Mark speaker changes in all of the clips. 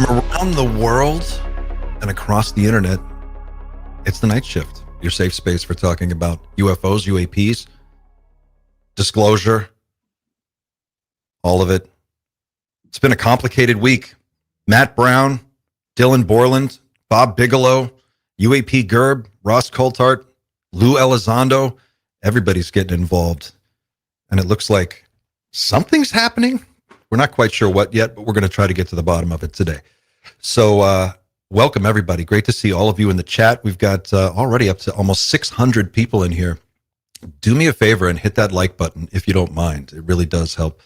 Speaker 1: From around the world and across the internet, it's The Night Shift, your safe space for talking about UFOs, UAPs, disclosure, all of it. It's been a complicated week. Matt Brown, Dylan Borland, Bob Bigelow, UAP Gerb, Ross Coulthart, Lou Elizondo, everybody's getting involved. And it looks like something's happening. We're not quite sure what yet, but we're going to try to get to the bottom of it today. So welcome, everybody. Great to see all of you in the chat. We've got already up to almost 600 people in here. Do me a favor and hit that like button if you don't mind. It really does help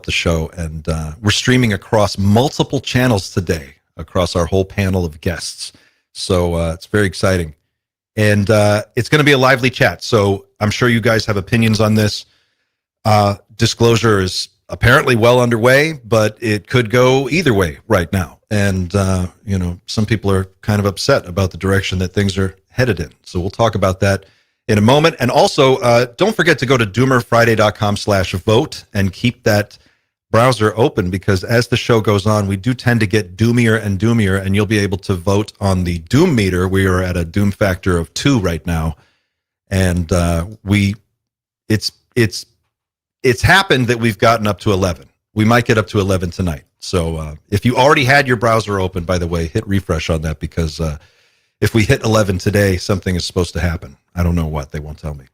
Speaker 1: the show. And we're streaming across multiple channels today, across our whole panel of guests. So it's very exciting. And it's going to be a lively chat. So I'm sure you guys have opinions on this. Disclosure is apparently well underway, but it could go either way right now. And, some people are kind of upset about the direction that things are headed in. So we'll talk about that in a moment. And also, don't forget to go to doomerfriday.com/vote and keep that browser open, because as the show goes on, we do tend to get doomier and doomier, and you'll be able to vote on the doom meter. We are at a doom factor of 2 right now. And it's happened that we've gotten up to 11. We might get up to 11 tonight. So if you already had your browser open, by the way, hit refresh on that, because if we hit 11 today, something is supposed to happen. I don't know what. They won't tell me.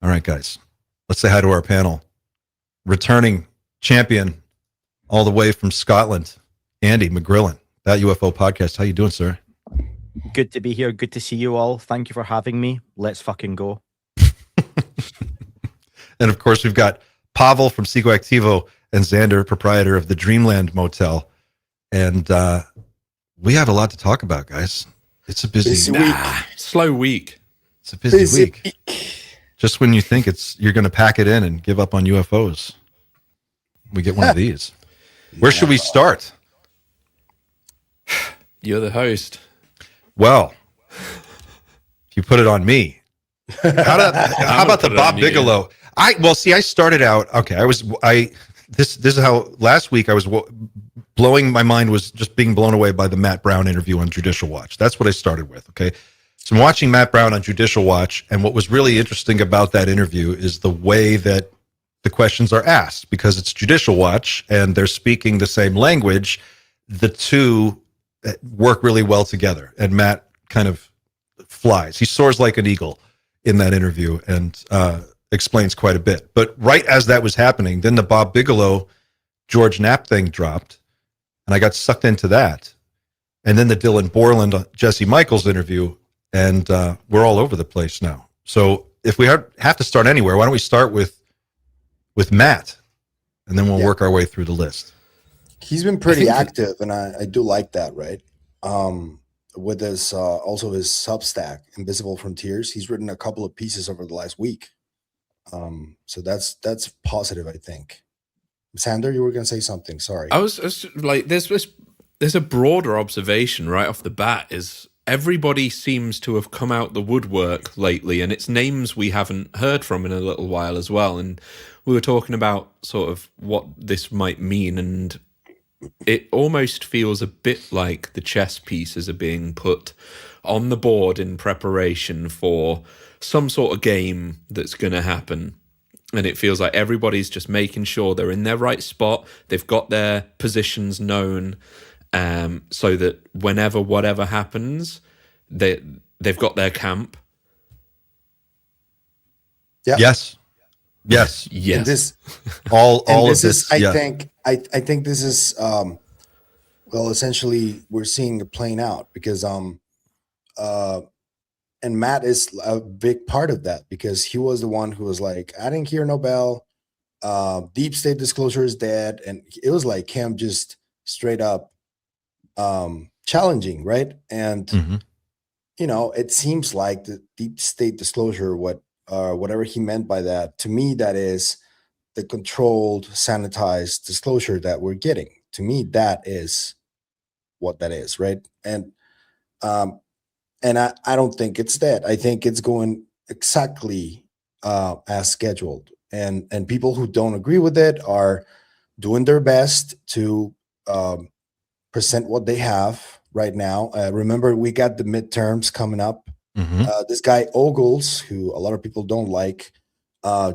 Speaker 1: All right, guys. Let's say hi to our panel. Returning champion all the way from Scotland, Andy McGrillen, That UFO Podcast. How you doing, sir?
Speaker 2: Good to be here. Good to see you all. Thank you for having me. Let's fucking go.
Speaker 1: And of course, we've got Pavel from Psychoactivo and Xander, proprietor of the Dreamland Motel. And we have a lot to talk about, guys. It's a busy
Speaker 3: week.
Speaker 4: Slow week.
Speaker 1: It's a busy week. Just when you think you're going to pack it in and give up on UFOs, we get one of these. Where should we start?
Speaker 4: You're the host.
Speaker 1: Well, if you put it on me, how about the Bob Bigelow? I started out, okay. This is how last week I was my mind was just being blown away by the Matt Brown interview on Judicial Watch. That's what I started with. Okay. So I'm watching Matt Brown on Judicial Watch. And what was really interesting about that interview is the way that the questions are asked, because it's Judicial Watch and they're speaking the same language. The two work really well together, and Matt kind of flies. He soars like an eagle in that interview and explains quite a bit. But right as that was happening, then the Bob Bigelow, George Knapp thing dropped, and I got sucked into that. And then the Dylan Borland, Jesse Michels interview, and we're all over the place now. So if we have to start anywhere, why don't we start with Matt, and then we'll work our way through the list.
Speaker 3: He's been pretty active, and I do like that, right? With his also his Substack, Invisible Frontiers, he's written a couple of pieces over the last week. So that's positive, I think. Sander, you were going to say something. Sorry.
Speaker 4: I was like, there's a broader observation right off the bat. Is everybody seems to have come out the woodwork lately, and it's names we haven't heard from in a little while as well. And we were talking about sort of what this might mean, and it almost feels a bit like the chess pieces are being put on the board in preparation for some sort of game that's going to happen. And it feels like everybody's just making sure they're in their right spot. They've got their positions known, so that whenever whatever happens, they've got their camp.
Speaker 3: Yeah.
Speaker 1: Yes.
Speaker 3: And this,
Speaker 1: all of
Speaker 3: this
Speaker 1: this.
Speaker 3: is, I think this is, essentially we're seeing it playing out, because, and Matt is a big part of that, because he was the one who was like, I didn't hear no bell. Deep state disclosure is dead. And it was like him just straight up challenging, right? And, it seems like the deep state disclosure, whatever he meant by that, to me, that is the controlled, sanitized disclosure that we're getting. To me, that is what that is, right? And I don't think it's dead. I think it's going exactly as scheduled. And people who don't agree with it are doing their best to present what they have right now. Remember, we got the midterms coming up. This guy Ogles, who a lot of people don't like,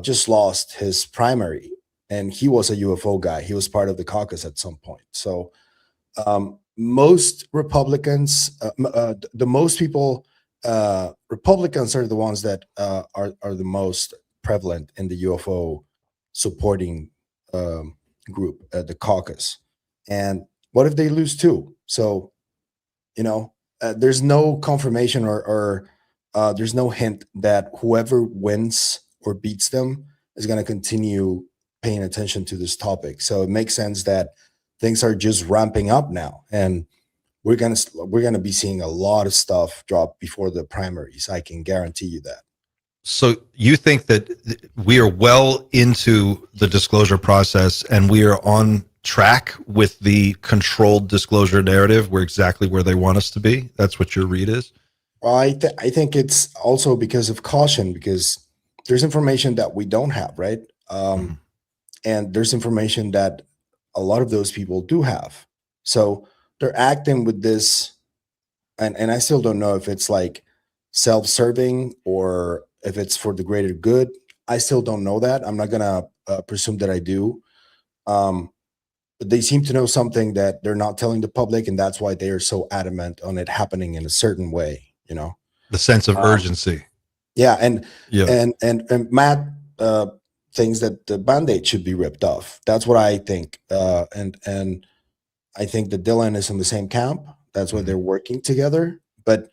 Speaker 3: just lost his primary, and he was a UFO guy. He was part of the caucus at some point. So most Republicans, the most people, Republicans are the ones that are the most prevalent in the UFO supporting group, the caucus. And what if they lose too? So, there's no confirmation or there's no hint that whoever wins or beats them is going to continue paying attention to this topic. So it makes sense that things are just ramping up now, and we're gonna be seeing a lot of stuff drop before the primaries. I can guarantee you that.
Speaker 1: So you think that we are well into the disclosure process and we are on track with the controlled disclosure narrative? We're exactly where they want us to be. That's what your read is?
Speaker 3: Well, I think it's also because of caution, because there's information that we don't have, right? And there's information that a lot of those people do have. So they're acting with this, and I still don't know if it's like self-serving or if it's for the greater good. I still don't know that. I'm not gonna presume that I do. But they seem to know something that they're not telling the public, and that's why they are so adamant on it happening in a certain way.
Speaker 1: The sense of urgency.
Speaker 3: Yeah, and Matt thinks that the Band-Aid should be ripped off. That's what I think, and I think that Dylan is in the same camp. That's why they're working together. But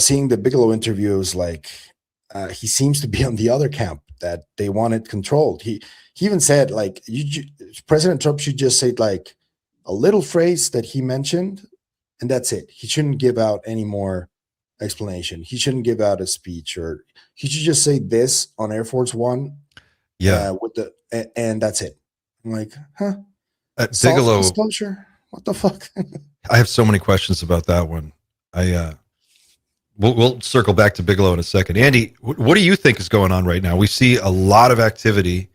Speaker 3: seeing the Bigelow interview is like, he seems to be on the other camp, that they want it controlled. He even said, like, President Trump should just say like a little phrase that he mentioned, and that's it. He shouldn't give out any more explanation. He shouldn't give out a speech, or he should just say this on Air Force One.
Speaker 1: Yeah.
Speaker 3: And that's it. I'm like, huh?
Speaker 1: Bigelow
Speaker 3: Disclosure? What the fuck?
Speaker 1: I have so many questions about that one. We'll circle back to Bigelow in a second. Andy, what do you think is going on right now? We see a lot of activity.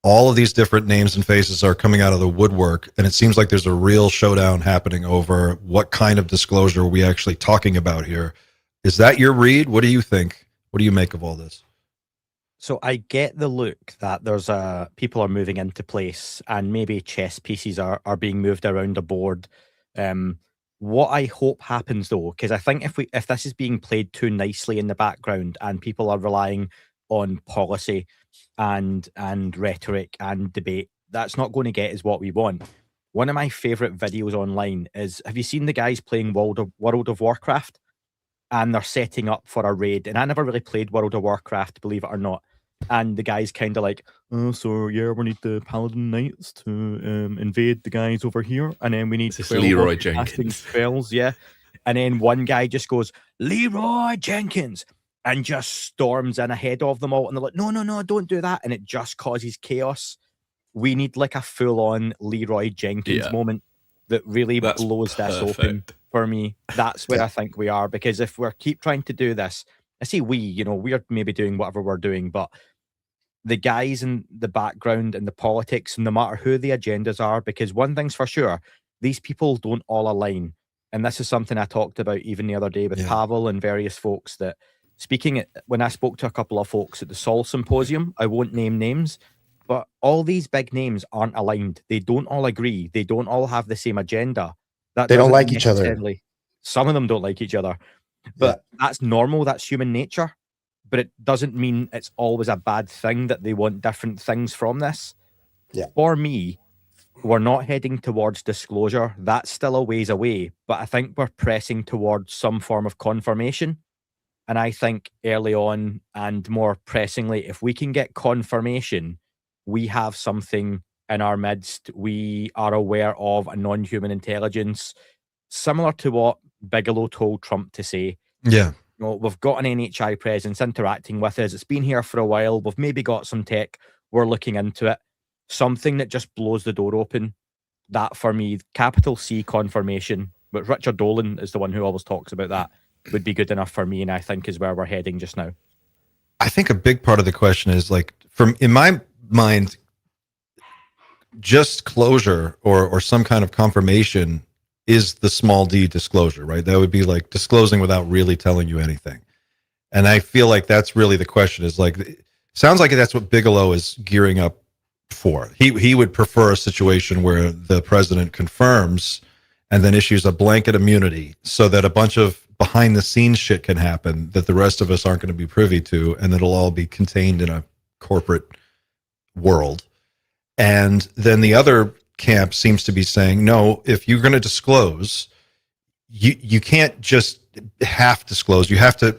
Speaker 1: All of these different names and faces are coming out of the woodwork, and it seems like there's a real showdown happening over what kind of disclosure are we actually talking about here. Is that your read? What do you think? What do you make of all this?
Speaker 2: So I get the look that there's people are moving into place, and maybe chess pieces are being moved around the board. What I hope happens though, because I think if this is being played too nicely in the background and people are relying on policy and rhetoric and debate, that's not going to get us what we want. One of my favorite videos online is, have you seen the guys playing World of Warcraft? And they're setting up for a raid. And I never really played World of Warcraft, believe it or not. And the guy's kind of like, oh, so yeah, we need the Paladin Knights to invade the guys over here. And then we need
Speaker 4: Leroy Jenkins
Speaker 2: spells, yeah. And then one guy just goes, Leroy Jenkins, and just storms in ahead of them all. And they're like, no, don't do that. And it just causes chaos. We need like a full-on Leroy Jenkins moment that really blows this open for me. That's where I think we are, because if we keep trying to do this, I say we're maybe doing whatever we're doing, but the guys in the background and the politics, no matter who the agendas are, because one thing's for sure, these people don't all align. And this is something I talked about even the other day with Pavel and various folks, that when I spoke to a couple of folks at the Sol Symposium, I won't name names, but all these big names aren't aligned. They don't all agree. They don't all have the same agenda.
Speaker 3: They don't like each other.
Speaker 2: Some of them don't like each other. But that's normal. That's human nature. But it doesn't mean it's always a bad thing that they want different things from this.
Speaker 3: Yeah.
Speaker 2: For me, we're not heading towards disclosure. That's still a ways away. But I think we're pressing towards some form of confirmation. And I think early on, and more pressingly, if we can get confirmation, we have something in our midst. We are aware of a non-human intelligence, similar to what Bigelow told Trump to say.
Speaker 1: Yeah.
Speaker 2: We've got an NHI presence interacting with us. It's been here for a while. We've maybe got some tech. We're looking into it. Something that just blows the door open. That, for me, capital C confirmation. But Richard Dolan is the one who always talks about that. Would be good enough for me, and I think is where we're heading just now.
Speaker 1: I think a big part of the question is, like, in my mind, just closure or some kind of confirmation is the small d disclosure, right? That would be like disclosing without really telling you anything. And I feel like that's really the question, is like, sounds like that's what Bigelow is gearing up for. He would prefer a situation where the president confirms and then issues a blanket immunity so that a bunch of behind the scenes shit can happen that the rest of us aren't going to be privy to, and it'll all be contained in a corporate world. And then the other camp seems to be saying, no, if you're going to disclose, you can't just half disclose. You have to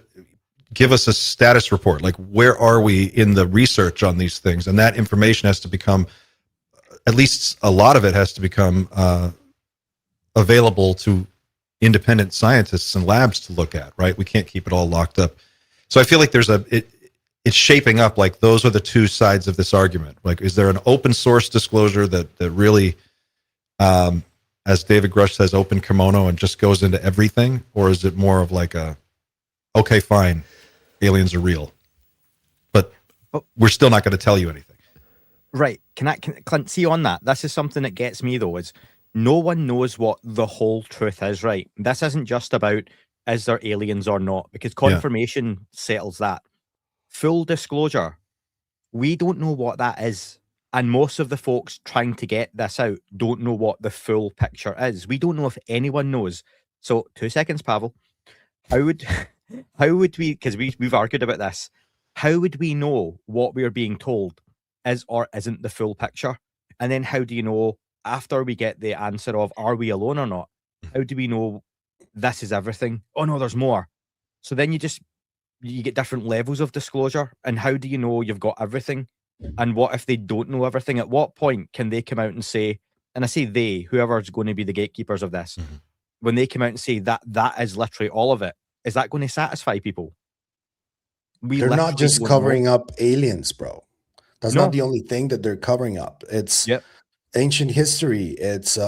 Speaker 1: give us a status report. Like, where are we in the research on these things? And that information has to become, at least a lot of it has to become available to independent scientists and labs to look at, right? We can't keep it all locked up. So I feel like it's shaping up like those are the two sides of this argument. Like, is there an open source disclosure that really, as David Grush says, open kimono and just goes into everything? Or is it more of like a, okay, fine, aliens are real, but we're still not going to tell you anything?
Speaker 2: Right. Clint, see on that? This is something that gets me, though, is no one knows what the whole truth is, right? This isn't just about, is there aliens or not? Because confirmation settles that. Full disclosure, we don't know what that is. And most of the folks trying to get this out don't know what the full picture is. We don't know if anyone knows. So 2 seconds, Pavel. How would we, because we've argued about this, how would we know what we're being told is or isn't the full picture? And then how do you know, after we get the answer of, are we alone or not? How do we know this is everything? Oh no, there's more. So then you get different levels of disclosure. And how do you know you've got everything? And what if they don't know everything? At what point can they come out and say, and I say they, whoever's going to be the gatekeepers of this, when they come out and say that is literally all of it, is that going to satisfy people?
Speaker 3: They're not just covering up aliens, bro. That's not the only thing that they're covering up. It's ancient history. It's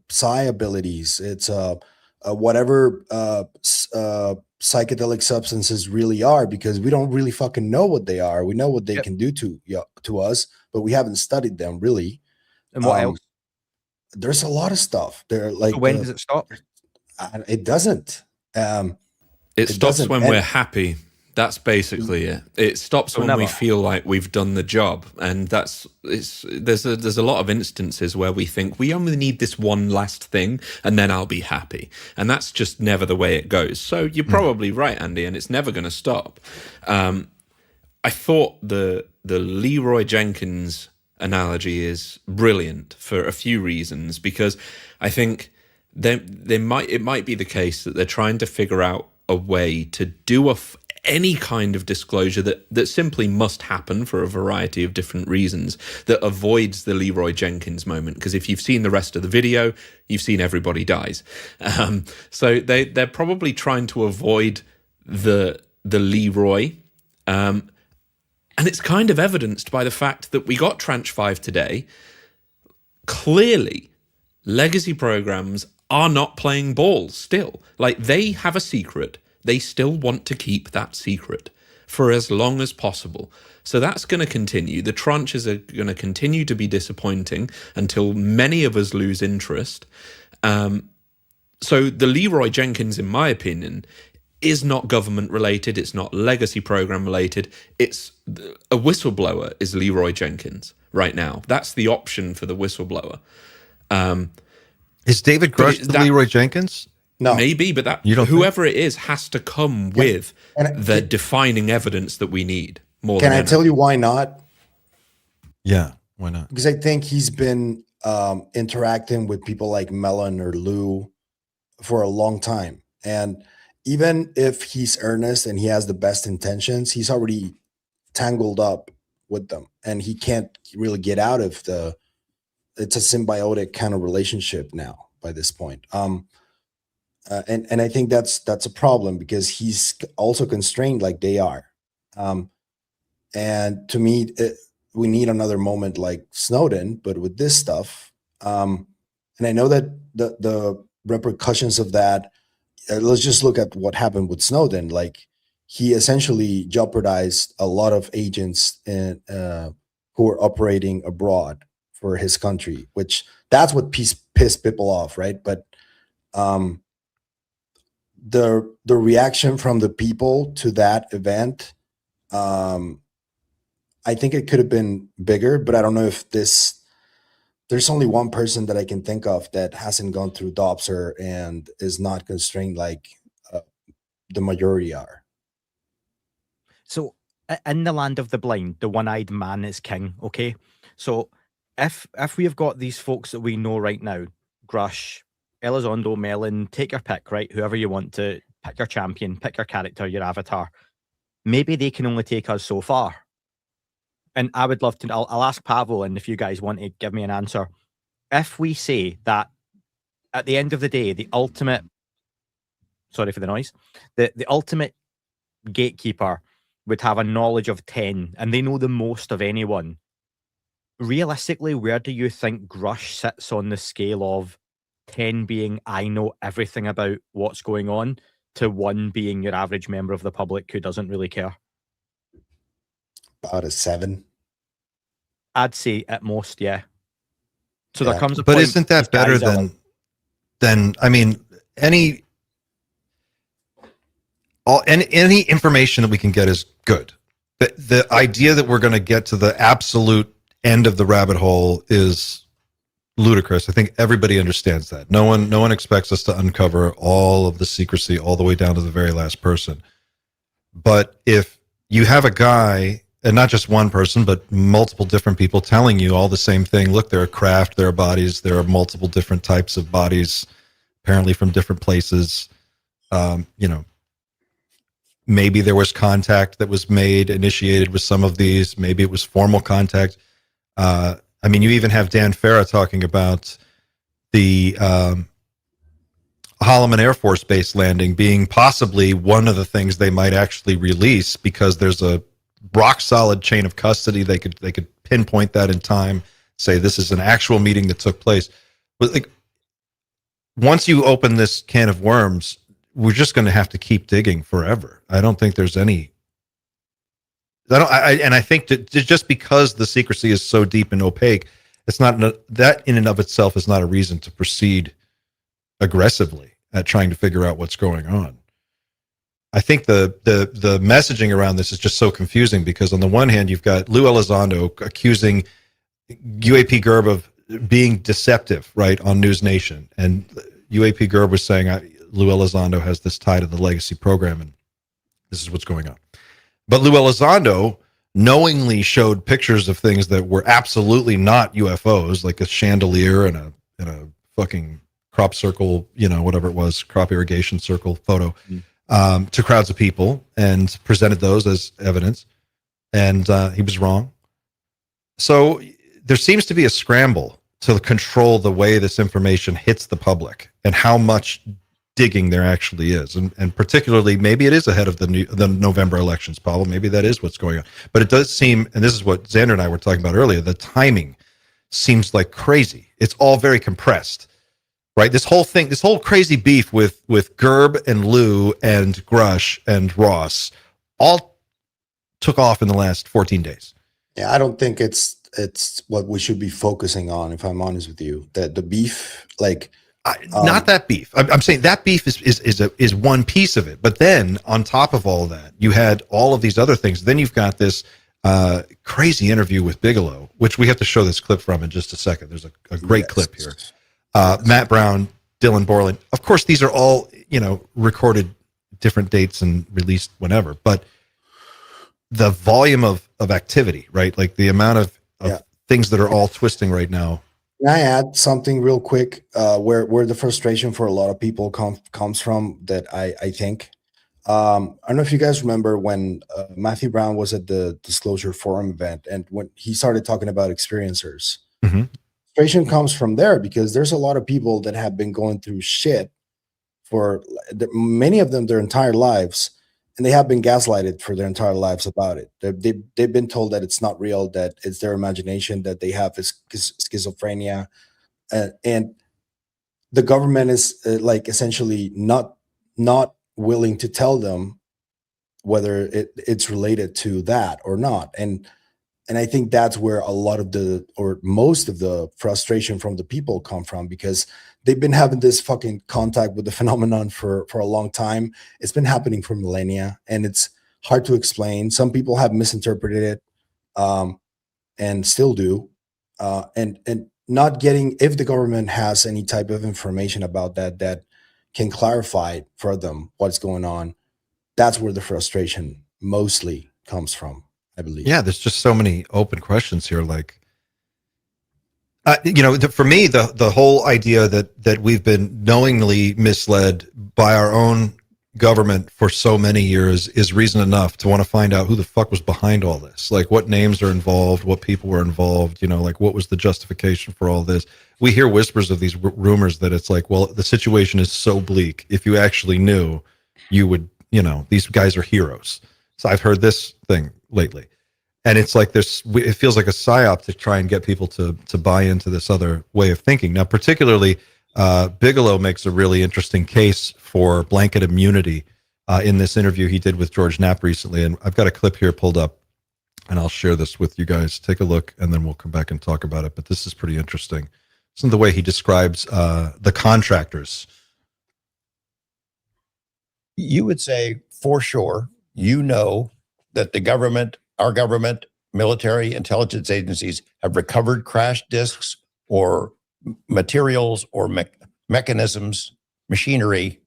Speaker 3: psi abilities. It's whatever psychedelic substances really are, because we don't really fucking know what they are. We know what they can do to us, but we haven't studied them really.
Speaker 2: And what else?
Speaker 3: There's a lot of stuff. They're like,
Speaker 2: so when does it stop?
Speaker 3: It doesn't.
Speaker 4: It stops when we're happy. That's basically it. It stops when we feel like we've done the job, and there's a lot of instances where we think we only need this one last thing, and then I'll be happy, and that's just never the way it goes. So you're probably right, Andy, and it's never going to stop. I thought the Leroy Jenkins analogy is brilliant for a few reasons, because I think it might be the case that they're trying to figure out a way to do any kind of disclosure that simply must happen for a variety of different reasons, that avoids the Leroy Jenkins moment. Because if you've seen the rest of the video, you've seen everybody dies. So they're probably trying to avoid the Leroy. And it's kind of evidenced by the fact that we got Tranche 5 today. Clearly, legacy programs are not playing ball still. Like, they have a secret. They still want to keep that secret for as long as possible. So that's going to continue. The tranches are going to continue to be disappointing until many of us lose interest. So the Leroy Jenkins, in my opinion, is not government related. It's not legacy program related. It's a whistleblower is Leroy Jenkins right now. That's the option for the whistleblower.
Speaker 1: Is David Grush the Leroy Jenkins?
Speaker 3: No,
Speaker 4: maybe, but whoever it is has to come with the defining evidence that we need.
Speaker 3: Can I tell you why not?
Speaker 1: Yeah, why not?
Speaker 3: Because I think he's been interacting with people like Mellon or Lou for a long time, and even if he's earnest and he has the best intentions, he's already tangled up with them, and he can't really get out of it's a symbiotic kind of relationship now by this point. And I think that's a problem, because he's also constrained like they are. And to me, we need another moment like Snowden, but with this stuff. And I know that the repercussions of that, let's just look at what happened with Snowden. Like, he essentially jeopardized a lot of agents who were operating abroad for his country, which that's what pissed people off, right? But Um, the reaction from the people to that event, I think it could have been bigger, but I don't know if there's only one person that I can think of that hasn't gone through Dobser and is not constrained like the majority are.
Speaker 2: So in the land of the blind, the one-eyed man is king, okay? So if we have got these folks that we know right now, Grush, Elizondo, Melon, take your pick, right? Whoever you want to pick your champion, pick your character, your avatar. Maybe they can only take us so far. And I would love to, I'll ask Pavel, and if you guys want to give me an answer. If we say that at the end of the day, the ultimate, sorry for the noise, the ultimate gatekeeper would have a knowledge of 10 and they know the most of anyone. Realistically, where do you think Grush sits on the scale of 10 being I know everything about what's going on to 1 being your average member of the public who doesn't really care?
Speaker 3: About a 7.
Speaker 2: I'd say at most, yeah. So
Speaker 3: Yeah.
Speaker 2: there comes a
Speaker 1: But
Speaker 2: point
Speaker 1: isn't that
Speaker 2: these guys
Speaker 1: better
Speaker 2: are like,
Speaker 1: than I mean, any information that we can get is good. The idea that we're going to get to the absolute end of the rabbit hole is ludicrous. I think everybody understands that. No one expects us to uncover all of the secrecy all the way down to the very last person. But if you have a guy, and not just one person, but multiple different people telling you all the same thing, look, there are craft, there are bodies, there are multiple different types of bodies, apparently from different places. Maybe there was contact that was initiated with some of these. Maybe it was formal contact. You even have Dan Farah talking about the Holloman Air Force Base landing being possibly one of the things they might actually release because there's a rock solid chain of custody. They could pinpoint that in time, say this is an actual meeting that took place. But like, once you open this can of worms, we're just going to have to keep digging forever. I don't think there's any. I think that just because the secrecy is so deep and opaque, it's not that in and of itself is not a reason to proceed aggressively at trying to figure out what's going on. I think the messaging around this is just so confusing because on the one hand, you've got Lou Elizondo accusing UAP Gerb of being deceptive, right, on News Nation. And UAP Gerb was saying Lou Elizondo has this tie to the legacy program and this is what's going on. But Lou Elizondo knowingly showed pictures of things that were absolutely not UFOs, like a chandelier and a fucking crop circle, whatever it was, crop irrigation circle photo. To crowds of people and presented those as evidence. And he was wrong. So there seems to be a scramble to control the way this information hits the public and how much digging there actually is. And particularly, maybe it is ahead of the November elections, Paul. Maybe that is what's going on. But it does seem, and this is what Xander and I were talking about earlier, the timing seems like crazy. It's all very compressed. Right, this whole crazy beef with Gerb and Lou and Grush and Ross all took off in the last 14 days.
Speaker 3: Yeah, I don't think it's what we should be focusing on, if I'm honest with you. That the beef,
Speaker 1: not that beef. I'm saying that beef is one piece of it. But then on top of all that, you had all of these other things. Then you've got this crazy interview with Bigelow, which we have to show this clip from in just a second. There's a great clip here. Matt Brown, Dylan Borland. Of course, these are all, recorded different dates and released whenever, but the volume of activity, right? Like the amount of things that are all twisting right now.
Speaker 3: Can I add something real quick where the frustration for a lot of people comes from that I think? I don't know if you guys remember when Matthew Brown was at the Disclosure Forum event and when he started talking about experiencers.
Speaker 1: Mm-hmm.
Speaker 3: Frustration comes from there because there's a lot of people that have been going through shit for many of them their entire lives, and they have been gaslighted for their entire lives about it. They've been told that it's not real, that it's their imagination, that they have schizophrenia, and the government is essentially not willing to tell them whether it's related to that or not. And And I think that's where a lot of most of the frustration from the people come from, because they've been having this fucking contact with the phenomenon for a long time. It's been happening for millennia, and it's hard to explain. Some people have misinterpreted it, and still do. And not getting, if the government has any type of information about that can clarify for them what's going on, that's where the frustration mostly comes from, I believe.
Speaker 1: Yeah, there's just so many open questions here. Like, for me, the whole idea that we've been knowingly misled by our own government for so many years is reason enough to want to find out who the fuck was behind all this. Like, what names are involved, what people were involved, like what was the justification for all this. We hear whispers of these rumors that it's like, well, the situation is so bleak. If you actually knew, you would, these guys are heroes. So I've heard this thing lately. And it's like it feels like a psyop to try and get people to buy into this other way of thinking. Now, particularly, Bigelow makes a really interesting case for blanket immunity in this interview he did with George Knapp recently. And I've got a clip here pulled up, and I'll share this with you guys. Take a look, and then we'll come back and talk about it. But this is pretty interesting. Listen to the way he describes the contractors.
Speaker 5: You would say, for sure, that the government, our government, military, intelligence agencies have recovered crash disks or materials or mechanisms, machinery,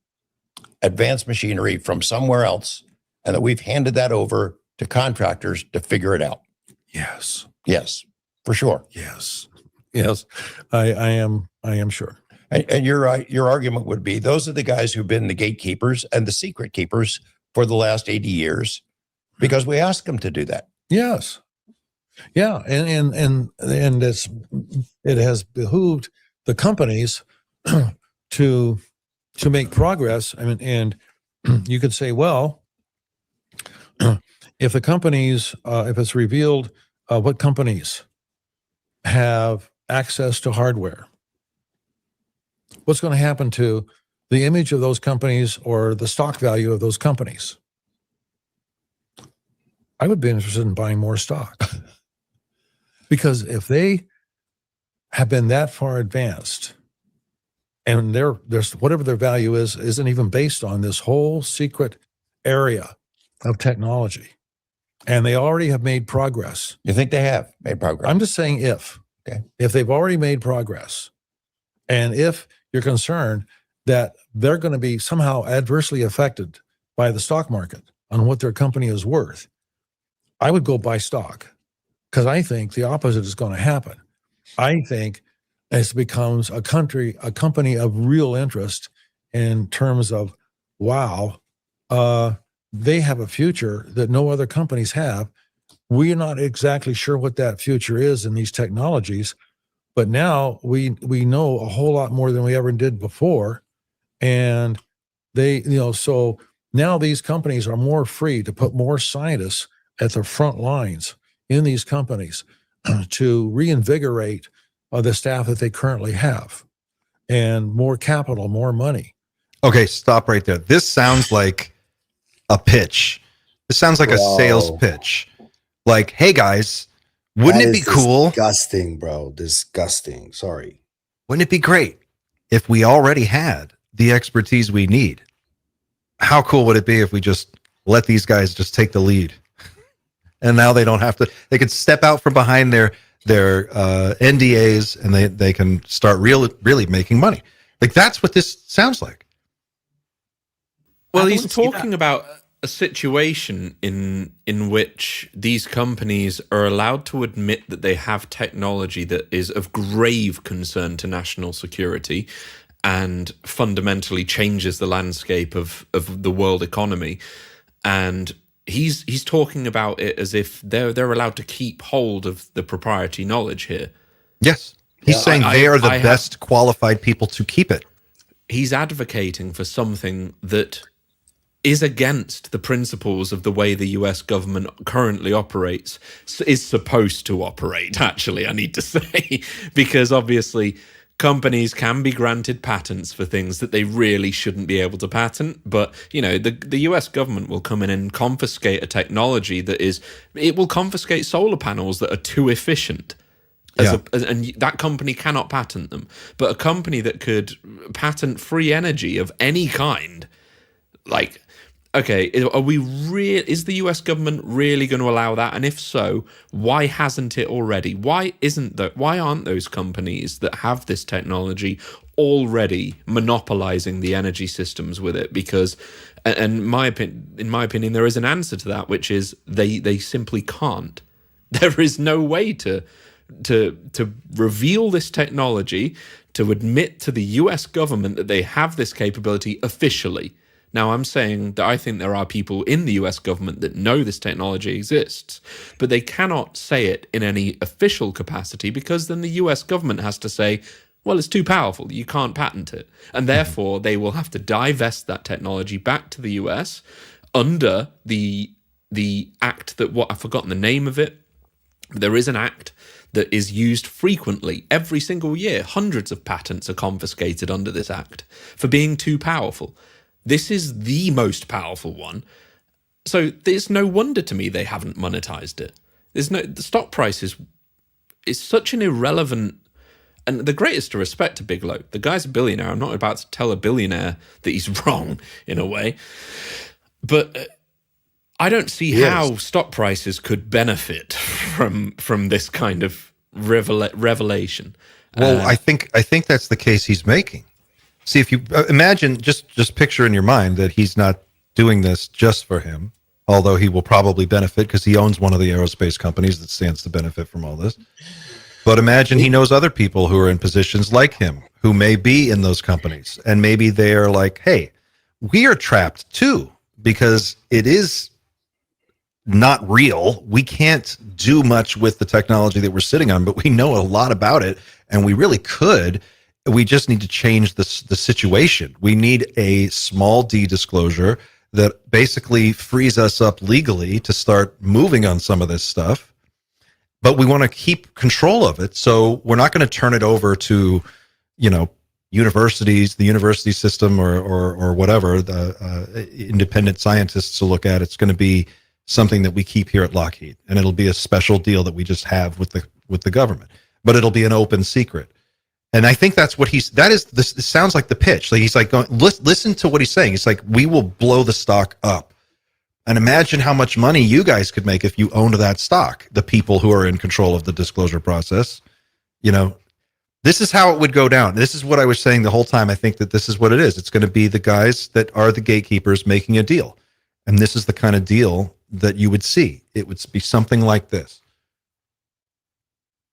Speaker 5: advanced machinery from somewhere else, and that we've handed that over to contractors to figure it out.
Speaker 6: Yes.
Speaker 5: Yes, for sure.
Speaker 6: Yes. Yes. I am sure.
Speaker 5: And your argument would be those are the guys who've been the gatekeepers and the secret keepers for the last 80 years because we asked them to do that.
Speaker 6: Yes. Yeah. And it has behooved the companies to make progress. I mean, and you could say, well, if the companies, if it's revealed what companies have access to hardware, what's going to happen to the image of those companies or the stock value of those companies? I would be interested in buying more stock because if they have been that far advanced and there's whatever their value is, isn't even based on this whole secret area of technology, and they already have made progress.
Speaker 5: You think they have made progress?
Speaker 6: I'm just saying if they've already made progress, and if you're concerned that they're going to be somehow adversely affected by the stock market on what their company is worth, I would go buy stock because I think the opposite is going to happen. I think it becomes a company of real interest in terms of, wow, they have a future that no other companies have. We're not exactly sure what that future is in these technologies, but now we know a whole lot more than we ever did before. And they, so now these companies are more free to put more scientists at the front lines in these companies to reinvigorate the staff that they currently have, and more capital, more money.
Speaker 1: Okay, stop right there. This sounds like a pitch. This sounds like a sales pitch. Like, hey guys, wouldn't it be cool?
Speaker 3: Disgusting, bro. Disgusting. Sorry.
Speaker 1: Wouldn't it be great if we already had the expertise we need? How cool would it be if we just let these guys just take the lead? And now they don't have to, they could step out from behind their NDAs and they can start really making money. Like, that's what this sounds like.
Speaker 4: Well, he's talking about a situation in which these companies are allowed to admit that they have technology that is of grave concern to national security and fundamentally changes the landscape of the world economy. And he's talking about it as if they're allowed to keep hold of the proprietary knowledge here.
Speaker 1: Yes. He's saying they are the best qualified people to keep it.
Speaker 4: He's advocating for something that is against the principles of the way the US government currently operates, is supposed to operate, actually, I need to say, because obviously companies can be granted patents for things that they really shouldn't be able to patent. But, you know, the US government will come in and confiscate a technology it will confiscate solar panels that are too efficient. And that company cannot patent them. But a company that could patent free energy of any kind, like, okay, is the US government really going to allow that? And if so, why hasn't it already? Why aren't those companies that have this technology already monopolizing the energy systems with it? Because, in my opinion, there is an answer to that, which is they simply can't. There is no way to reveal this technology, to admit to the US government that they have this capability officially. Now, I'm saying that I think there are people in the US government that know this technology exists, but they cannot say it in any official capacity, because then the US government has to say, well, it's too powerful, you can't patent it. And therefore, they will have to divest that technology back to the US under the act I've forgotten the name of it. There is an act that is used frequently every single year. Hundreds of patents are confiscated under this act for being too powerful. This is the most powerful one. So there's no wonder to me they haven't monetized it. The stock price is such an irrelevant, and the greatest respect to Bigelow. The guy's a billionaire. I'm not about to tell a billionaire that he's wrong in a way. But I don't see how stock prices could benefit from this kind of revelation.
Speaker 1: Well, I think that's the case he's making. See, if you imagine, just picture in your mind that he's not doing this just for him, although he will probably benefit because he owns one of the aerospace companies that stands to benefit from all this. But imagine he knows other people who are in positions like him, who may be in those companies, and maybe they are like, hey, we are trapped too, because it is not real. We can't do much with the technology that we're sitting on, but we know a lot about it, and we really could. We just need to change the situation. We need a small d disclosure that basically frees us up legally to start moving on some of this stuff, but we want to keep control of it. So we're not going to turn it over to, universities, the university system, or whatever, the independent scientists to look at. It's going to be something that we keep here at Lockheed, and it'll be a special deal that we just have with the government, but it'll be an open secret. And I think that's what this sounds like the pitch. Like he's like, listen to what he's saying. It's like, we will blow the stock up, and imagine how much money you guys could make if you owned that stock. The people who are in control of the disclosure process, this is how it would go down. This is what I was saying the whole time. I think that this is what it is. It's going to be the guys that are the gatekeepers making a deal. And this is the kind of deal that you would see. It would be something like this.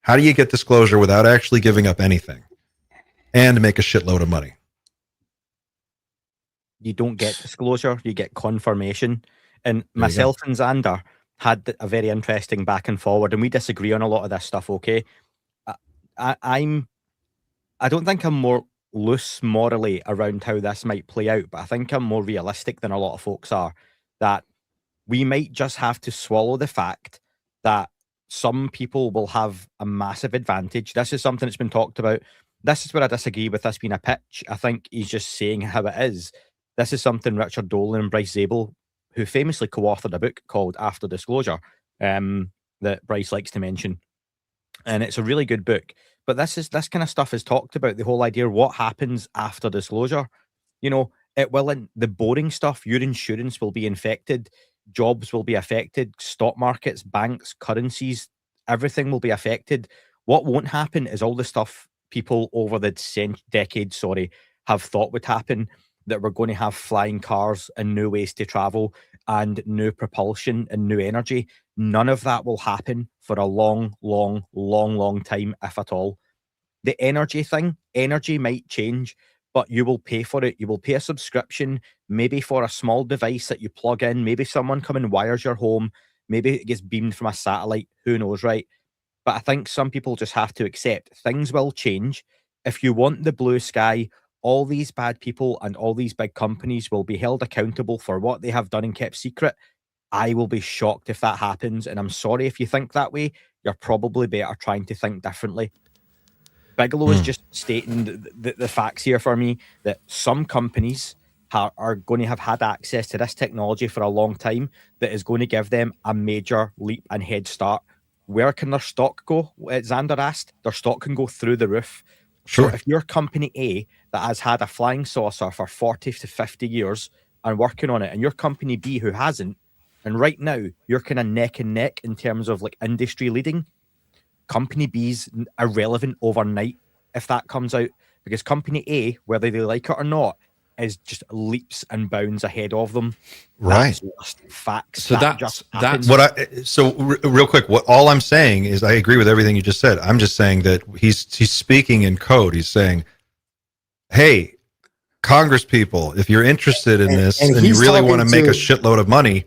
Speaker 1: How do you get disclosure without actually giving up anything and make a shitload of money?
Speaker 2: You don't get disclosure, you get confirmation. And myself and Xander had a very interesting back and forward, and we disagree on a lot of this stuff, okay? I don't think I'm more loose morally around how this might play out, but I think I'm more realistic than a lot of folks are, that we might just have to swallow the fact that some people will have a massive advantage. This is something that's been talked about. This is where I disagree with this being a pitch. I think he's just saying how it is. This is something Richard Dolan and Bryce Zabel, who famously co-authored a book called After Disclosure, that Bryce likes to mention. And it's a really good book. But this kind of stuff is talked about, the whole idea of what happens after disclosure. It will, in the boring stuff, your insurance will be infected, jobs will be affected, stock markets, banks, currencies, everything will be affected. What won't happen is all the stuff people over the decades, have thought would happen, that we're going to have flying cars and new ways to travel and new propulsion and new energy. None of that will happen for a long, long, long, long time, if at all. The energy might change, but you will pay for it. You will pay a subscription, maybe for a small device that you plug in. Maybe someone come and wires your home. Maybe it gets beamed from a satellite. Who knows, right? But I think some people just have to accept things will change. If you want the blue sky, all these bad people and all these big companies will be held accountable for what they have done and kept secret. I will be shocked if that happens. And I'm sorry if you think that way. You're probably better trying to think differently. Bigelow is just stating the facts here for me, that some companies are going to have had access to this technology for a long time that is going to give them a major leap and head start. Where can their stock go? Xander asked. Their stock can go through the roof.
Speaker 1: Sure.
Speaker 2: So if you're company A that has had a flying saucer for 40 to 50 years and working on it, and you're company B who hasn't, and right now you're kind of neck and neck in terms of like industry leading, company B's irrelevant overnight if that comes out, because company A, whether they like it or not, is just leaps and bounds ahead of them.
Speaker 1: Right.
Speaker 2: That's just facts.
Speaker 4: So
Speaker 2: that's
Speaker 1: Real quick, what all I'm saying is I agree with everything you just said. I'm just saying that he's speaking in code. He's saying, hey, Congress people, if you're interested in this and you really want to make a shitload of money,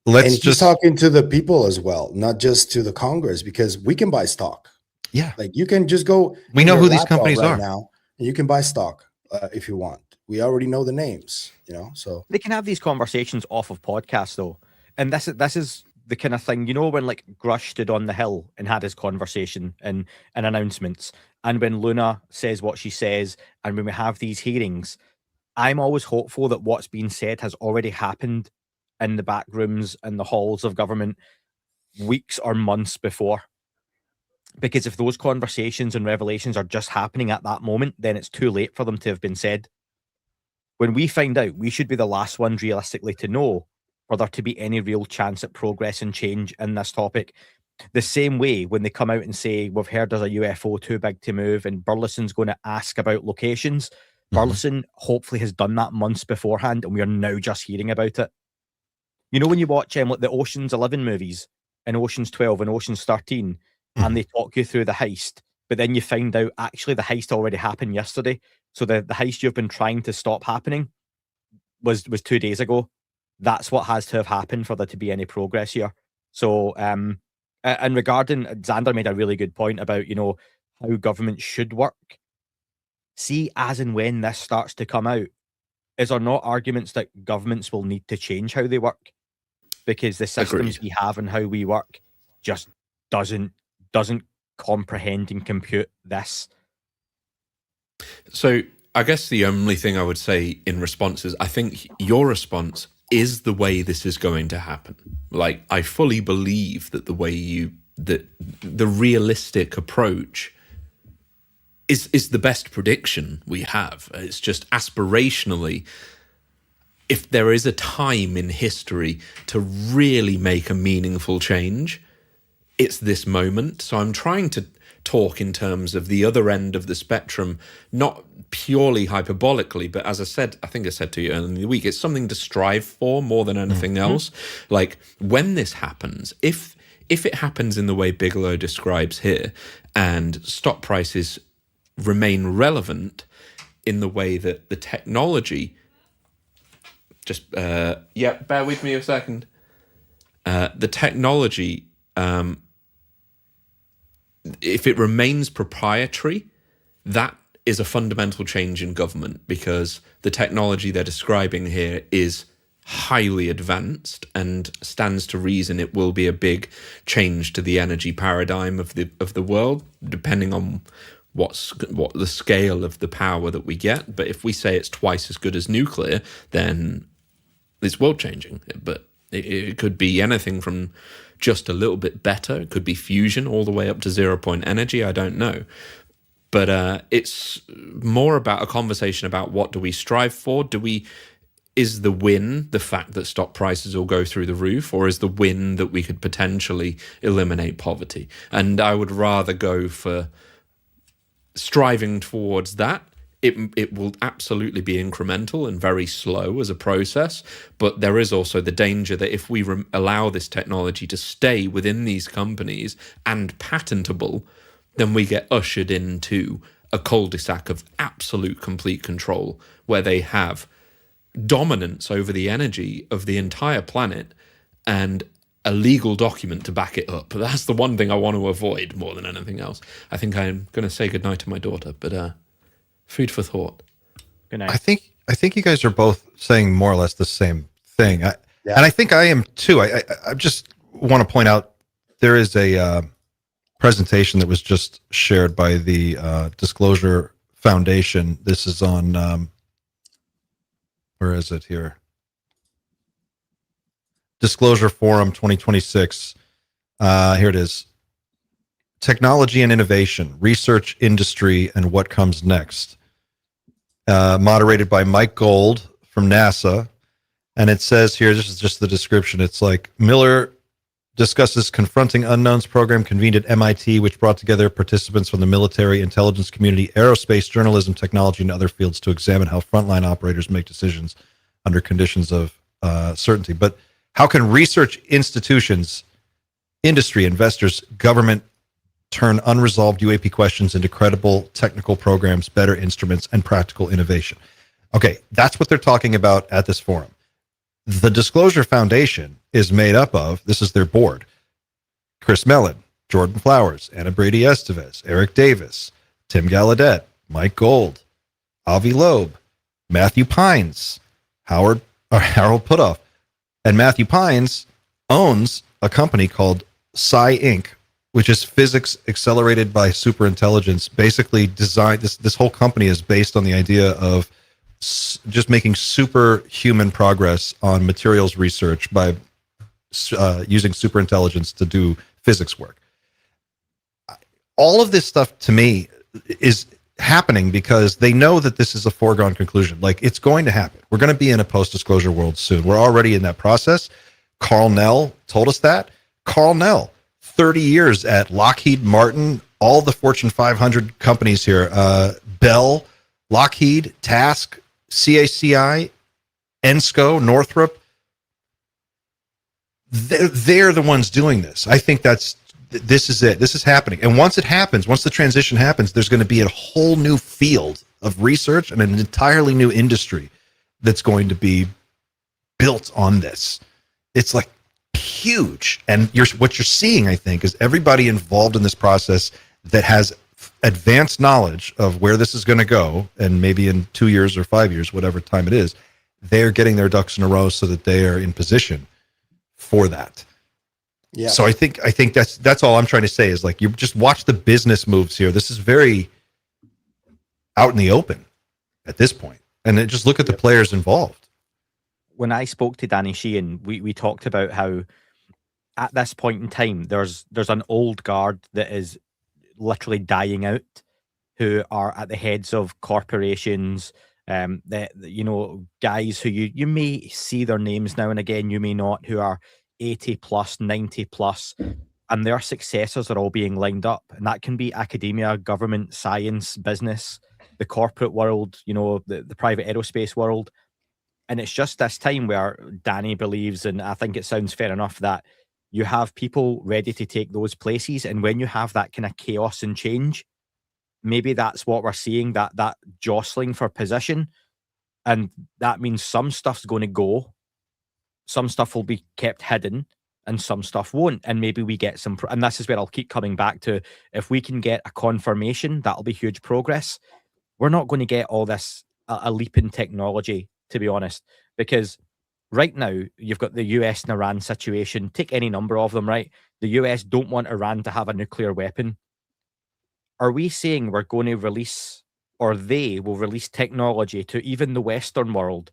Speaker 1: let's
Speaker 3: he's talking to the people as well, not just to the Congress, because we can buy stock.
Speaker 1: Yeah.
Speaker 3: Like you can just go.
Speaker 1: We know who these companies are
Speaker 3: now, and you can buy stock if you want. We already know the names, so
Speaker 2: they can have these conversations off of podcasts though. And this is the kind of thing, when like Grush stood on the hill and had his conversation and announcements, and when Luna says what she says, and when we have these hearings, I'm always hopeful that what's being said has already happened in the back rooms and the halls of government weeks or months before. Because if those conversations and revelations are just happening at that moment, then it's too late for them to have been said. When we find out, we should be the last ones realistically to know for there to be any real chance at progress and change in this topic. The same way when they come out and say, we've heard there's a UFO too big to move and Burleson's going to ask about locations. Burleson hopefully has done that months beforehand and we are now just hearing about it. When you watch like the Ocean's 11 movies and Ocean's 12 and Ocean's 13 and they talk you through the heist, but then you find out actually the heist already happened yesterday. So the heist you've been trying to stop happening was 2 days ago. That's what has to have happened for there to be any progress here. So, and regarding, Xander made a really good point about, how government should work. See, as and when this starts to come out, is there not arguments that governments will need to change how they work? Because the systems we have and how we work just doesn't comprehend and compute this.
Speaker 4: So I guess the only thing I would say in response is I think your response is the way this is going to happen. Like, I fully believe that the realistic approach is the best prediction we have. It's just aspirationally, if there is a time in history to really make a meaningful change, it's this moment. So I'm trying to talk in terms of the other end of the spectrum, not purely hyperbolically, but as I think I said to you earlier in the week, it's something to strive for more than anything else. Like, when this happens, if it happens in the way Bigelow describes here, and stock prices remain relevant in the way that the technology bear with me a second. The technology, if it remains proprietary, that is a fundamental change in government, because the technology they're describing here is highly advanced and stands to reason it will be a big change to the energy paradigm of the world, depending on what the scale of the power that we get. But if we say it's twice as good as nuclear, then it's world changing. But it could be anything from just a little bit better. It could be fusion all the way up to 0-point energy. I don't know. But it's more about a conversation about what do we strive for? Is the win the fact that stock prices will go through the roof, or is the win that we could potentially eliminate poverty? And I would rather go for striving towards that. It will absolutely be incremental and very slow as a process, but there is also the danger that if we allow this technology to stay within these companies and patentable, then we get ushered into a cul-de-sac of absolute complete control where they have dominance over the energy of the entire planet and a legal document to back it up. That's the one thing I want to avoid more than anything else. I think I'm going to say goodnight to my daughter, but food for thought.
Speaker 2: Good night.
Speaker 1: I think you guys are both saying more or less the same thing. And I think I am too. I just want to point out there is a presentation that was just shared by the Disclosure Foundation. This is on, where is it here? Disclosure Forum 2026. Here it is. Technology and innovation, research, industry, and what comes next. Moderated by Mike Gold from NASA. And it says here, this is just the description. It's like Miller discusses Confronting Unknowns program convened at MIT, which brought together participants from the military, intelligence community, aerospace, journalism, technology, and other fields to examine how frontline operators make decisions under conditions of certainty. But how can research institutions, industry, investors, government turn unresolved UAP questions into credible technical programs, better instruments, and practical innovation? Okay, that's what they're talking about at this forum. The Disclosure Foundation is made up of, this is their board, Chris Mellon, Jordan Flowers, Anna Brady Estevez, Eric Davis, Tim Gallaudet, Mike Gold, Avi Loeb, Matthew Pines, Harold Putoff. And Matthew Pines owns a company called Psi Inc., which is physics accelerated by superintelligence. Basically designed, this whole company is based on the idea of just making superhuman progress on materials research by using superintelligence to do physics work. All of this stuff to me is happening because they know that this is a foregone conclusion. Like, it's going to happen. We're going to be in a post-disclosure world soon. We're already in that process. Carl Nell told us that. Carl Nell, 30 years at Lockheed Martin, all the Fortune 500 companies here, Bell, Lockheed, Task, CACI, Ensco, Northrop. They're the ones doing this. I think this is it. This is happening. And once it happens, once the transition happens, there's going to be a whole new field of research and an entirely new industry that's going to be built on this. It's like huge. And what you're seeing, I think, is everybody involved in this process that has advanced knowledge of where this is going to go, and maybe in 2 years or 5 years, whatever time it is, they're getting their ducks in a row so that they are in position for that.
Speaker 3: Yeah.
Speaker 1: So I think that's all I'm trying to say is, like, you just watch the business moves here. This is very out in the open at this point. And then just look at the players involved.
Speaker 2: When I spoke to Danny Sheehan, we talked about how at this point in time, there's an old guard that is literally dying out, who are at the heads of corporations, that, you know, guys who you may see their names now and again, you may not, who are 80 plus, 90 plus, and their successors are all being lined up. And that can be academia, government, science, business, the corporate world, you know, the private aerospace world. And it's just this time where Danny believes, and I think it sounds fair enough, that you have people ready to take those places. And when you have that kind of chaos and change, maybe that's what we're seeing, that jostling for position. And that means some stuff's going to go, some stuff will be kept hidden, and some stuff won't. And maybe we get some, and this is where I'll keep coming back to, if we can get a confirmation, that'll be huge progress. We're not going to get all this, a leap in technology, to be honest, because right now you've got the US and Iran situation. Take any number of them, right? The US don't want Iran to have a nuclear weapon. Are we saying we're going to release, or they will release technology to even the Western world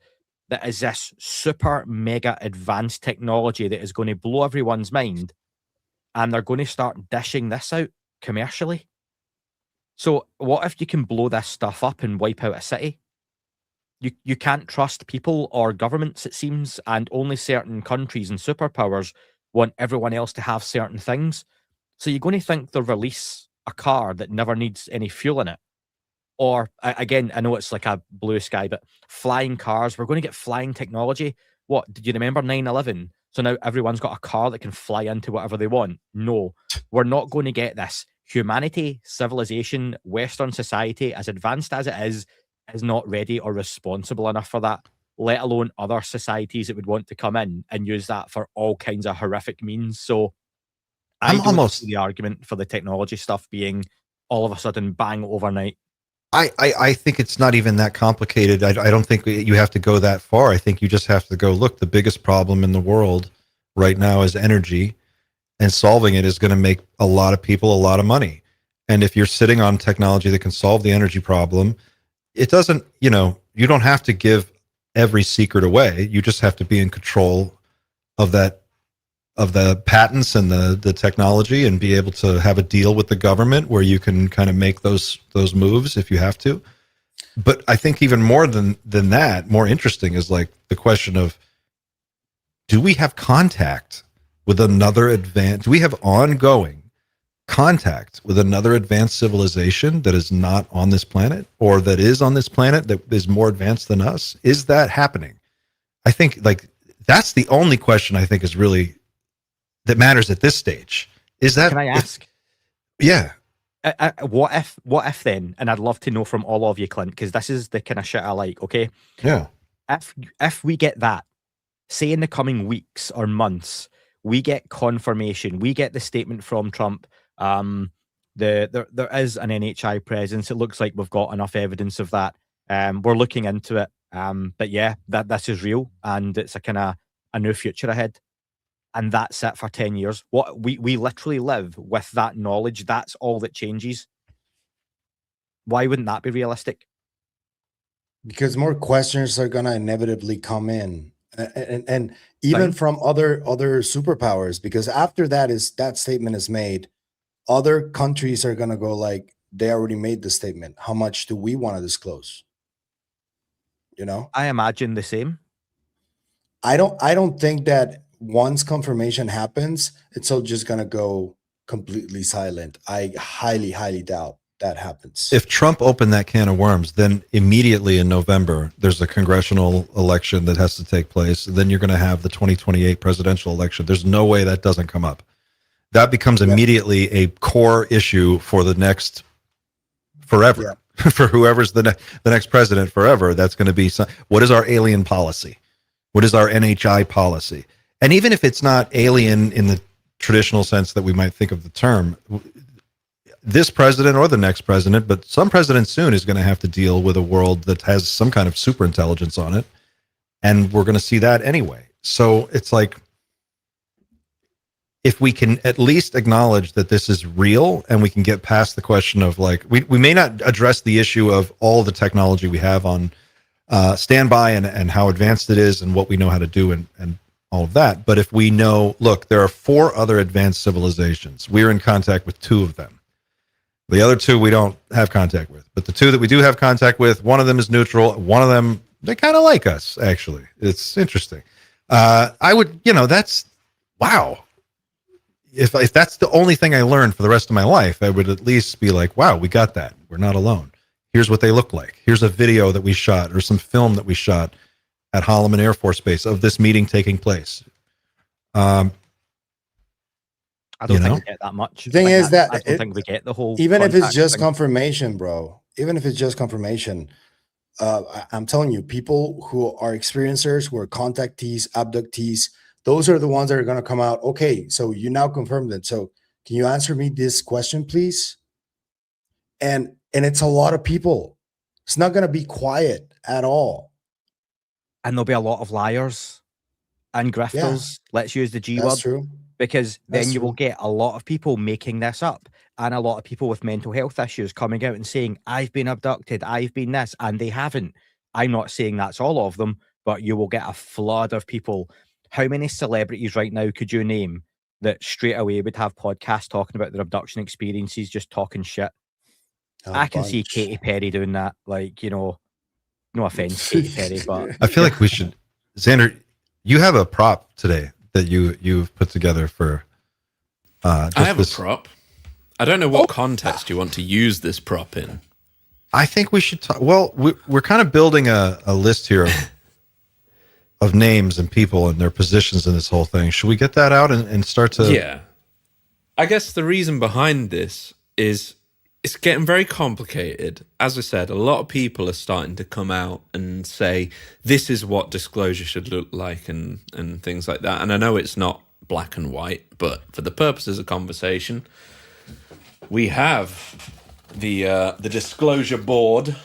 Speaker 2: that is this super mega advanced technology that is going to blow everyone's mind, and they're going to start dishing this out commercially? So what if you can blow this stuff up and wipe out a city? You can't trust people or governments, it seems, and only certain countries and superpowers want everyone else to have certain things. So you're going to think they'll release a car that never needs any fuel in it. Or, again, I know it's like a blue sky, but flying cars, we're going to get flying technology. What, did you remember 9/11? So now everyone's got a car that can fly into whatever they want. No, we're not going to get this. Humanity, civilization, Western society, as advanced as it is not ready or responsible enough for that, let alone other societies that would want to come in and use that for all kinds of horrific means. So I don't
Speaker 1: almost
Speaker 2: see the argument for the technology stuff being all of a sudden bang overnight.
Speaker 1: I think it's not even that complicated. I don't think you have to go that far. I think you just have to go, look, the biggest problem in the world right now is energy. and solving it is going to make a lot of people a lot of money. And if you're sitting on technology that can solve the energy problem, it doesn't, you don't have to give every secret away. You just have to be in control of that, of the patents and the technology, and be able to have a deal with the government where you can kind of make those moves if you have to. But I think even more than that, more interesting is like the question of, do we have contact with another advanced, do we have ongoing contact with another advanced civilization that is not on this planet, or that is on this planet that is more advanced than us? Is that happening? I think like that's the only question I think is really that matters at this stage. Is that,
Speaker 2: Can I ask?
Speaker 1: Yeah.
Speaker 2: What if then? And I'd love to know from all of you, Clint, because this is the kind of shit I like. Okay,
Speaker 1: Yeah.
Speaker 2: If we get that, say in the coming weeks or months, we get confirmation, we get the statement from Trump. There is an NHI presence. It looks like we've got enough evidence of that. We're looking into it. But yeah, that this is real, and it's a kind of a new future ahead. And that's it for 10 years. What we literally live with that knowledge. That's all that changes. Why wouldn't that be realistic?
Speaker 3: Because more questions are gonna inevitably come in, and even
Speaker 2: Fine.
Speaker 3: from other superpowers. Because after that statement is made, other countries are gonna go like, they already made the statement. How much do we want to disclose?
Speaker 2: I imagine the same.
Speaker 3: I don't think that once confirmation happens, it's all just gonna go completely silent. I highly doubt that happens.
Speaker 1: If Trump opened that can of worms, then immediately in November, there's a congressional election that has to take place. Then you're going to have the 2028 presidential election. There's no way that doesn't come up. That becomes immediately a core issue for the next forever. For whoever's the next president forever, that's going to be what is our alien policy? What is our NHI policy? And even if it's not alien in the traditional sense that we might think of the term, this president or the next president, but some president soon is going to have to deal with a world that has some kind of super intelligence on it. And we're going to see that anyway. So it's like, if we can at least acknowledge that this is real, and we can get past the question of like, we may not address the issue of all the technology we have on standby and how advanced it is and what we know how to do and all of that. But if we know, look, there are 4 other advanced civilizations. We're in contact with 2 of them. The other 2 we don't have contact with. But the 2 that we do have contact with, one of them is neutral. One of them, they kind of like us, actually. It's interesting. I would, that's, wow. If that's the only thing I learned for the rest of my life, I would at least be like, wow, we got that. We're not alone. Here's what they look like. Here's a video that we shot, or some film that we shot at Holloman Air Force Base of this meeting taking place.
Speaker 2: I don't think we get that much.
Speaker 3: The thing is that
Speaker 2: I don't think we get the whole.
Speaker 3: Even if it's
Speaker 2: contact
Speaker 3: just
Speaker 2: thing.
Speaker 3: confirmation, bro. Even if it's just confirmation, I'm telling you, people who are experiencers, who are contactees, abductees, those are the ones that are going to come out. Okay, so you now confirmed it. So can you answer me this question, please? And it's a lot of people. It's not going to be quiet at all.
Speaker 2: And there'll be a lot of liars and grifters. Let's use the G
Speaker 3: That's
Speaker 2: word.
Speaker 3: true.
Speaker 2: Because then
Speaker 3: That's
Speaker 2: you will
Speaker 3: true.
Speaker 2: get a lot of people making this up, and a lot of people with mental health issues coming out and saying, I've been abducted, I've been this, and they haven't. I'm not saying that's all of them, but you will get a flood of people. How many celebrities right now could you name that straight away would have podcasts talking about their abduction experiences, just talking shit? I can see
Speaker 3: bunch.
Speaker 2: Katy Perry doing that. Like, no offense, Katy Perry, but
Speaker 1: I feel like we should, Xander, you have a prop today that you've put together for
Speaker 4: I have a prop. I don't know what context you want to use this prop in.
Speaker 1: I think we should talk. Well, we're kind of building a list here of names and people and their positions in this whole thing. Should we get that out and start to?
Speaker 4: Yeah. I guess the reason behind this is it's getting very complicated. As I said, a lot of people are starting to come out and say, this is what disclosure should look like and things like that. And I know it's not black and white, but for the purposes of conversation, we have the disclosure board.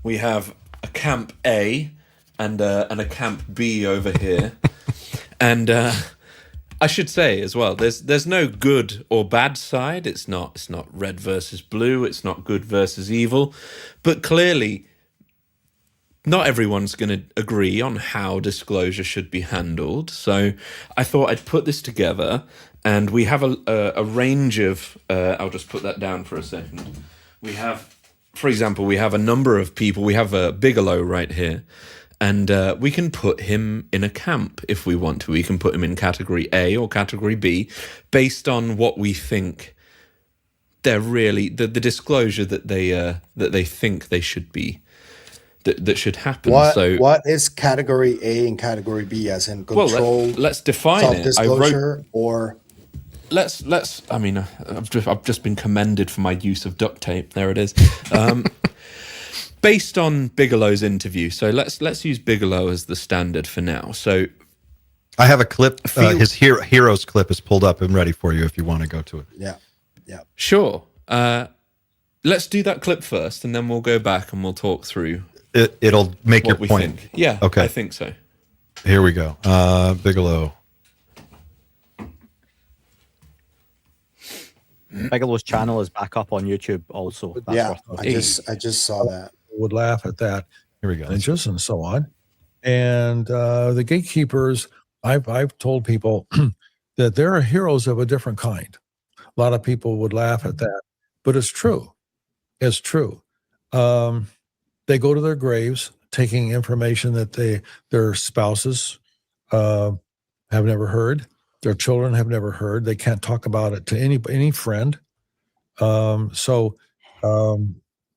Speaker 4: We have a camp A and a camp B over here. And I should say as well, there's no good or bad side. It's not red versus blue. It's not good versus evil. But clearly, not everyone's going to agree on how disclosure should be handled. So I thought I'd put this together, and we have a range of. I'll just put that down for a second. We have, for example, we have a number of people. We have Bigelow right here. And we can put him in a camp if we want to. We can put him in category A or category B based on what we think they're really the disclosure that they think they should be that should happen.
Speaker 3: What is category A and category B, as in control?
Speaker 4: Well, let's define it.
Speaker 3: Self-disclosure, or
Speaker 4: let's. I mean, I've just been commended for my use of duct tape. There it is. Based on Bigelow's interview, so let's use Bigelow as the standard for now. So,
Speaker 1: I have a clip. His heroes clip is pulled up and ready for you if you want to go to it.
Speaker 3: Yeah.
Speaker 4: Sure. Let's do that clip first, and then we'll go back and we'll talk through.
Speaker 1: It'll make your
Speaker 4: what we
Speaker 1: point.
Speaker 4: think. Yeah.
Speaker 1: Okay.
Speaker 4: I think so.
Speaker 1: Here we go. Bigelow.
Speaker 2: Bigelow's channel is back up on YouTube also. That's
Speaker 3: Yeah,
Speaker 2: worth
Speaker 3: I just saw that.
Speaker 6: Would laugh at that.
Speaker 1: Here we go.
Speaker 6: Images and so on. And the gatekeepers, I've told people that there are heroes of a different kind. A lot of people would laugh at that, but it's true. It's true. They go to their graves taking information that their spouses have never heard, their children have never heard. They can't talk about it to any friend. So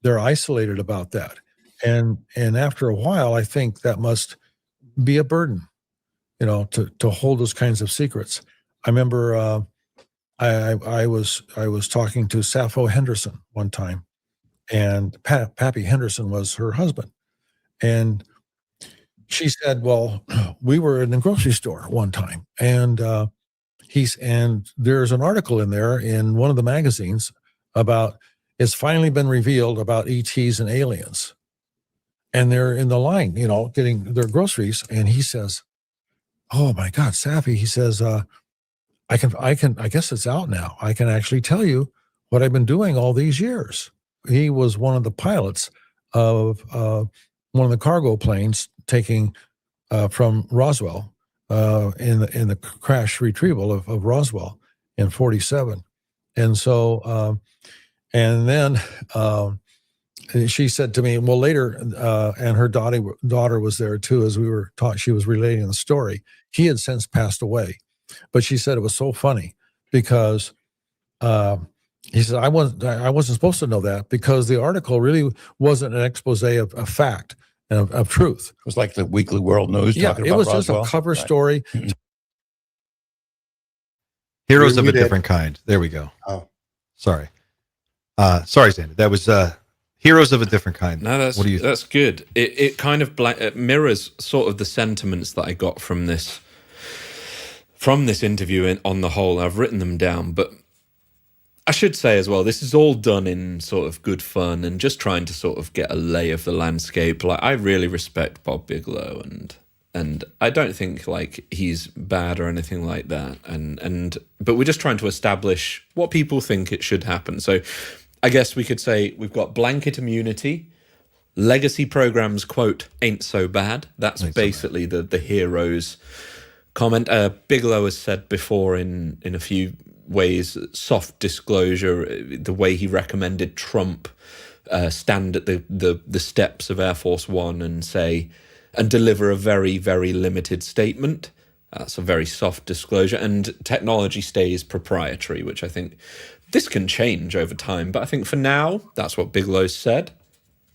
Speaker 6: they're isolated about that. And after a while, I think that must be a burden, to hold those kinds of secrets. I remember I was talking to Sappho Henderson one time, and Pappy Henderson was her husband. And she said, well, we were in the grocery store one time, and there's an article in there in one of the magazines about it's finally been revealed about ETs and aliens. And they're in the line, getting their groceries. And he says, oh my God, Sappy, he says, I guess it's out now. I can actually tell you what I've been doing all these years. He was one of the pilots of one of the cargo planes taking from Roswell in the crash retrieval of Roswell in 1947. And so, and then she said to me, well, later, and her daughter was there too, as we were taught, she was relating the story. He had since passed away, but she said it was so funny because he said, I wasn't supposed to know that because the article really wasn't an expose of fact and of truth.
Speaker 5: It was like the Weekly World News talking
Speaker 6: it
Speaker 5: about
Speaker 6: was
Speaker 5: Roswell.
Speaker 6: just a cover story.
Speaker 1: Heroes of a
Speaker 3: Read it.
Speaker 1: different kind. There we go.
Speaker 3: Oh.
Speaker 1: Sorry. Sorry, Sandy. That was heroes of a different kind.
Speaker 4: No, that's good. It kind of mirrors sort of the sentiments that I got from this interview on the whole. I've written them down, but I should say as well, this is all done in sort of good fun and just trying to sort of get a lay of the landscape. Like, I really respect Bob Bigelow, and I don't think like he's bad or anything like that. But we're just trying to establish what people think it should happen. So I guess we could say we've got blanket immunity, legacy programs, quote, ain't so bad. That's basically the heroes comment. Bigelow has said before in a few ways, soft disclosure, the way he recommended Trump stand at the steps of Air Force One and deliver a very, very limited statement. That's a very soft disclosure. And technology stays proprietary, which I think this can change over time. But I think for now, that's what Bigelow said.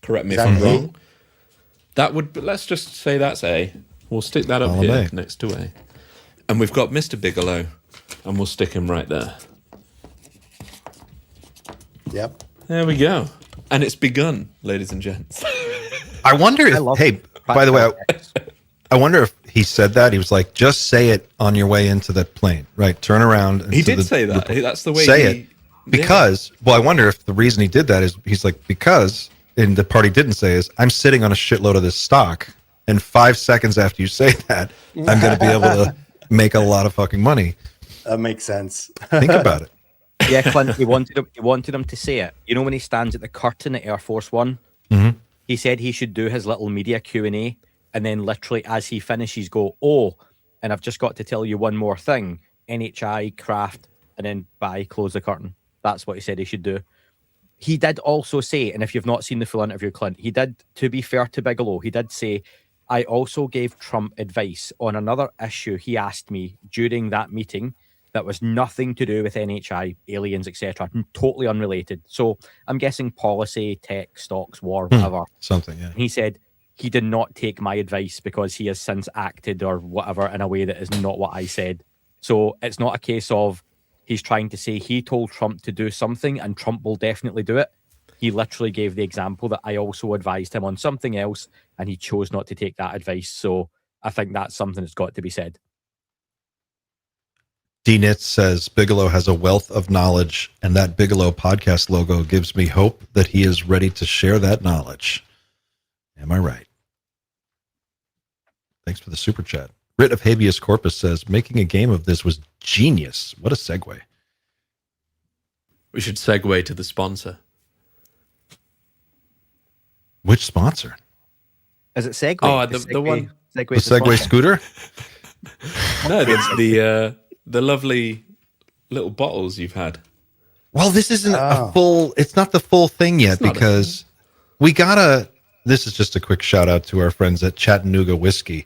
Speaker 4: Correct me if I'm wrong. Let's just say that's A. We'll stick that up here next to A. And we've got Mr. Bigelow, and we'll stick him right there.
Speaker 3: Yep.
Speaker 4: There we go. And it's begun, ladies and gents.
Speaker 1: I wonder if, by the way, I wonder if he said that. He was like, just say it on your way into the plane, right? Turn around.
Speaker 4: He did say that. That's the way
Speaker 1: say it. Because, well, I wonder if the reason he did that is he's like, and the part he didn't say is, I'm sitting on a shitload of this stock, and 5 seconds after you say that, I'm going to be able to make a lot of fucking money.
Speaker 3: That makes sense.
Speaker 1: Think about it.
Speaker 2: Yeah, Clint, he wanted him to say it. You know, when he stands at the curtain at Air Force One,
Speaker 1: Mhm.
Speaker 2: he said he should do his little media Q&A, and then literally as he finishes go, oh, and I've just got to tell you one more thing, NHI, craft, and then bye, close the curtain. That's what he said he should do. He did also say, and if you've not seen the full interview, Clint, he did, to be fair to Bigelow, he did say, I also gave Trump advice on another issue he asked me during that meeting that was nothing to do with NHI, aliens, etc., totally unrelated. So I'm guessing policy, tech, stocks, war, whatever.
Speaker 1: Something, yeah.
Speaker 2: He said he did not take my advice because he has since acted or whatever in a way that is not what I said. So it's not a case of he's trying to say he told Trump to do something and Trump will definitely do it. He literally gave the example that I also advised him on something else and he chose not to take that advice. So I think that's something that's got to be said.
Speaker 1: D-Nitz says Bigelow has a wealth of knowledge, and that Bigelow podcast logo gives me hope that he is ready to share that knowledge. Am I right? Thanks for the super chat. Writ of Habeas Corpus says, making a game of this was genius. What a segue.
Speaker 4: We should segue to the sponsor.
Speaker 1: Which sponsor?
Speaker 2: Is it Segway?
Speaker 4: Oh,
Speaker 2: Is
Speaker 4: the one.
Speaker 1: The Segway scooter?
Speaker 4: No, the lovely little bottles you've had.
Speaker 1: Well, this isn't
Speaker 3: Oh.
Speaker 1: a full, it's not the full thing yet
Speaker 4: It's not a
Speaker 1: because we gotta, this is just a quick shout out to our friends at Chattanooga Whiskey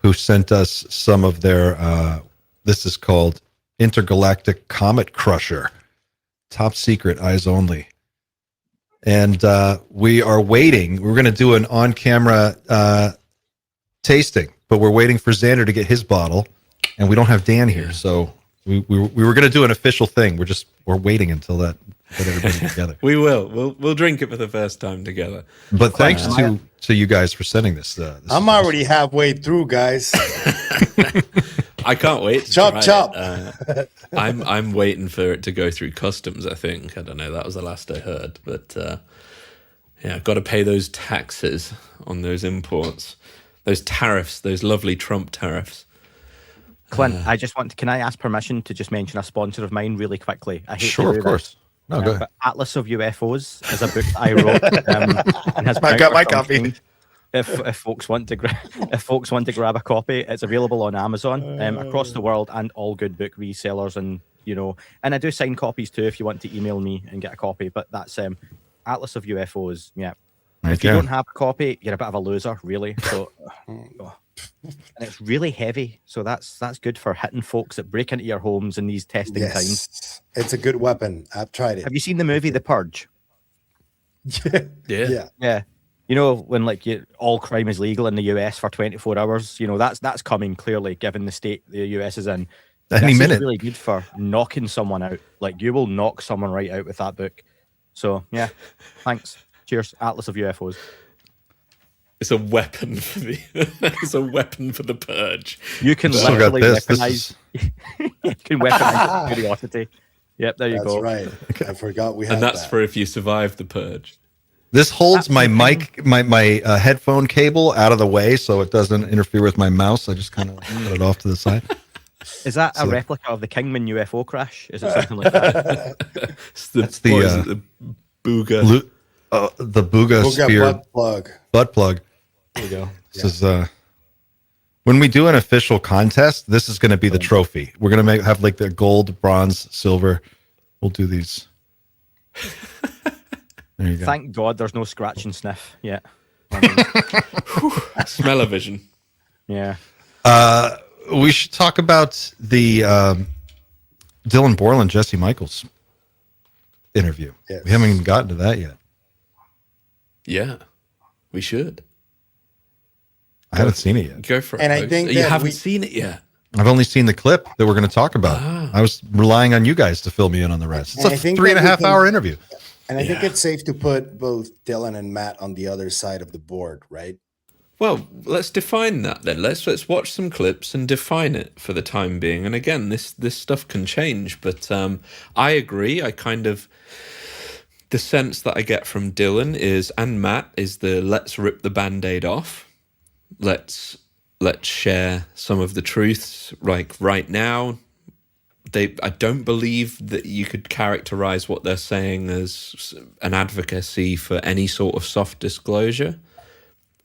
Speaker 1: who sent us some of their, this is called Intergalactic Comet Crusher. Top secret, eyes only. And we are waiting. We're going to do an on-camera tasting, but we're waiting for Xander to get his bottle, and we don't have Dan here. So we were going to do an official thing. We're waiting until that get everybody together.
Speaker 4: We will. We'll drink it for the first time together.
Speaker 1: But thanks to you guys for sending this. This
Speaker 3: I'm
Speaker 1: is
Speaker 3: already halfway through, guys.
Speaker 4: I can't wait. To
Speaker 3: Chop,
Speaker 4: try
Speaker 3: chop.
Speaker 4: it. I'm waiting for it to go through customs. I think. I don't know. That was the last I heard. But yeah, I've got to pay those taxes on those imports, those tariffs, those lovely Trump tariffs.
Speaker 2: Clint, I just want to, can I ask permission to just mention a sponsor of mine really quickly? I hate to
Speaker 1: Sure,
Speaker 2: do
Speaker 1: of course.
Speaker 2: this,
Speaker 1: No, go ahead.
Speaker 2: but Atlas of UFOs is a book that I wrote. And has been
Speaker 3: I
Speaker 2: out
Speaker 3: got
Speaker 2: for
Speaker 3: my
Speaker 2: some
Speaker 3: copy.
Speaker 2: time. If folks want to grab a copy, it's available on Amazon across the world and all good book resellers, and and I do sign copies too if you want to email me and get a copy. But that's Atlas of UFOs. Yeah. If you don't have a copy, you're a bit of a loser, really. So, and it's really heavy, so that's good for hitting folks that break into your homes in these testing times.
Speaker 3: Yes, it's a good weapon. I've tried it.
Speaker 2: Have you seen the movie The Purge?
Speaker 4: Yeah.
Speaker 2: Yeah. When all crime is legal in the US for 24 hours, that's coming clearly given the state the US is in.
Speaker 1: Any
Speaker 2: This is
Speaker 1: minute.
Speaker 2: really good for knocking someone out. Like you will knock someone right out with that book. So yeah, thanks. Cheers, Atlas of UFOs.
Speaker 4: It's a weapon for the. It's a weapon for the purge.
Speaker 2: You can
Speaker 1: Still got
Speaker 2: literally
Speaker 1: this. This
Speaker 2: weaponize. You can weaponize curiosity. Yep, there you
Speaker 3: That's
Speaker 2: go.
Speaker 3: right. I forgot we had
Speaker 4: And that's
Speaker 3: that.
Speaker 4: for if you survive the purge.
Speaker 1: This holds my mic, my headphone cable out of the way so it doesn't interfere with my mouse. I just kind of put it off to the side.
Speaker 2: Is that a
Speaker 1: So-
Speaker 2: replica of the Kingman UFO crash? Is it something like that?
Speaker 4: It's the,
Speaker 1: That's the,
Speaker 4: what is it, the booger.
Speaker 1: The Booga
Speaker 3: We'll get
Speaker 1: Sphere
Speaker 3: butt plug.
Speaker 1: butt plug.
Speaker 2: There you go.
Speaker 1: This is when we do an official contest, this is going to be the trophy. We're going to have like the gold, bronze, silver. We'll do these. There you go.
Speaker 2: Thank God there's no scratch and sniff yet.
Speaker 4: Smell-o-vision.
Speaker 2: Yeah.
Speaker 1: We should talk about the Dylan Borland, Jesse Michels interview.
Speaker 3: Yes.
Speaker 1: We haven't even gotten to that yet.
Speaker 4: Yeah, we should.
Speaker 1: I haven't seen it yet.
Speaker 4: Go for it.
Speaker 3: And I
Speaker 4: folks.
Speaker 3: think
Speaker 4: you
Speaker 3: that
Speaker 4: haven't
Speaker 3: we-
Speaker 4: seen it yet.
Speaker 1: I've only seen the clip that we're going to talk about.
Speaker 4: Ah.
Speaker 1: I was relying on you guys to fill me in on the rest. It's
Speaker 3: And
Speaker 1: a
Speaker 3: I think
Speaker 1: 3.5
Speaker 3: that we can-
Speaker 1: hour interview.
Speaker 3: And I think
Speaker 4: Yeah.
Speaker 3: it's safe to put both Dylan and Matt on the other side of the board, right?
Speaker 4: Well, let's define that then. Let's watch some clips and define it for the time being. And again, this stuff can change, but I agree. I kind of the sense that I get from Dylan is and Matt is the let's rip the band-aid off. Let's share some of the truths like right now. I don't believe that you could characterize what they're saying as an advocacy for any sort of soft disclosure.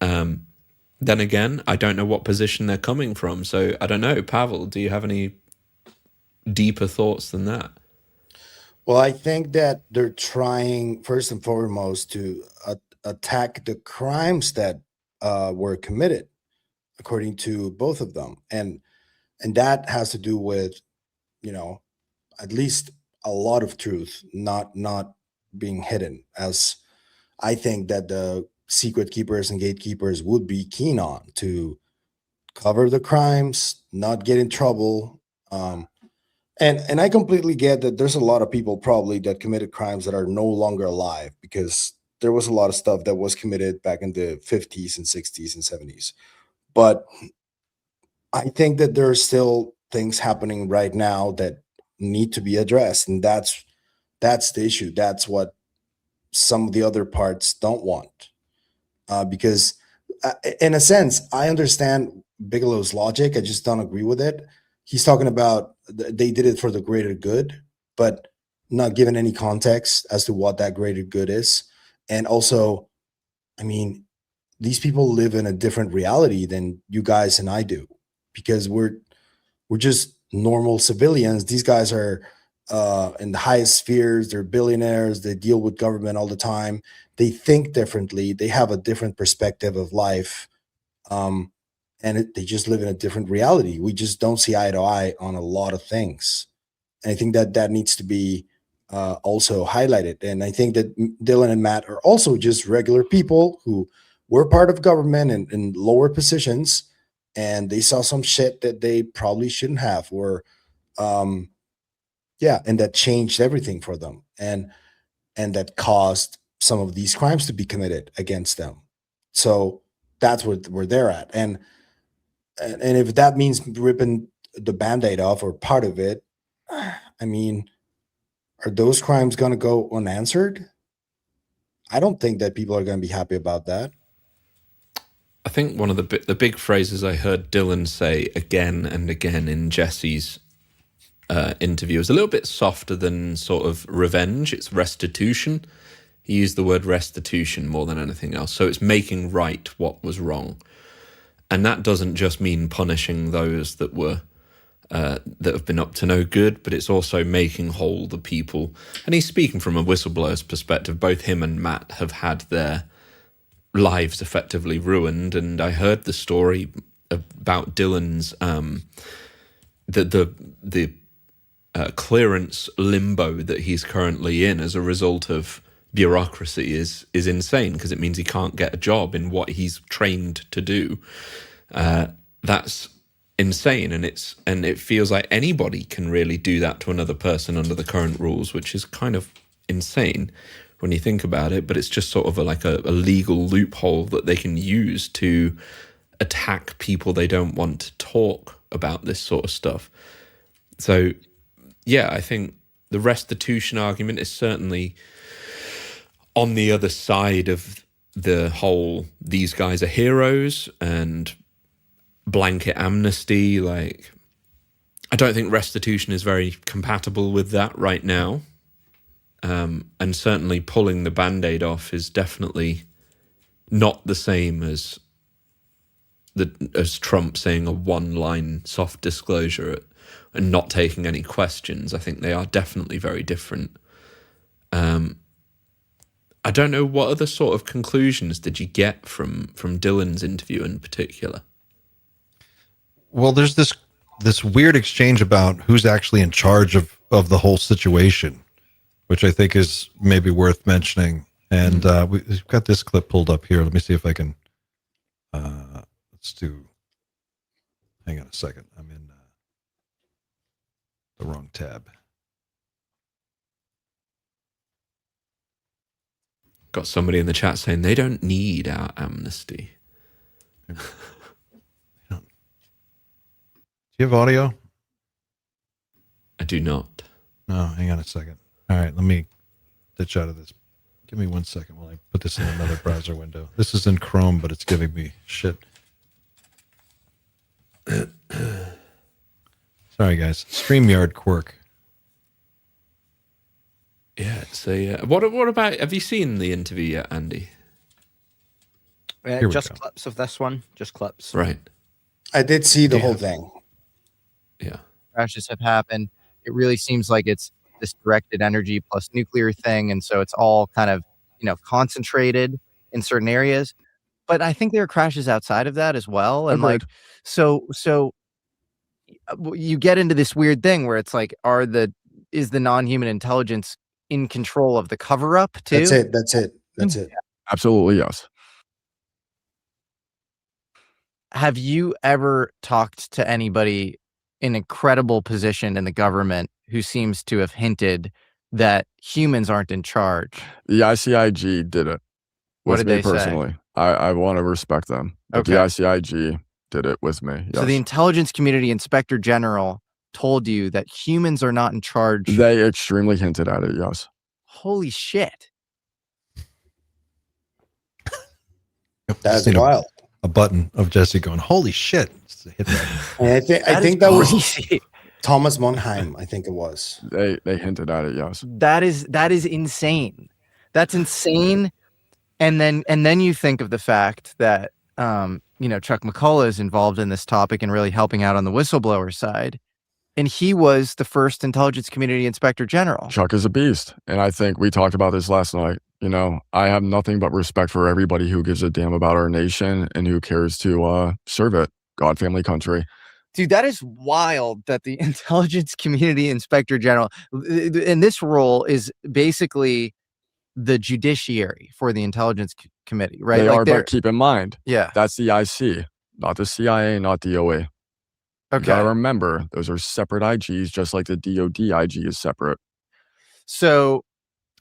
Speaker 4: Then again, I don't know what position they're coming from. So I don't know. Pavel, do you have any deeper thoughts than that?
Speaker 3: Well, I think that they're trying first and foremost to attack the crimes that were committed, according to both of them, and that has to do with, at least a lot of truth not being hidden, as I think that the secret keepers and gatekeepers would be keen on to cover the crimes, not get in trouble. And I completely get that there's a lot of people probably that committed crimes that are no longer alive, because there was a lot of stuff that was committed back in the 50s and 60s and 70s. But I think that there are still things happening right now that need to be addressed, and that's the issue. That's what some of the other parts don't want, because in a sense, I understand Bigelow's logic. I just don't agree with it. He's talking about they did it for the greater good, but not given any context as to what that greater good is. And also, I mean, these people live in a different reality than you guys and I do, because we're just normal civilians. These guys are in the highest spheres. They're billionaires. They deal with government all the time. They think differently. They have a different perspective of life. They just live in a different reality. We just don't see eye to eye on a lot of things. And I think that needs to be also highlighted. And I think that Dylan and Matt are also just regular people who were part of government and in lower positions, and they saw some shit that they probably shouldn't have, or and that changed everything for them, and that caused some of these crimes to be committed against them. So that's where they're at. And if that means ripping the Band-Aid off or part of it, I mean, are those crimes going to go unanswered? I don't think that people are going to be happy about that.
Speaker 4: I think one of the big phrases I heard Dylan say again and again in Jesse's interview is a little bit softer than sort of revenge. It's restitution. He used the word restitution more than anything else. So it's making right what was wrong. And that doesn't just mean punishing those that were that have been up to no good, but it's also making whole the people. And he's speaking from a whistleblower's perspective. Both him and Matt have had their lives effectively ruined. And I heard the story about Dylan's the clearance limbo that he's currently in as a result of bureaucracy is insane, because it means he can't get a job in what he's trained to do. That's insane, and it feels like anybody can really do that to another person under the current rules, which is kind of insane when you think about it. But it's just sort of like a legal loophole that they can use to attack people they don't want to talk about this sort of stuff. So yeah, I think the restitution argument is certainly on the other side of the whole these guys are heroes and blanket amnesty. Like, I don't think restitution is very compatible with that right now. And certainly pulling the Band-Aid off is definitely not the same as Trump saying a one-line soft disclosure and not taking any questions. I think they are definitely very different. I don't know, what other sort of conclusions did you get from Dylan's interview in particular?
Speaker 1: Well, there's this weird exchange about who's actually in charge of the whole situation, which I think is maybe worth mentioning. And we've got this clip pulled up here. Let me see if I can. Hang on a second. I'm in the wrong tab.
Speaker 4: Got somebody in the chat saying they don't need our amnesty.
Speaker 1: Do you have audio?
Speaker 4: I do not.
Speaker 1: No, hang on a second. All right, let me ditch out of this. Give me 1 second while I put this in another browser window. This is in Chrome, but it's giving me shit. Sorry, guys. StreamYard quirk.
Speaker 4: Yeah. So yeah. What about? Have you seen the interview yet, Andy?
Speaker 1: Here we
Speaker 2: Just
Speaker 1: go.
Speaker 2: clips of this one. Just clips.
Speaker 4: Right.
Speaker 3: I did see the
Speaker 4: Yeah.
Speaker 3: whole thing.
Speaker 4: Yeah.
Speaker 7: Crashes have happened. It really seems like it's this directed energy plus nuclear thing, and so it's all kind of concentrated in certain areas. But I think there are crashes outside of that as well, and
Speaker 5: Agreed.
Speaker 7: so you get into this weird thing where it's like, is the non-human intelligence in control of the cover-up too?
Speaker 3: That's it.
Speaker 5: Absolutely, yes.
Speaker 7: Have you ever talked to anybody in a credible position in the government who seems to have hinted that humans aren't in charge?
Speaker 8: The ICIG did it
Speaker 7: What
Speaker 8: with
Speaker 7: did
Speaker 8: me
Speaker 7: they say?
Speaker 8: personally. I want to respect them. But the
Speaker 7: Okay.
Speaker 8: ICIG did it with me.
Speaker 7: So the
Speaker 8: Yes.
Speaker 7: Intelligence Community Inspector General told you that humans are not in charge.
Speaker 8: They extremely hinted at it, yes.
Speaker 7: Holy shit.
Speaker 3: That's
Speaker 1: Just need
Speaker 3: wild.
Speaker 1: a button of Jesse going, holy shit. Just hit that.
Speaker 3: And I
Speaker 7: That
Speaker 3: think
Speaker 7: is
Speaker 3: that was
Speaker 7: crazy.
Speaker 3: Thomas Monheim. I think it was.
Speaker 8: They hinted at it, yes.
Speaker 7: That is insane. That's insane. And then you think of the fact that Chuck McCullough is involved in this topic and really helping out on the whistleblower side. And he was the first Intelligence Community Inspector General.
Speaker 8: Chuck is a beast. And I think we talked about this last night. I have nothing but respect for everybody who gives a damn about our nation and who cares to serve it. God, family, country.
Speaker 7: Dude, that is wild that the Intelligence Community Inspector General in this role is basically the judiciary for the Intelligence Committee, right?
Speaker 8: They
Speaker 7: Like
Speaker 8: are, but keep in mind,
Speaker 7: yeah.
Speaker 8: that's the IC, not the CIA, not DOA. You gotta
Speaker 7: Okay.
Speaker 8: remember, those are separate IGs, just like the DOD IG is separate.
Speaker 7: So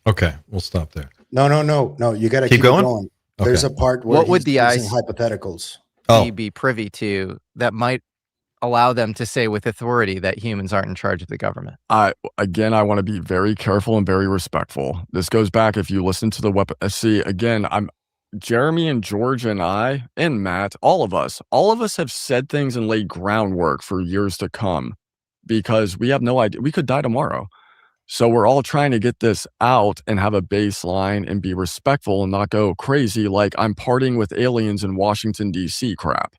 Speaker 1: Okay, we'll stop there.
Speaker 3: No. You got to
Speaker 1: Keep
Speaker 3: keep
Speaker 1: going?
Speaker 3: it going. There's a part where
Speaker 7: What would
Speaker 3: he's
Speaker 7: the
Speaker 3: using hypotheticals.
Speaker 1: Oh,
Speaker 7: be privy to that might allow them to say with authority that humans aren't in charge of the government?
Speaker 8: I want to be very careful and very respectful. This goes back, if you listen to the weapon. See, again, Jeremy and George and I and Matt, all of us have said things and laid groundwork for years to come because we have no idea. We could die tomorrow. So we're all trying to get this out and have a baseline and be respectful and not go crazy like I'm partying with aliens in Washington, D.C. crap.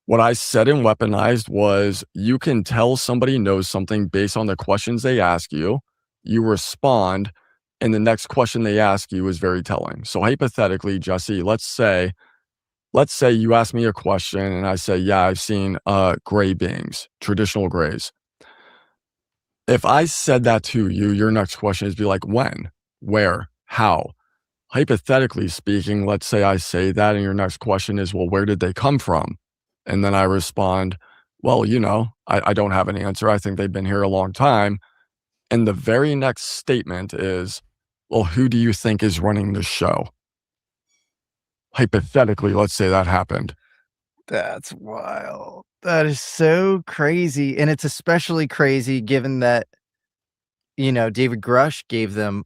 Speaker 8: What I said in Weaponized was you can tell somebody knows something based on the questions they ask you. You respond, and the next question they ask you is very telling. So hypothetically, Jesse, let's say you ask me a question and I say, yeah, I've seen gray beings, traditional grays. If I said that to you, your next question is be like, when, where, how? Hypothetically speaking, let's say I say that and your next question is, well, where did they come from? And then I respond, well, I don't have an answer. I think they've been here a long time. And the very next statement is, well, who do you think is running the show? Hypothetically, let's say that happened.
Speaker 7: That's wild. That is so crazy. And it's especially crazy given that, David Grush gave them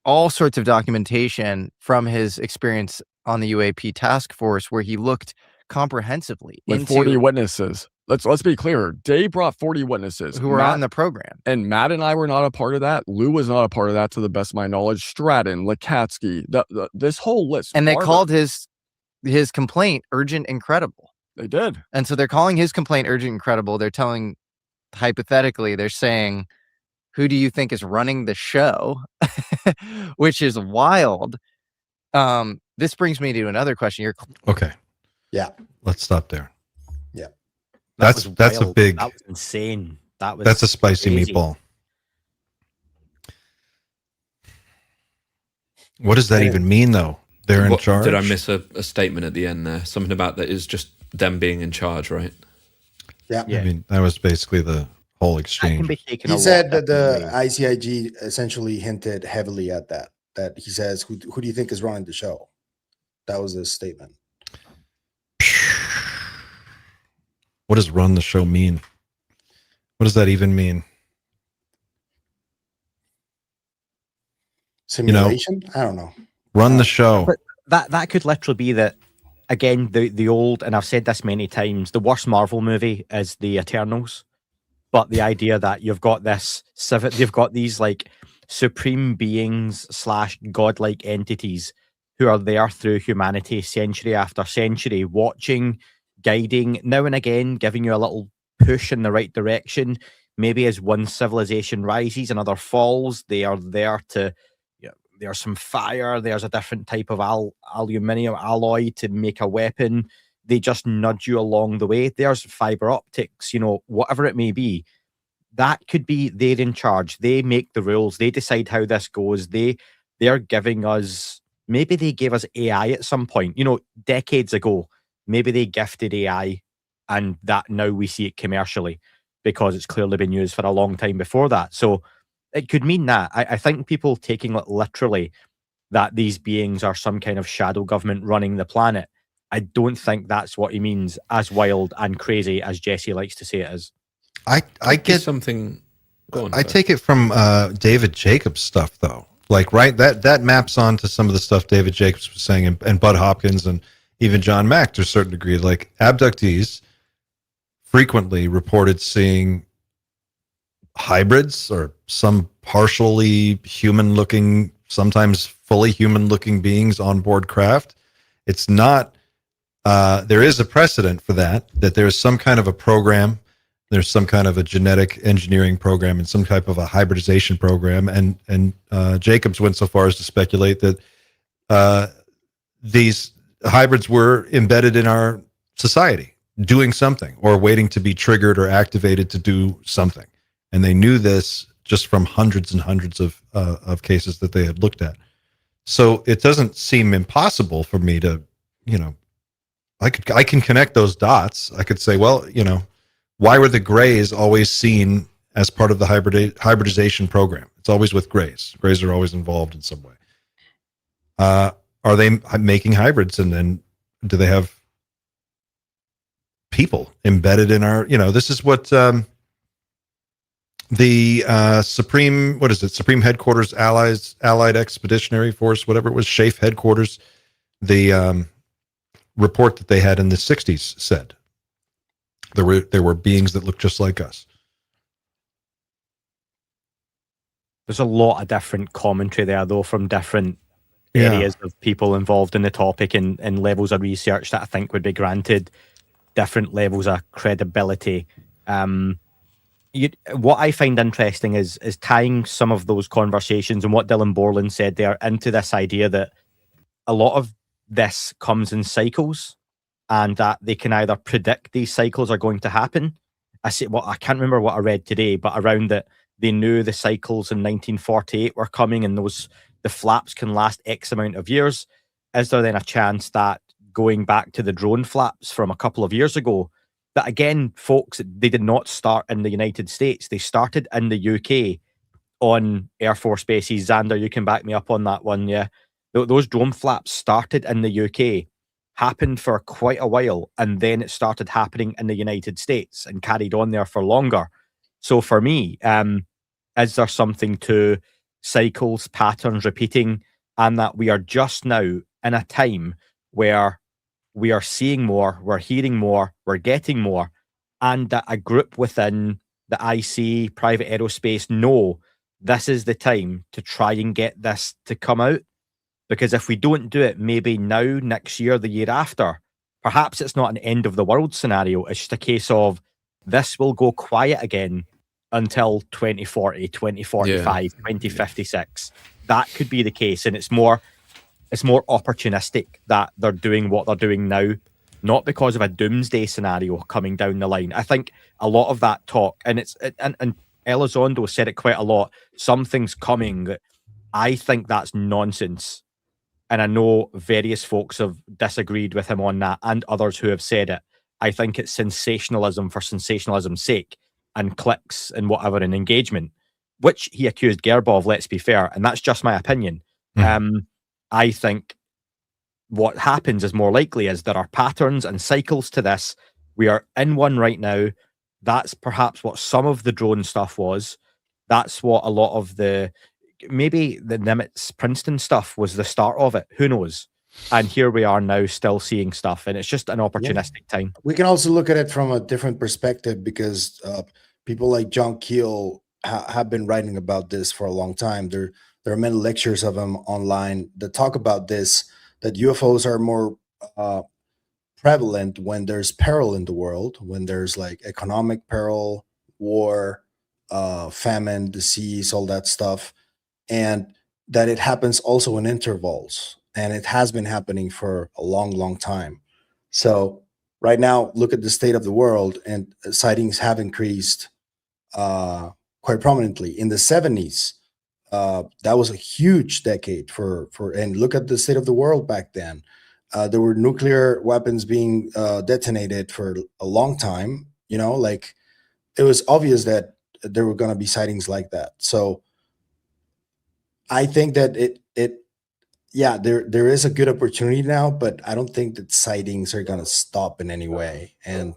Speaker 7: all sorts of documentation from his experience on the UAP task force where he looked comprehensively
Speaker 8: With
Speaker 7: into
Speaker 8: 40 witnesses. Let's be clear. Dave brought 40 witnesses
Speaker 7: who were on the program.
Speaker 8: And Matt and I were not a part of that. Lou was not a part of that, to the best of my knowledge. Stratton, Lakatsky, this whole list.
Speaker 7: And they
Speaker 8: Barber.
Speaker 7: called his complaint urgent and credible.
Speaker 8: They did.
Speaker 7: And so they're calling his complaint urgent and credible. They're telling, hypothetically, they're saying, who do you think is running the show? Which is wild. This brings me to another question.
Speaker 1: okay.
Speaker 3: Yeah.
Speaker 1: Let's stop there.
Speaker 3: Yeah.
Speaker 1: That's a
Speaker 2: wild.
Speaker 1: big,
Speaker 2: That was insane.
Speaker 1: that's a spicy
Speaker 2: crazy.
Speaker 1: meatball. What does that even mean, though? They're in charge?
Speaker 4: Did I miss a statement at the end there? Something about that is just them being in charge, right?
Speaker 3: Yeah.
Speaker 1: I mean, that was basically the whole
Speaker 2: That can
Speaker 1: exchange.
Speaker 2: be taken
Speaker 3: He
Speaker 2: a
Speaker 3: said
Speaker 2: lot
Speaker 3: that the
Speaker 2: different ways.
Speaker 3: ICIG essentially hinted heavily at that. That he says, who do you think is running the show? That was his statement.
Speaker 1: What does run the show mean? What does that even mean?
Speaker 3: Simulation? I don't know.
Speaker 1: Run the show.
Speaker 2: But that could literally be that. Again, the old, and I've said this many times, the worst Marvel movie is The Eternals. but the idea that you've got they've got these like supreme beings / godlike entities who are there through humanity century after century, watching, guiding, now and again giving you a little push in the right direction. Maybe as one civilization rises, another falls. They are there to, there's some fire, there's a different type of aluminium alloy to make a weapon. They just nudge you along the way. There's fiber optics, whatever it may be. That could be they're in charge. They make the rules. They decide how this goes. They're giving us, maybe they gave us AI at some point, decades ago. Maybe they gifted AI and that now we see it commercially because it's clearly been used for a long time before that. So it could mean that. I think people taking it literally that these beings are some kind of shadow government running the planet, I don't think that's what he means, as wild and crazy as Jesse likes to say it is.
Speaker 1: I get
Speaker 4: something. Go on,
Speaker 1: I take it from David Jacobs' stuff, though. Like, right, that maps onto some of the stuff David Jacobs was saying, and Bud Hopkins, and even John Mack to a certain degree. Like, abductees frequently reported seeing hybrids or some partially human-looking, sometimes fully human-looking beings on board craft. It's not. There is a precedent for that there's some kind of a program. There's some kind of a genetic engineering program and some type of a hybridization program. And Jacobs went so far as to speculate that these hybrids were embedded in our society, doing something or waiting to be triggered or activated to do something. And they knew this just from hundreds and hundreds of cases that they had looked at. So it doesn't seem impossible for me to, I can connect those dots. I could say, well, why were the Greys always seen as part of the hybridization program? It's always with Greys. Greys are always involved in some way. Are they making hybrids? And then do they have people embedded in our, this is what the Supreme Headquarters Allied Expeditionary Force, whatever it was, SHAFE headquarters, the report that they had in the 60s said. There were beings that looked just like us.
Speaker 2: There's a lot of different commentary there, though, from different areas of people involved in the topic and levels of research that I think would be granted different levels of credibility. What I find interesting is tying some of those conversations and what Dylan Borland said there into this idea that a lot of this comes in cycles, and that they can either predict these cycles are going to happen. I can't remember what I read today, but around that they knew the cycles in 1948 were coming, and the flaps can last X amount of years. Is there then a chance that going back to the drone flaps from a couple of years ago, that again, folks, they did not start in the United States. They started in the UK on Air Force bases. Xander, you can back me up on that one. Yeah, those drone flaps started in the UK, happened for quite a while, and then it started happening in the United States and carried on there for longer. So for me, is there something to cycles, patterns repeating, and that we are just now in a time where we are seeing more, we're hearing more, we're getting more, and that a group within the IC, private aerospace, know this is the time to try and get this to come out? Because if we don't do it, maybe now, next year, the year after, perhaps it's not an end of the world scenario. It's just a case of this will go quiet again until 2040, 2045, 2056. That could be the case. And it's more opportunistic that they're doing what they're doing now, not because of a doomsday scenario coming down the line. I think a lot of that talk, and Elizondo said it quite a lot, something's coming, that I think that's nonsense. And I know various folks have disagreed with him on that, and others who have said it. I think it's sensationalism for sensationalism's sake, and clicks and whatever, and engagement, which he accused Gerb of, let's be fair, and that's just my opinion. I think what happens is more likely is there are patterns and cycles to this. We are in one right now. That's perhaps what some of the drone stuff was. That's what a lot of maybe the Nimitz Princeton stuff was the start of it. Who knows? And here we are now still seeing stuff, and it's just an opportunistic time.
Speaker 3: We can also look at it from a different perspective, because People like John Keel have been writing about this for a long time. There are many lectures of him online that talk about this, that UFOs are more prevalent when there's peril in the world, when there's like economic peril, war, famine, disease, all that stuff, and that it happens also in intervals, and it has been happening for a long, long time. So right now, look at the state of the world, and sightings have increased quite prominently. In the 70s, that was a huge decade for, and look at the state of the world back then. There were nuclear weapons being detonated for a long time. You know, like it was obvious that there were going to be sightings like that. So I think that there is a good opportunity now, but I don't think that sightings are going to stop in any way, and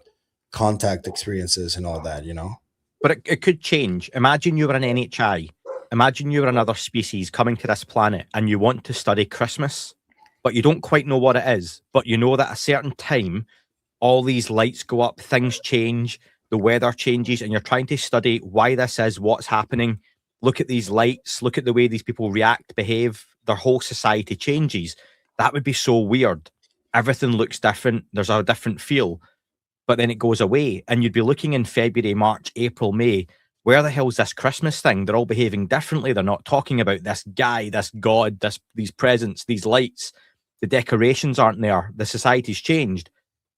Speaker 3: contact experiences and all that, you know.
Speaker 2: But it could change. Imagine you were an NHI. Imagine you were another species coming to this planet and you want to study Christmas, but you don't quite know what it is. But you know that at a certain time, all these lights go up, things change, the weather changes, and you're trying to study why this is, what's happening. Look at these lights, look at the way these people react, behave, their whole society changes. That would be so weird. Everything looks different. There's a different feel, but then it goes away. And you'd be looking in February, March, April, May. Where the hell's this Christmas thing? They're all behaving differently. They're not talking about this guy, this God, these presents, these lights. The decorations aren't there. The society's changed.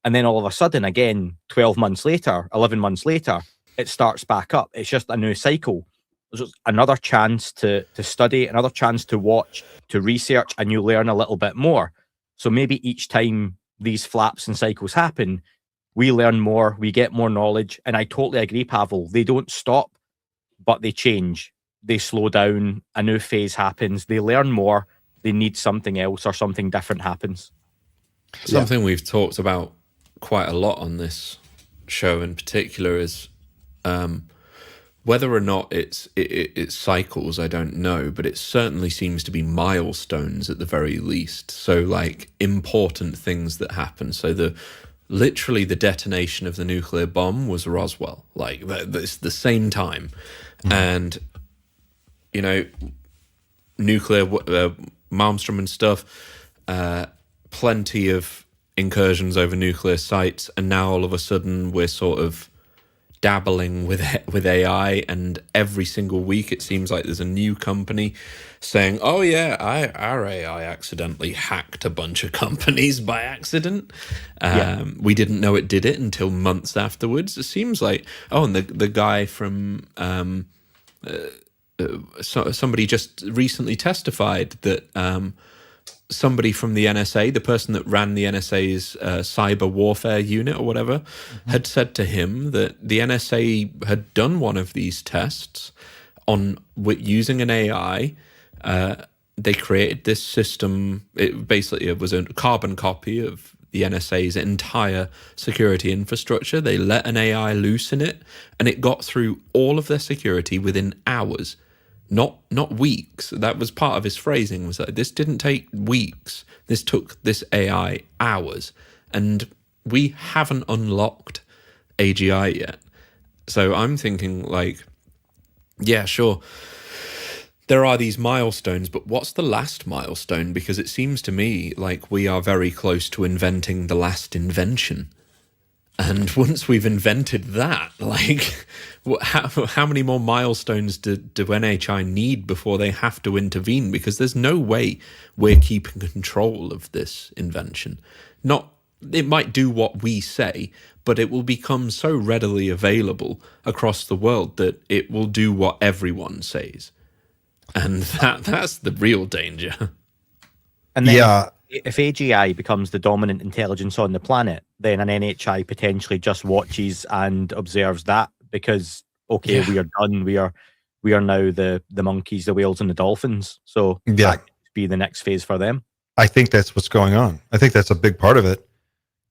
Speaker 2: And then all of a sudden, again, 12 months later, 11 months later, it starts back up. It's just a new cycle. There's another chance to study, another chance to watch, to research, and you learn a little bit more. So maybe each time these flaps and cycles happen, we learn more, we get more knowledge. And I totally agree, Pavel. They don't stop, but they change. They slow down. A new phase happens. They learn more. They need something else, or something different happens.
Speaker 4: Something we've talked about quite a lot on this show in particular is whether or not it cycles, I don't know, but it certainly seems to be milestones at the very least. So like important things that happen. So literally the detonation of the nuclear bomb was Roswell, like it's the same time. And, you know, nuclear, Malmstrom and stuff, plenty of incursions over nuclear sites. And now all of a sudden we're sort of dabbling with AI, and every single week it seems like there's a new company saying, oh yeah, our AI accidentally hacked a bunch of companies by accident. We didn't know it did it until months afterwards. It seems like, and the guy from somebody just recently testified that somebody from the NSA, the person that ran the NSA's cyber warfare unit or whatever, had said to him that the NSA had done one of these tests using an AI. They created this system. It was a carbon copy of the NSA's entire security infrastructure. They let an AI loose in it, and it got through all of their security within hours. Not weeks. That was part of his phrasing, was that this didn't take weeks. This took this AI hours. And we haven't unlocked AGI yet. So I'm thinking like, yeah, sure, there are these milestones, but what's the last milestone? Because it seems to me like we are very close to inventing the last invention. And once we've invented that, like, how many more milestones do NHI need before they have to intervene? Because there's no way we're keeping control of this invention. It might do what we say, but it will become so readily available across the world that it will do what everyone says. And that's the real danger.
Speaker 2: And then if AGI becomes the dominant intelligence on the planet, then an NHI potentially just watches and observes that, because we are done. We are now the monkeys, the whales, and the dolphins. So that could be the next phase for them.
Speaker 1: I think that's what's going on. I think that's a big part of it.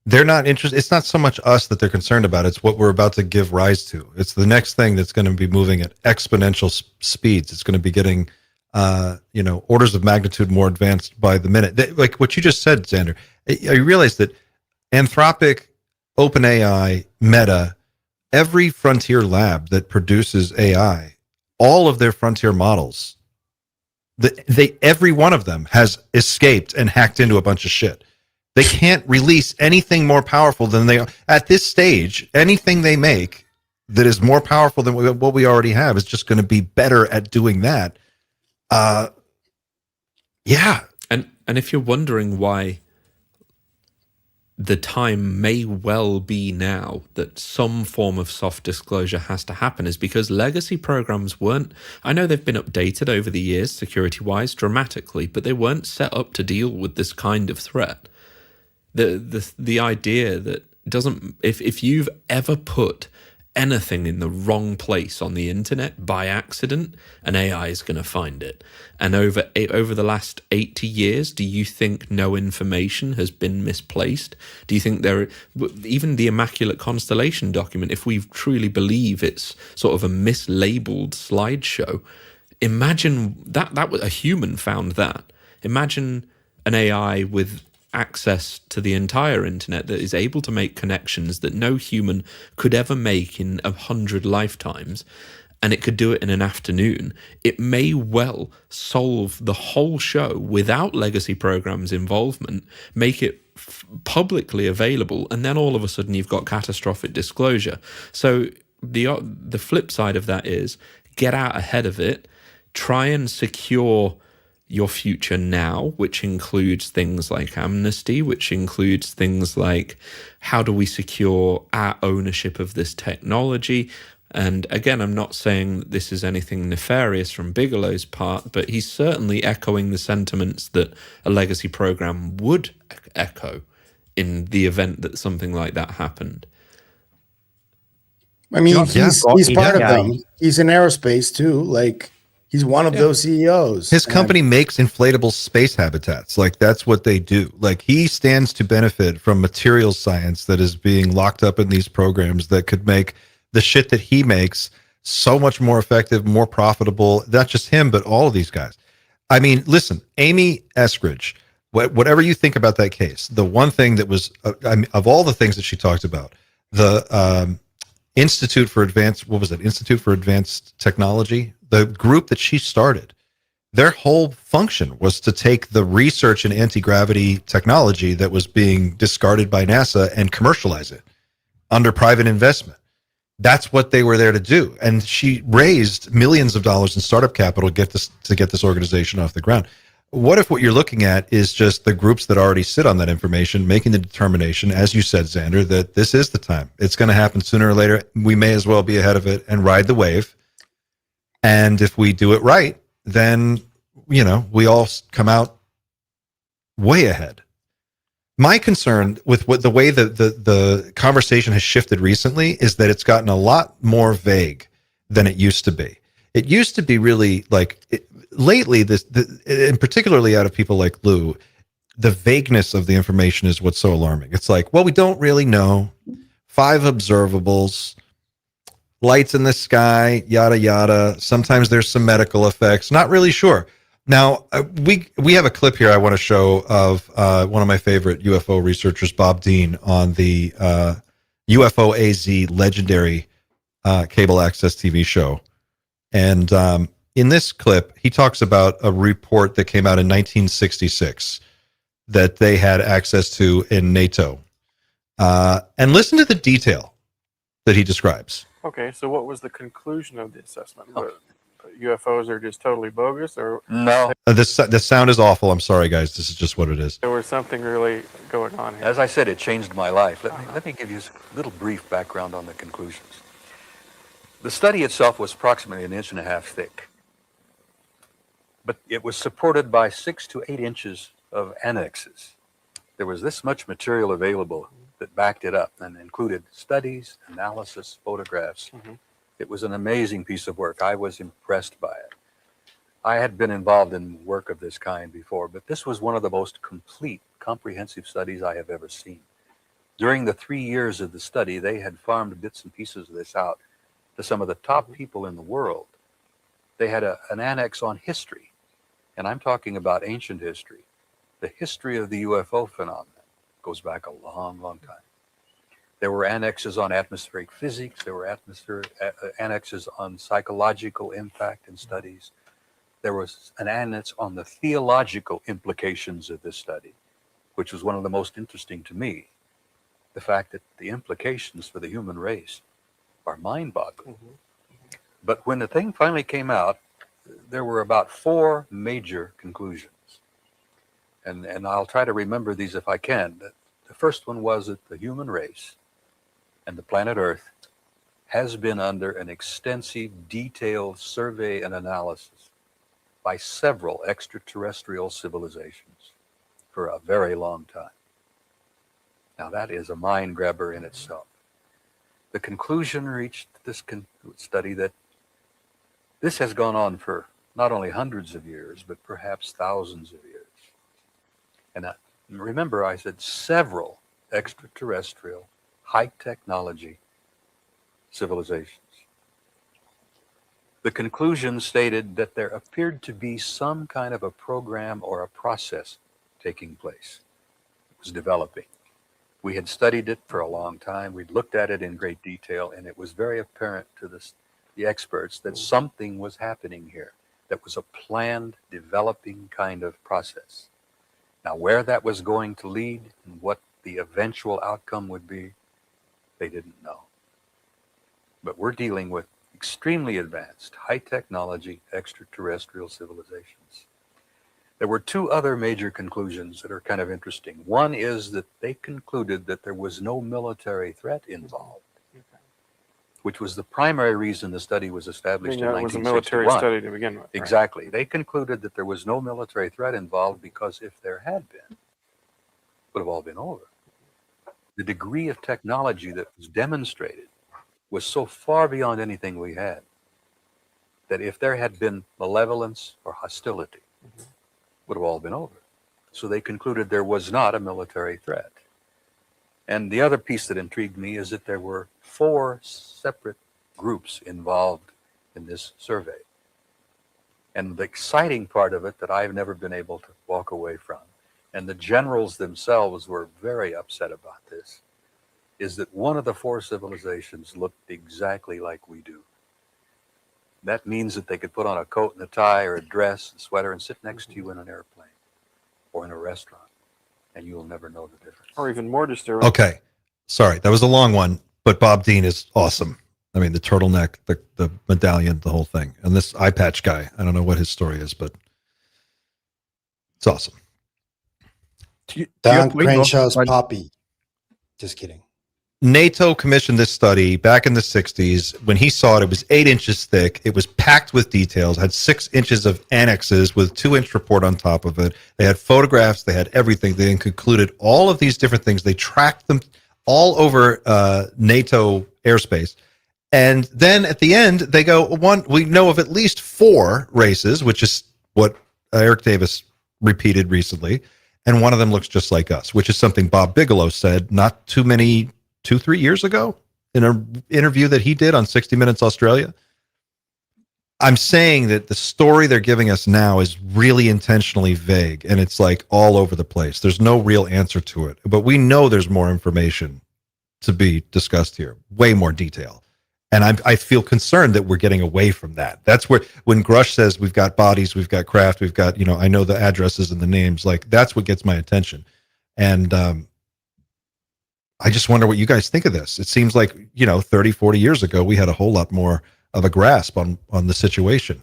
Speaker 1: They're not interested. It's not so much us that they're concerned about. It's what we're about to give rise to. It's the next thing that's going to be moving at exponential speeds. It's going to be getting orders of magnitude more advanced by the minute. Like what you just said, Xander, I realize that Anthropic, OpenAI, Meta, every frontier lab that produces AI, all of their frontier models, every one of them has escaped and hacked into a bunch of shit. They can't release anything more powerful than they are. At this stage, anything they make that is more powerful than what we already have is just going to be better at doing that. Yeah.
Speaker 4: And if you're wondering why the time may well be now that some form of soft disclosure has to happen, is because legacy programs weren't, I know they've been updated over the years security-wise dramatically, but they weren't set up to deal with this kind of threat. The idea that doesn't, if you've ever put anything in the wrong place on the internet by accident, an AI is going to find it. And over the last 80 years, do you think no information has been misplaced? Do you think even the Immaculate Constellation document, if we truly believe it's sort of a mislabeled slideshow, imagine that was a human found that. Imagine an AI with access to the entire internet that is able to make connections that no human could ever make in 100 lifetimes, and it could do it in an afternoon. It may well solve the whole show without legacy programs involvement, make it publicly available, and then all of a sudden you've got catastrophic disclosure. So the flip side of that is get out ahead of it, try and secure your future now, which includes things like amnesty, which includes things like how do we secure our ownership of this technology. And again, I'm not saying that this is anything nefarious from Bigelow's part, but he's certainly echoing the sentiments that a legacy program would echo in the event that something like that happened.
Speaker 3: I mean, he's part of
Speaker 2: Yeah.
Speaker 3: them. He's in aerospace too. Like, he's one of those CEOs.
Speaker 1: His company makes inflatable space habitats. Like, that's what they do. Like, he stands to benefit from materials science that is being locked up in these programs that could make the shit that he makes so much more effective, more profitable. Not just him, but all of these guys. I mean, listen, Amy Eskridge, whatever you think about that case, the one thing that was, of all the things that she talked about, the Institute for Advanced Technology, the group that she started, their whole function was to take the research in anti-gravity technology that was being discarded by NASA and commercialize it under private investment. That's what they were there to do. And she raised millions of dollars in startup capital to get this organization off the ground. What if what you're looking at is just the groups that already sit on that information, making the determination, as you said, Xander, that this is the time. It's going to happen sooner or later. We may as well be ahead of it and ride the wave. And if we do it right, then, we all come out way ahead. My concern with the way the conversation has shifted recently is that it's gotten a lot more vague than it used to be. It used to be really lately, and particularly out of people like Lou, the vagueness of the information is what's so alarming. It's like, well, we don't really know. 5 observables, lights in the sky, yada, yada. Sometimes there's some medical effects. Not really sure. Now, we have a clip here I want to show of one of my favorite UFO researchers, Bob Dean, on the UFO AZ legendary cable access TV show. And in this clip, he talks about a report that came out in 1966 that they had access to in NATO. And listen to the detail that he describes.
Speaker 9: Okay, so what was the conclusion of the assessment? UFOs are just totally bogus, or
Speaker 10: No.
Speaker 1: The sound is awful. I'm sorry, guys. This is just what it is.
Speaker 9: there was something really going on here?
Speaker 10: As I said, it changed my life. Let me give you a little brief background on the conclusions. The study itself was approximately 1.5 inches thick, but it was supported by 6 to 8 inches of annexes. There was this much material available that backed it up and included studies, analysis, photographs.
Speaker 9: Mhm.
Speaker 10: It was an amazing piece of work. I was impressed by it. I had been involved in work of this kind before, but this was one of the most complete, comprehensive studies I have ever seen. During the 3 years of the study, they had farmed bits and pieces of this out to some of the top people in the world. They had an annex on history, and I'm talking about ancient history. The history of the UFO phenomenon goes back a long, long time. There were annexes on atmospheric physics. There were annexes on psychological impact and studies. There was an annex on the theological implications of this study, which was one of the most interesting to me. The fact that the implications for the human race are mind-boggling. But when the thing finally came out, there were about 4 major conclusions. And I'll try to remember these if I can. The first one was that the human race and the planet Earth has been under an extensive, detailed survey and analysis by several extraterrestrial civilizations for a very long time. Now that is a mind grabber in itself. The conclusion reached this study that this has gone on for not only hundreds of years, but perhaps thousands of years. And remember, I said several extraterrestrial, high technology civilizations. The conclusion stated that there appeared to be some kind of a program or a process taking place. It was developing. We had studied it for a long time. We'd looked at it in great detail, and it was very apparent to the experts that something was happening here that was a planned, developing kind of process. Now, where that was going to lead and what the eventual outcome would be, they didn't know. But we're dealing with extremely advanced, high technology, extraterrestrial civilizations. There were 2 other major conclusions that are kind of interesting. One is that they concluded that there was no military threat involved, which was the primary reason the study was established in 1961.
Speaker 9: It was a military study to begin with. Right?
Speaker 10: Exactly. They concluded that there was no military threat involved because if there had been, it would have all been over. The degree of technology that was demonstrated was so far beyond anything we had that if there had been malevolence or hostility, it would have all been over. So they concluded there was not a military threat. And the other piece that intrigued me is that there were 4 separate groups involved in this survey. And the exciting part of it that I've never been able to walk away from, and the generals themselves were very upset about this, is that one of the 4 civilizations looked exactly like we do. That means that they could put on a coat and a tie or a dress and sweater and sit next to you in an airplane or in a restaurant, and you'll never know the difference.
Speaker 9: Or even more disturbing.
Speaker 1: Okay. Sorry, that was a long one, but Bob Dean is awesome. I mean, the turtleneck, the medallion, the whole thing. And this eye patch guy, I don't know what his story is, but it's awesome.
Speaker 3: Don Cranshaw's Poppy. Just kidding.
Speaker 1: NATO commissioned this study back in the 60s. When he saw it, it was 8 inches thick. It was packed with details, had 6 inches of annexes with 2-inch report on top of it. They had photographs. They had everything. They concluded all of these different things. They tracked them all over NATO airspace. And then at the end, they go, we know of at least 4 races, which is what Eric Davis repeated recently. And one of them looks just like us, which is something Bob Bigelow said not too many 2-3 years ago in an interview that he did on 60 Minutes Australia. I'm saying that the story they're giving us now is really intentionally vague, and it's like all over the place. There's no real answer to it, but we know there's more information to be discussed here, way more detail. And I feel concerned that we're getting away from that. That's where, when Grush says we've got bodies, we've got craft, we've got, I know the addresses and the names, like that's what gets my attention. And I just wonder what you guys think of this. It seems like, 30, 40 years ago, we had a whole lot more of a grasp on the situation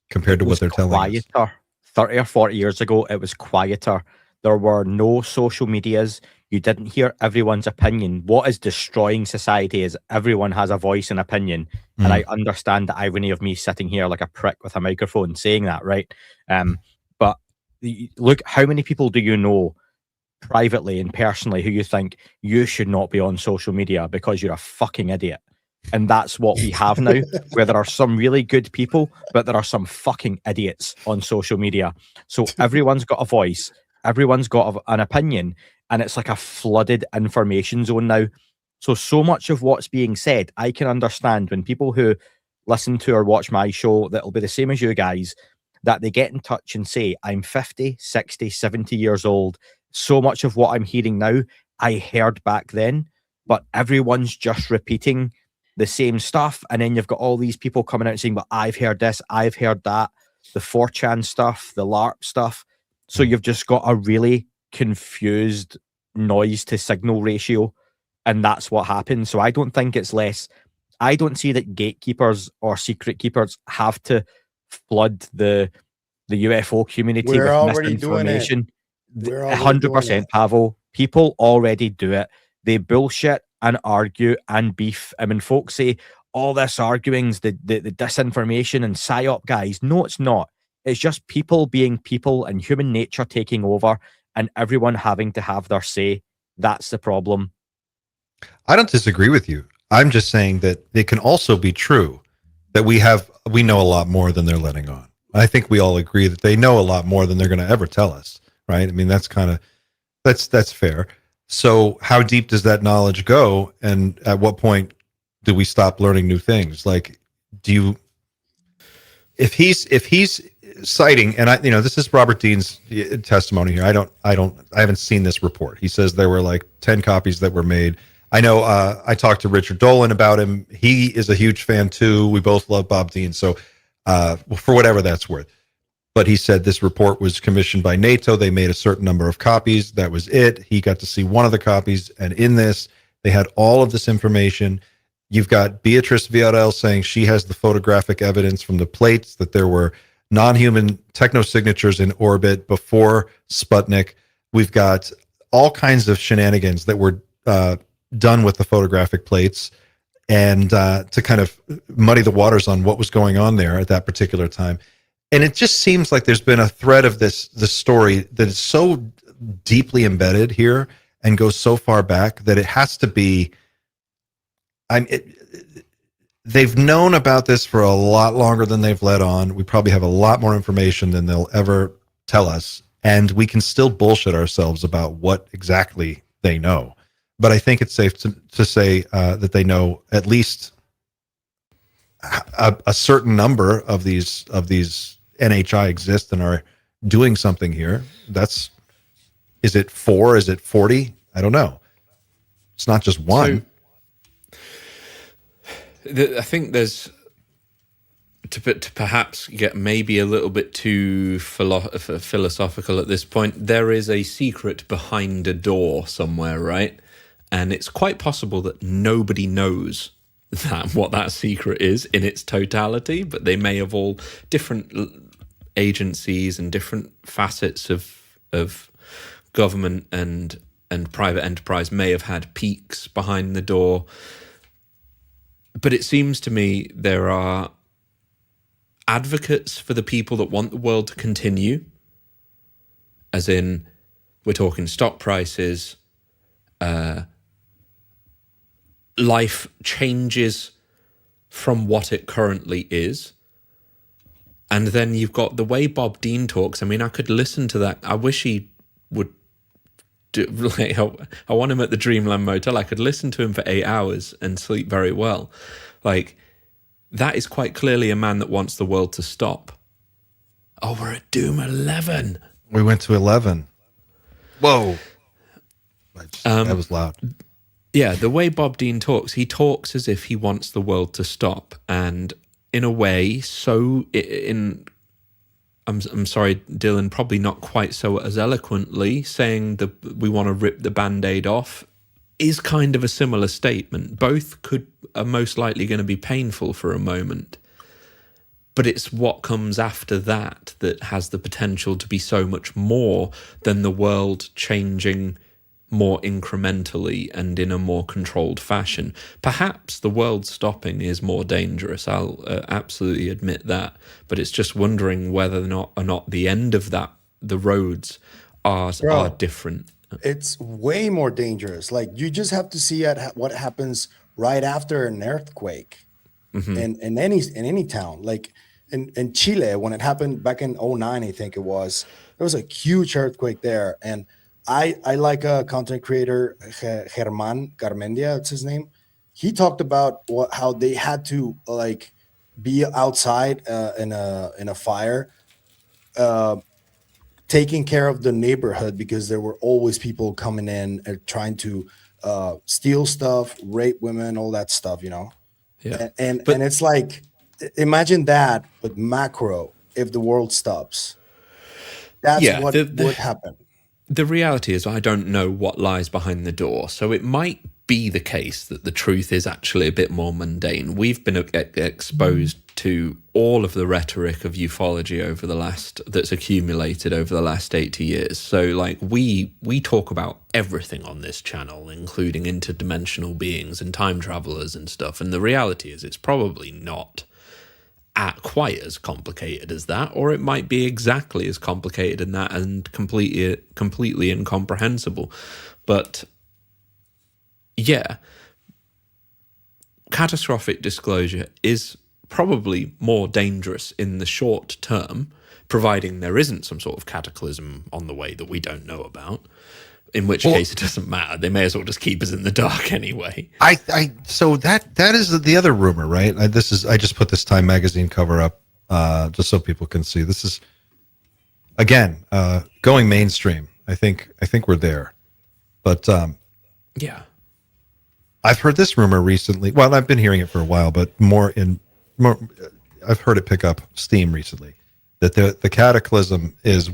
Speaker 1: compared to what they're telling us.
Speaker 2: 30 or 40 years ago, it was quieter. There were no social medias. You didn't hear everyone's opinion. What is destroying society is everyone has a voice and opinion. Mm. And I understand the irony of me sitting here like a prick with a microphone saying that, right? But look, how many people do you know privately and personally who you think you should not be on social media because you're a fucking idiot? And that's what we have now, where there are some really good people, but there are some fucking idiots on social media. So everyone's got a voice, everyone's got an opinion, and it's like a flooded information zone now. So much of what's being said, I can understand when people who listen to or watch my show that'll be the same as you guys, that they get in touch and say, I'm 50, 60, 70 years old. So much of what I'm hearing now, I heard back then. but everyone's just repeating the same stuff. And then you've got all these people coming out and saying, well, I've heard this, I've heard that, the 4chan stuff, the LARP stuff. So you've just got a really confused noise to signal ratio. And that's what happens. So I don't think it's less. I don't see that gatekeepers or secret keepers have to flood the UFO community
Speaker 3: We're
Speaker 2: with
Speaker 3: already doing it.
Speaker 2: misinformation.
Speaker 3: We're already doing
Speaker 2: 100%,
Speaker 3: it.
Speaker 2: Pavel. People already do it. They bullshit and argue and beef. I mean, folks say all this arguing's the disinformation and psyop guys. No, it's not. It's just people being people and human nature taking over and everyone having to have their say. That's the problem.
Speaker 1: I don't disagree with you. I'm just saying that it can also be true that we know a lot more than they're letting on. I think we all agree that they know a lot more than they're going to ever tell us, right? I mean, that's fair. So how deep does that knowledge go? And at what point do we stop learning new things? Like, if he's citing, and this is Robert Dean's testimony here. I haven't seen this report. He says there were like 10 copies that were made. I know I talked to Richard Dolan about him. He is a huge fan too. We both love Bob Dean. So for whatever that's worth. But he said this report was commissioned by NATO. They made a certain number of copies. That was it. He got to see one of the copies. And in this, they had all of this information. You've got Beatrice Villarreal saying she has the photographic evidence from the plates that there were non-human technosignatures in orbit before Sputnik. We've got all kinds of shenanigans that were done with the photographic plates and to kind of muddy the waters on what was going on there at that particular time. And it just seems like there's been a thread of this story that is so deeply embedded here and goes so far back that it has to be. They've known about this for a lot longer than they've let on. We probably have a lot more information than they'll ever tell us, and we can still bullshit ourselves about what exactly they know. But I think it's safe to say that they know at least a certain number of these NHI exist and are doing something here. Is it 4? Is it 40? I don't know. It's not just one.
Speaker 4: I think there's to perhaps get maybe a little bit too philosophical at this point. There is a secret behind a door somewhere, right? And it's quite possible that nobody knows what that secret is in its totality, but they may have all different agencies and different facets of government and private enterprise may have had peaks behind the door. But it seems to me there are advocates for the people that want the world to continue, as in we're talking stock prices, life changes from what it currently is. And then you've got the way Bob Dean talks. I mean, I could listen to that. I wish he would do, like, I want him at the Dreamland Motel. I could listen to him for 8 hours and sleep very well. Like, that is quite clearly a man that wants the world to stop. Oh, we're at Doom 11.
Speaker 1: We went to 11. Whoa. That was loud.
Speaker 4: Yeah, the way Bob Dean talks, he talks as if he wants the world to stop. And in a way, I'm sorry, Dylan, probably not quite so as eloquently, saying that we want to rip the Band-Aid off is kind of a similar statement. Both are most likely going to be painful for a moment. But it's what comes after that that has the potential to be so much more than the world changing more incrementally and in a more controlled fashion. Perhaps the world stopping is more dangerous. I'll absolutely admit that. But it's just wondering whether or not the end of that, the roads are different.
Speaker 3: It's way more dangerous. Like, you just have to see what happens right after an earthquake in any town. Like in Chile, when it happened back in 2009, I think it was, there was a huge earthquake there. And I like a content creator, Germán Garmendia, that's his name. He talked about how they had to like be outside in a fire, taking care of the neighborhood because there were always people coming in and trying to steal stuff, rape women, all that stuff, you know.
Speaker 4: Yeah.
Speaker 3: And
Speaker 4: But-
Speaker 3: and it's like, imagine that, but macro. If the world stops, that's
Speaker 4: Yeah,
Speaker 3: what would happen.
Speaker 4: The reality is, I don't know what lies behind the door. So it might be the case that the truth is actually a bit more mundane. We've been exposed to all of the rhetoric of ufology that's accumulated over the last 80 years. So like we talk about everything on this channel, including interdimensional beings and time travelers and stuff. And the reality is it's probably not quite as complicated as that, or it might be exactly as complicated in that and completely incomprehensible. But yeah, catastrophic disclosure is probably more dangerous in the short term, providing there isn't some sort of cataclysm on the way that we don't know about, in which case it doesn't matter. They may as well just keep us in the dark anyway.
Speaker 1: So that is the other rumor, right? I just put this Time magazine cover up just so people can see. This is again going mainstream. I think we're there, but
Speaker 4: yeah,
Speaker 1: I've heard this rumor recently. Well, I've been hearing it for a while, but I've heard it pick up steam recently. That the cataclysm is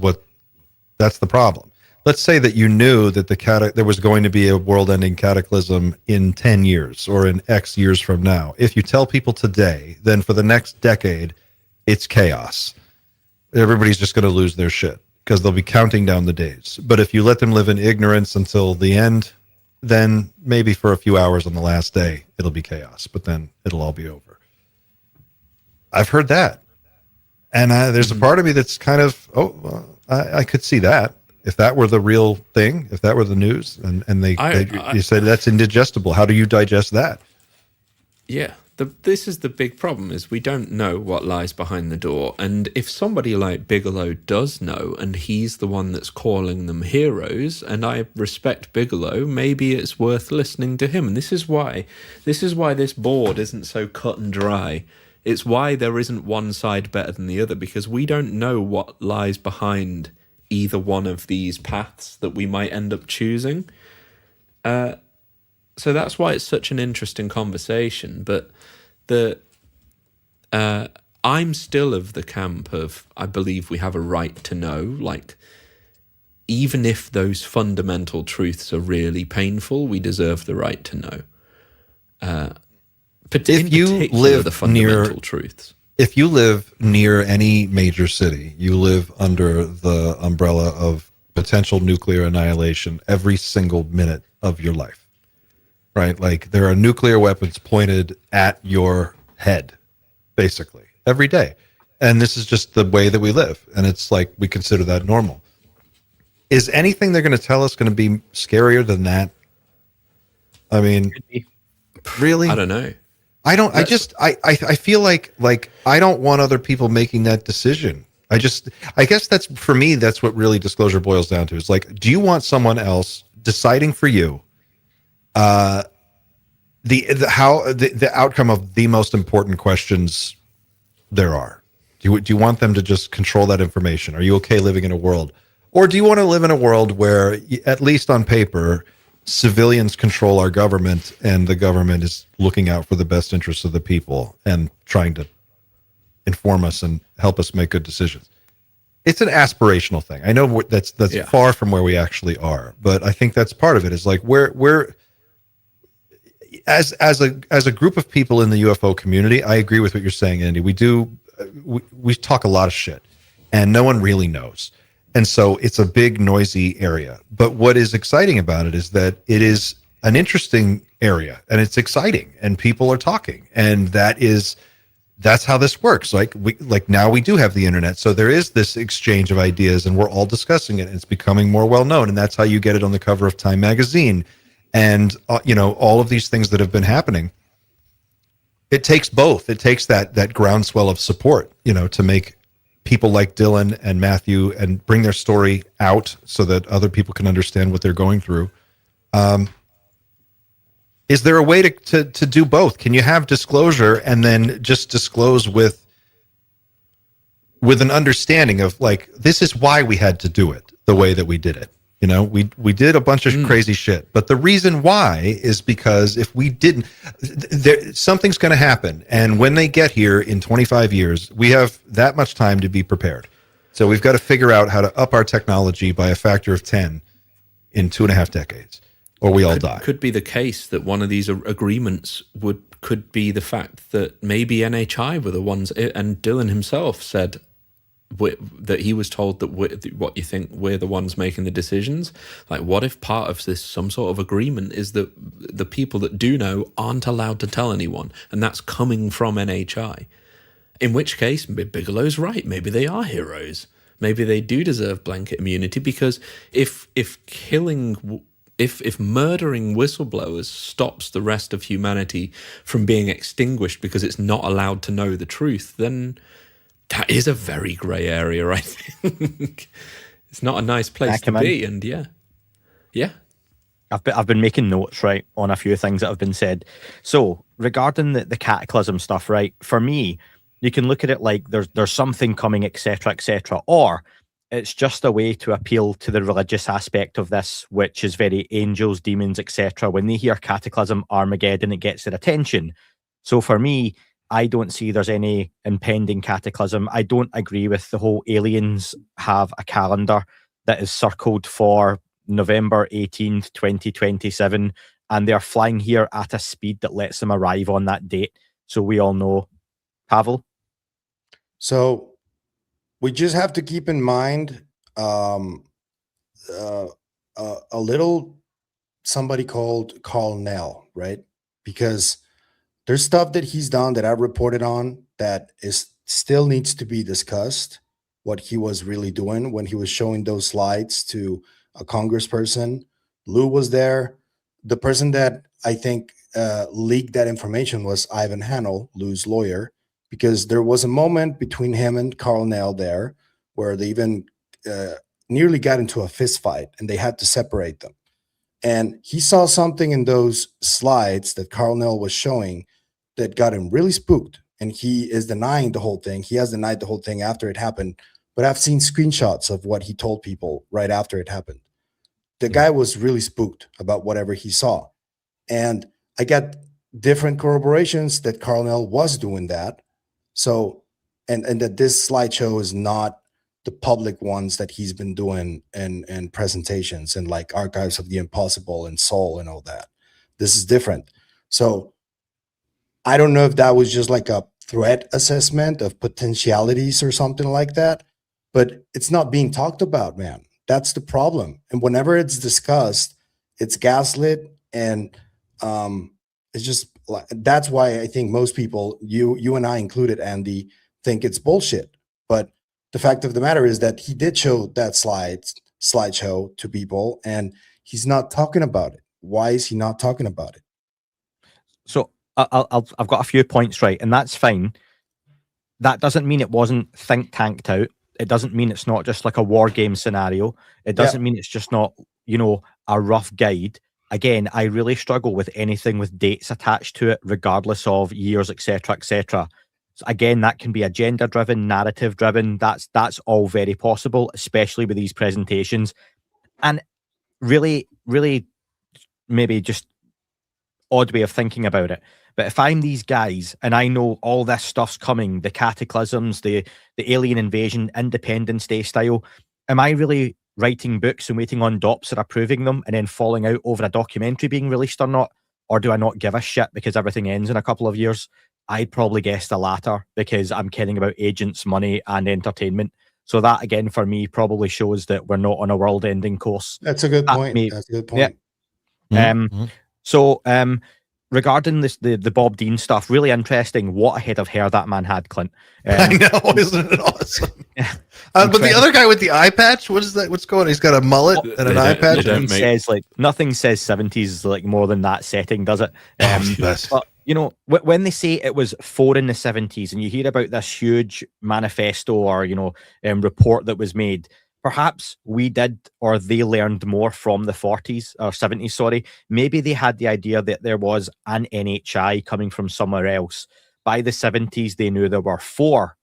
Speaker 1: that's the problem. Let's say that you knew that there was going to be a world-ending cataclysm in 10 years or in X years from now. If you tell people today, then for the next decade, it's chaos. Everybody's just going to lose their shit because they'll be counting down the days. But if you let them live in ignorance until the end, then maybe for a few hours on the last day, it'll be chaos. But then it'll all be over. I've heard that. And there's a part of me that's kind of, I could see that. If that were the real thing, if that were the news, and you said that's indigestible, how do you digest that?
Speaker 4: Yeah, this is the big problem: is we don't know what lies behind the door. And if somebody like Bigelow does know, and he's the one that's calling them heroes, and I respect Bigelow, maybe it's worth listening to him. And this is why this board isn't so cut and dry. It's why there isn't one side better than the other, because we don't know what lies behind either one of these paths that we might end up choosing. So that's why it's such an interesting conversation. But I'm still of the camp of, I believe we have a right to know, like, even if those fundamental truths are really painful, we deserve the right to know.
Speaker 1: If you live
Speaker 4: the fundamental truths.
Speaker 1: If you live near any major city, you live under the umbrella of potential nuclear annihilation every single minute of your life, right? Like there are nuclear weapons pointed at your head, basically, every day. And this is just the way that we live. And it's like we consider that normal. Is anything they're going to tell us going to be scarier than that? I mean, really?
Speaker 4: I don't know.
Speaker 1: I feel like I don't want other people making that decision. I guess that's, for me, that's what really disclosure boils down to. Is like, do you want someone else deciding for you the outcome of the most important questions there are? Do you want them to just control that information? Are you okay living in a world, or do you want to live in a world where, at least on paper, civilians control our government, and the government is looking out for the best interests of the people and trying to inform us and help us make good decisions? It's an aspirational thing. I know that's far from where we actually are, but I think that's part of it. Is like we're as a group of people in the UFO community. I agree with what you're saying, Andy. We talk a lot of shit, and no one really knows. And so it's a big, noisy area. But what is exciting about it is that it is an interesting area, and it's exciting, and people are talking, and that's how this works. Like now we do have the internet, so there is this exchange of ideas, and we're all discussing it, and it's becoming more well known, and that's how you get it on the cover of Time magazine, and all of these things that have been happening. It takes both. It takes that groundswell of support, to make people like Dylan and Matthew and bring their story out so that other people can understand what they're going through. Is there a way to do both? Can you have disclosure and then just disclose with an understanding of, like, this is why we had to do it the way that we did it? You know, we did a bunch of crazy shit, but the reason why is because if we didn't, something's going to happen. And when they get here in 25 years, we have that much time to be prepared. So we've got to figure out how to up our technology by a factor of 10 in 2.5 decades, or we all die.
Speaker 4: Could be the case that one of these agreements could be the fact that maybe NHI were the ones, and Dylan himself said that he was told that what you think we're the ones making the decisions. Like, what if part of this, some sort of agreement, is that the people that do know aren't allowed to tell anyone, and that's coming from NHI? In which case, Bigelow's right. Maybe they are heroes. Maybe they do deserve blanket immunity, because if murdering whistleblowers stops the rest of humanity from being extinguished because it's not allowed to know the truth, then that is a very grey area, I think. It's not a nice place to be, and yeah.
Speaker 2: I've been making notes, right, on a few things that have been said. So regarding the cataclysm stuff, right, for me, you can look at it like there's something coming, etc., or it's just a way to appeal to the religious aspect of this, which is very angels, demons, etc. When they hear cataclysm, Armageddon, it gets their attention. So for me, I don't see there's any impending cataclysm. I don't agree with the whole aliens have a calendar that is circled for November 18th, 2027, and they're flying here at a speed that lets them arrive on that date. So we all know. Pavel?
Speaker 3: So we just have to keep in mind a little somebody called Carl Nell, right? Because there's stuff that he's done that I've reported on that is still needs to be discussed, what he was really doing when he was showing those slides to a congressperson. Lou was there. The person that I think leaked that information was Ivan Hanel, Lou's lawyer, because there was a moment between him and Carl Nell there where they even nearly got into a fist fight and they had to separate them. And he saw something in those slides that Carl Nell was showing that got him really spooked. And he is denying the whole thing. He has denied the whole thing after it happened. But I've seen screenshots of what he told people right after it happened. The guy was really spooked about whatever he saw. And I got different corroborations that Carl Nell was doing that. So, and that this slideshow is not the public ones that he's been doing and presentations and like Archives of the Impossible and Soul and all that. This is different. So I don't know if that was just like a threat assessment of potentialities or something like that, but it's not being talked about, man. That's the problem. And whenever it's discussed, it's gaslit, and it's just like, that's why I think most people, you and I included, Andy, think it's bullshit. But the fact of the matter is that he did show that slideshow to people, and he's not talking about it. Why is he not talking about it?
Speaker 2: So I've got a few points, right, and that's fine. That doesn't mean it wasn't think tanked out. It doesn't mean it's not just like a war game scenario. It doesn't mean it's just not, a rough guide. Again, I really struggle with anything with dates attached to it, regardless of years, etc., etc. So again, that can be agenda-driven, narrative-driven. That's all very possible, especially with these presentations. And really, really, maybe just odd way of thinking about it. But if I'm these guys and I know all this stuff's coming, the cataclysms, the alien invasion, Independence Day style, am I really writing books and waiting on DOPS that are approving them and then falling out over a documentary being released or not? Or do I not give a shit because everything ends in a couple of years? I'd probably guess the latter, because I'm caring about agents, money, and entertainment. So that, again, for me, probably shows that we're not on a world-ending course.
Speaker 3: That's a good point. That's a good point.
Speaker 2: Yeah. Regarding this, the Bob Dean stuff, really interesting. What a head of hair that man had, Clint.
Speaker 1: I know, isn't it awesome? But the other guy with the eye patch, what is that? What's going on? He's got a mullet and an eye patch.
Speaker 2: Nothing says 70s like more than that setting, does it? But when they say it was 4 in the 70s, and you hear about this huge manifesto or report that was made, perhaps we did, or they learned more from the 40s or 70s, sorry. Maybe they had the idea that there was an NHI coming from somewhere else. By the 70s, they knew there were 4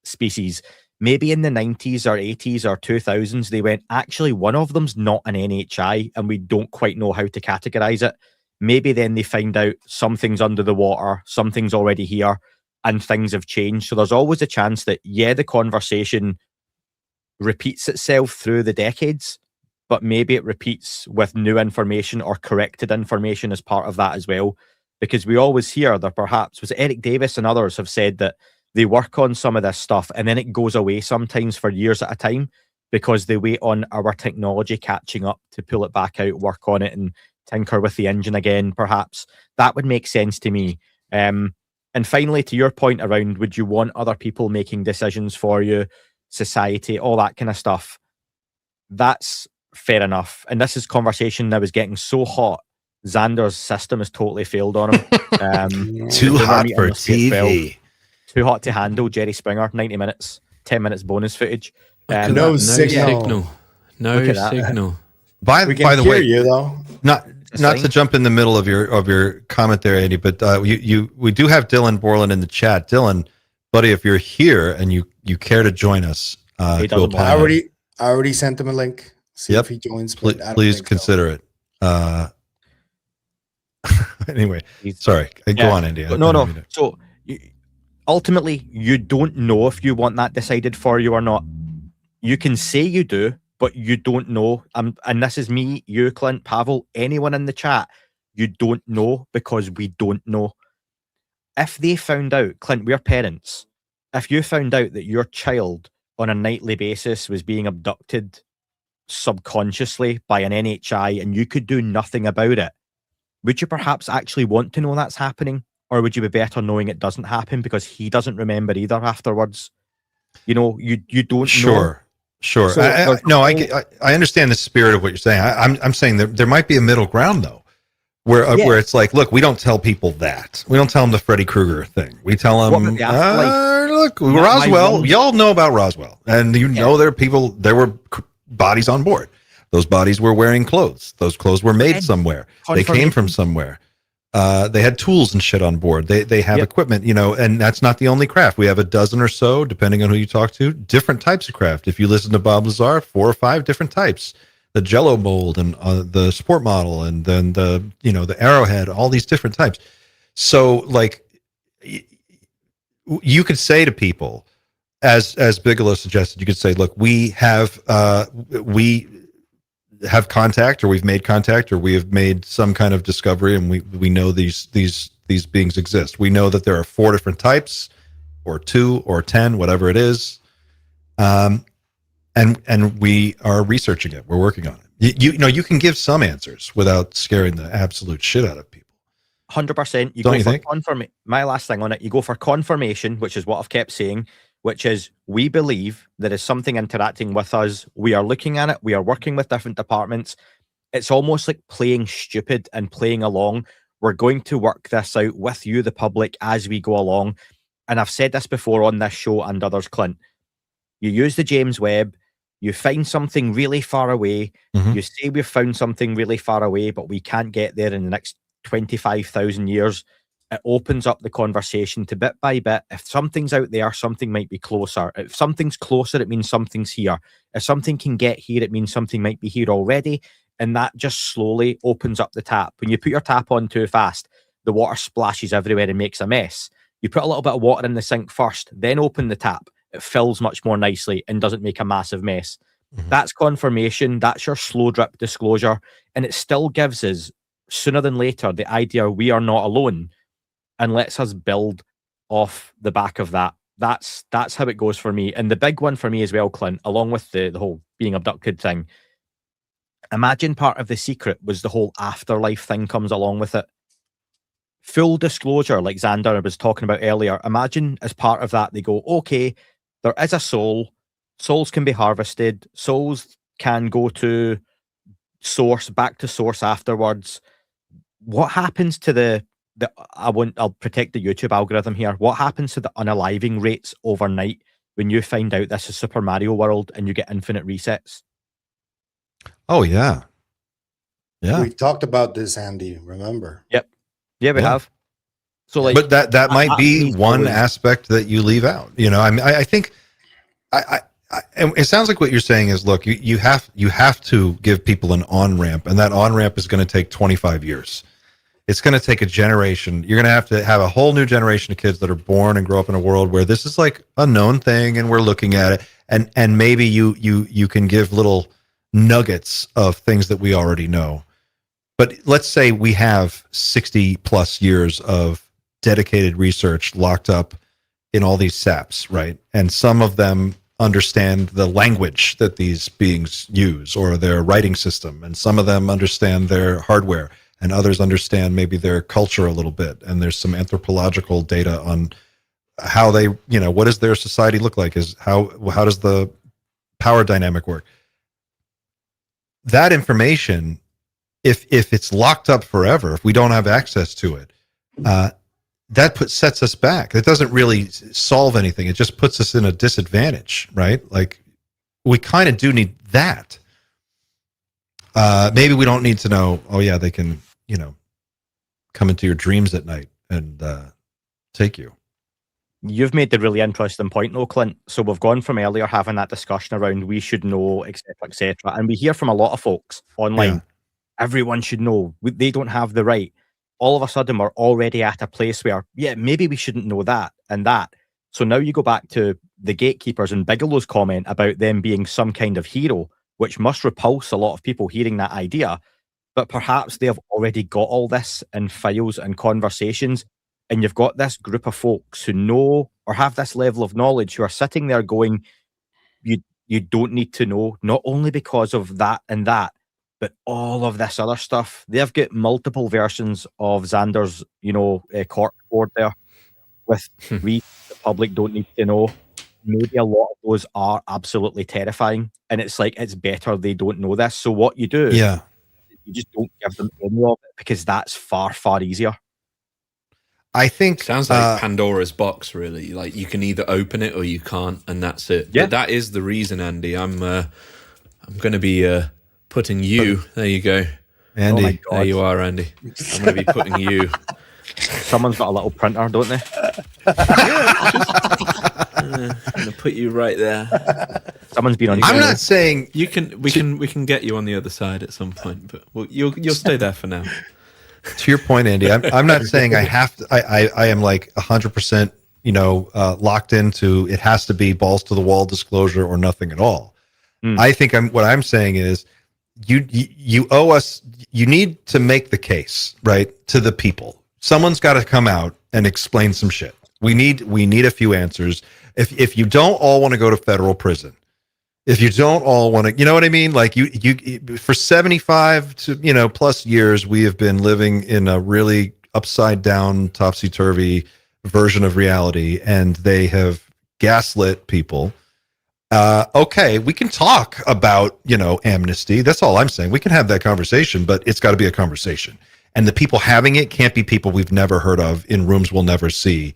Speaker 2: species. maybe in the 90s or 80s or 2000s, they went, actually, one of them's not an NHI and we don't quite know how to categorize it. Maybe then they find out something's under the water, something's already here, and things have changed. So there's always a chance that, yeah, the conversation repeats itself through the decades, but maybe it repeats with new information or corrected information as part of that as well. Because we always hear that perhaps, was it Eric Davis and others have said that they work on some of this stuff and then it goes away sometimes for years at a time because they wait on our technology catching up to pull it back out, work on it and tinker with the engine again, perhaps. That would make sense to me. And finally, to your point around, would you want other people making decisions for you, society, all that kind of stuff? That's fair enough. And this is conversation that was getting so hot. Xander's system has totally failed on him.
Speaker 1: Too
Speaker 2: they were
Speaker 1: hot
Speaker 2: meeting
Speaker 1: for
Speaker 2: us at 12.
Speaker 1: TV.
Speaker 2: Too hot to handle. Jerry Springer, 90 minutes, 10 minutes bonus footage.
Speaker 3: No signal.
Speaker 4: No
Speaker 2: Look at that.
Speaker 4: signal.
Speaker 1: By
Speaker 3: We can
Speaker 1: the
Speaker 3: hear
Speaker 1: way,
Speaker 3: you though.
Speaker 1: not
Speaker 2: Saying.
Speaker 1: to jump in the middle of your comment there, Andy, but we do have Dylan Borland in the chat. Dylan, buddy, if you're here and you care to join us,
Speaker 2: He
Speaker 1: to
Speaker 2: doesn't
Speaker 1: opine,
Speaker 3: I already sent him a link. See
Speaker 1: Yep.
Speaker 3: if he joins. but I don't
Speaker 1: please
Speaker 3: think so.
Speaker 1: consider it. Anyway,
Speaker 2: He's-
Speaker 1: sorry. Go
Speaker 2: Yeah.
Speaker 1: on, Andy. I
Speaker 2: No.
Speaker 1: didn't mean to-
Speaker 2: So ultimately, you don't know if you want that decided for you or not. You can say you do, but you don't know. And this is me, you, Clint, Pavel, anyone in the chat. You don't know because we don't know. If they found out, Clint, we're parents. If you found out that your child on a nightly basis was being abducted subconsciously by an NHI and you could do nothing about it, would you perhaps actually want to know that's happening? Or would you be better knowing it doesn't happen because he doesn't remember either afterwards? You know, you don't know.
Speaker 1: Sure.
Speaker 2: So
Speaker 1: I understand the spirit of what you're saying. I'm saying there might be a middle ground though, where it's like, look, we don't tell people that. We don't tell them the Freddy Krueger thing. We tell
Speaker 2: What
Speaker 1: them,
Speaker 2: about the afterlife?
Speaker 1: look,
Speaker 2: Not my
Speaker 1: Roswell.
Speaker 2: one-
Speaker 1: Y'all know about Roswell, and you know there were bodies on board. Those bodies were wearing clothes. Those clothes were made
Speaker 2: And
Speaker 1: somewhere. They came from somewhere. They had tools and shit on board. They have equipment, and that's not the only craft. We have a dozen or so, depending on who you talk to, different types of craft. If you listen to Bob Lazar, 4 or 5 different types. The Jello mold and the sport model, and then the arrowhead, all these different types. So like you could say to people, as Bigelow suggested, you could say, look, we have contact, or we've made contact, or we have made some kind of discovery, and we know these beings exist. We know that there are 4 different types, or 2 or 10, whatever it is, and we are researching it. We're working on it. You can give some answers without scaring the absolute shit out of people.
Speaker 2: 100%. You
Speaker 1: Don't
Speaker 2: go
Speaker 1: you
Speaker 2: for
Speaker 1: think?
Speaker 2: confirmation. My last thing on it, you go for confirmation, which is what I've kept saying, which is we believe there is something interacting with us. We are looking at it. We are working with different departments. It's almost like playing stupid and playing along. We're going to work this out with you, the public, as we go along. And I've said this before on this show and others, Clint. You use the James Webb. You find something really far away.
Speaker 1: Mhm.
Speaker 2: You say we've found something really far away, but we can't get there in the next 25,000 years. It opens up the conversation to bit by bit. If something's out there, something might be closer. If something's closer, it means something's here. If something can get here, it means something might be here already. And that just slowly opens up the tap. When you put your tap on too fast, the water splashes everywhere and makes a mess. You put a little bit of water in the sink first, then open the tap. It fills much more nicely and doesn't make a massive mess.
Speaker 1: Mhm.
Speaker 2: That's confirmation. That's your slow drip disclosure. And it still gives us, sooner than later, the idea we are not alone, and lets us build off the back of that. That's how it goes for me. And the big one for me as well, Clint, along with the whole being abducted thing, imagine part of the secret was the whole afterlife thing comes along with it. Full disclosure, like Xander was talking about earlier, imagine as part of that, they go, okay, there is a soul. Souls can be harvested. Souls can go to source, back to source afterwards. What happens to I'll protect the YouTube algorithm here. What happens to the unaliving rates overnight when you find out this is Super Mario World and you get infinite resets?
Speaker 1: Oh yeah. Yeah.
Speaker 3: We talked about this, Andy. Remember?
Speaker 2: Yeah, we
Speaker 1: Yeah.
Speaker 2: have. So like,
Speaker 1: But that might be
Speaker 2: happens
Speaker 1: one
Speaker 2: always.
Speaker 1: aspect that you leave out. I mean, I think and it sounds like what you're saying is, look, you have to give people an on-ramp, and that on-ramp is going to take 25 years. It's going to take a generation. You're going to have a whole new generation of kids that are born and grow up in a world where this is like a known thing, and we're looking at it, and maybe you can give little nuggets of things that we already know. But let's say we have 60 plus years of dedicated research locked up in all these SAPs, right? And some of them understand the language that these beings use or their writing system, and some of them understand their hardware, and others understand maybe their culture a little bit. And there's some anthropological data on how they, what does their society look like? Is how does the power dynamic work? That information, if it's locked up forever, if we don't have access to it, that sets us back. It doesn't really solve anything. It just puts us in a disadvantage, right? Like, we kind of do need that. Maybe we don't need to know, oh yeah, they can, come into your dreams at night and take you.
Speaker 2: You've made the really interesting point, though, Clint. So we've gone from earlier having that discussion around we should know, etc., and we hear from a lot of folks online.
Speaker 1: Yeah.
Speaker 2: Everyone should know. They don't have the right. All of a sudden, we're already at a place where, yeah, maybe we shouldn't know that and that. So now you go back to the gatekeepers and Bigelow's comment about them being some kind of hero, which must repulse a lot of people hearing that idea. But perhaps they have already got all this in files and conversations. And you've got this group of folks who know or have this level of knowledge who are sitting there going, you don't need to know, not only because of that and that, but all of this other stuff. They've got multiple versions of Xander's, cork board there with read the public don't need to know. Maybe a lot of those are absolutely terrifying. And it's like, it's better they don't know this. So what you do, you just don't give them any of it, because that's far, far easier.
Speaker 1: I think
Speaker 4: sounds like Pandora's box, really. Like, you can either open it or you can't, and that's it.
Speaker 2: Yeah.
Speaker 4: But that is the reason, Andy. I'm going to be putting you. There you go,
Speaker 1: Andy.
Speaker 2: Oh my God.
Speaker 4: There you are, Andy. I'm going to be putting you.
Speaker 2: Someone's got a little printer, don't they?
Speaker 4: I'm going to put you right there.
Speaker 2: Someone's been on.
Speaker 1: I'm not saying
Speaker 4: We can get you on the other side at some point, but you'll stay there for now.
Speaker 1: To your point, Andy, I'm not saying I have to. I am like 100%, locked into it has to be balls to the wall disclosure or nothing at all. I think what I'm saying is you owe us. You need to make the case, right, to the people. Someone's got to come out and explain some shit. We need a few answers. If you don't all want to go to federal prison, if you don't all want to, you know what I mean? Like you for 75 to, plus years, we have been living in a really upside down, topsy-turvy version of reality, and they have gaslit people. Okay, we can talk about, amnesty. That's all I'm saying. We can have that conversation, but it's got to be a conversation. And the people having it can't be people we've never heard of in rooms we'll never see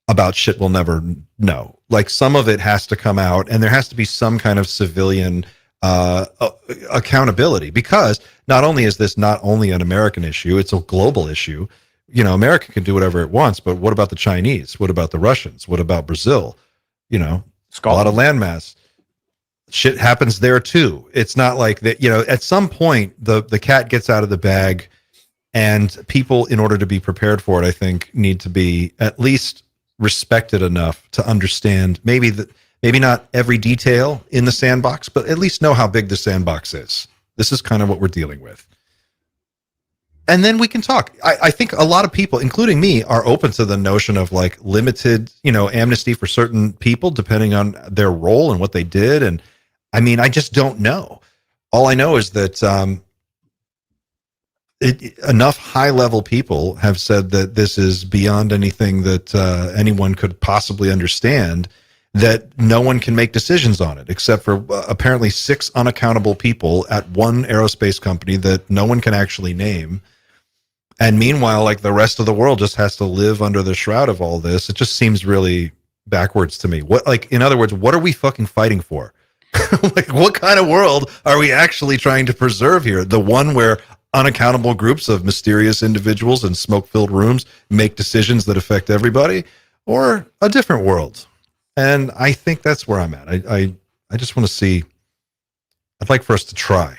Speaker 1: about shit we'll never know. Like, some of it has to come out, and there has to be some kind of civilian accountability, because not only is this not only an American issue, it's a global issue. America can do whatever it wants, but what about the Chinese? What about the Russians? What about Brazil? A lot of landmass. Shit happens there too. It's not like that, at some point the cat gets out of the bag, and people, in order to be prepared for it, I think, need to be at least respected enough to understand maybe not every detail in the sandbox, but at least know how big the sandbox is. This is kind of what we're dealing with. And then we can talk. I think a lot of people, including me, are open to the notion of like limited, amnesty for certain people, depending on their role and what they did. And I mean, I just don't know. All I know is that enough high-level people have said that this is beyond anything that anyone could possibly understand, that no one can make decisions on it, except for apparently 6 unaccountable people at one aerospace company that no one can actually name. And meanwhile, like, the rest of the world just has to live under the shroud of all this. It just seems really backwards to me. In other words, what are we fucking fighting for? Like, what kind of world are we actually trying to preserve here? The one where unaccountable groups of mysterious individuals in smoke-filled rooms make decisions that affect everybody, or a different world? And I think that's where I'm at. I just want to see. I'd like for us to try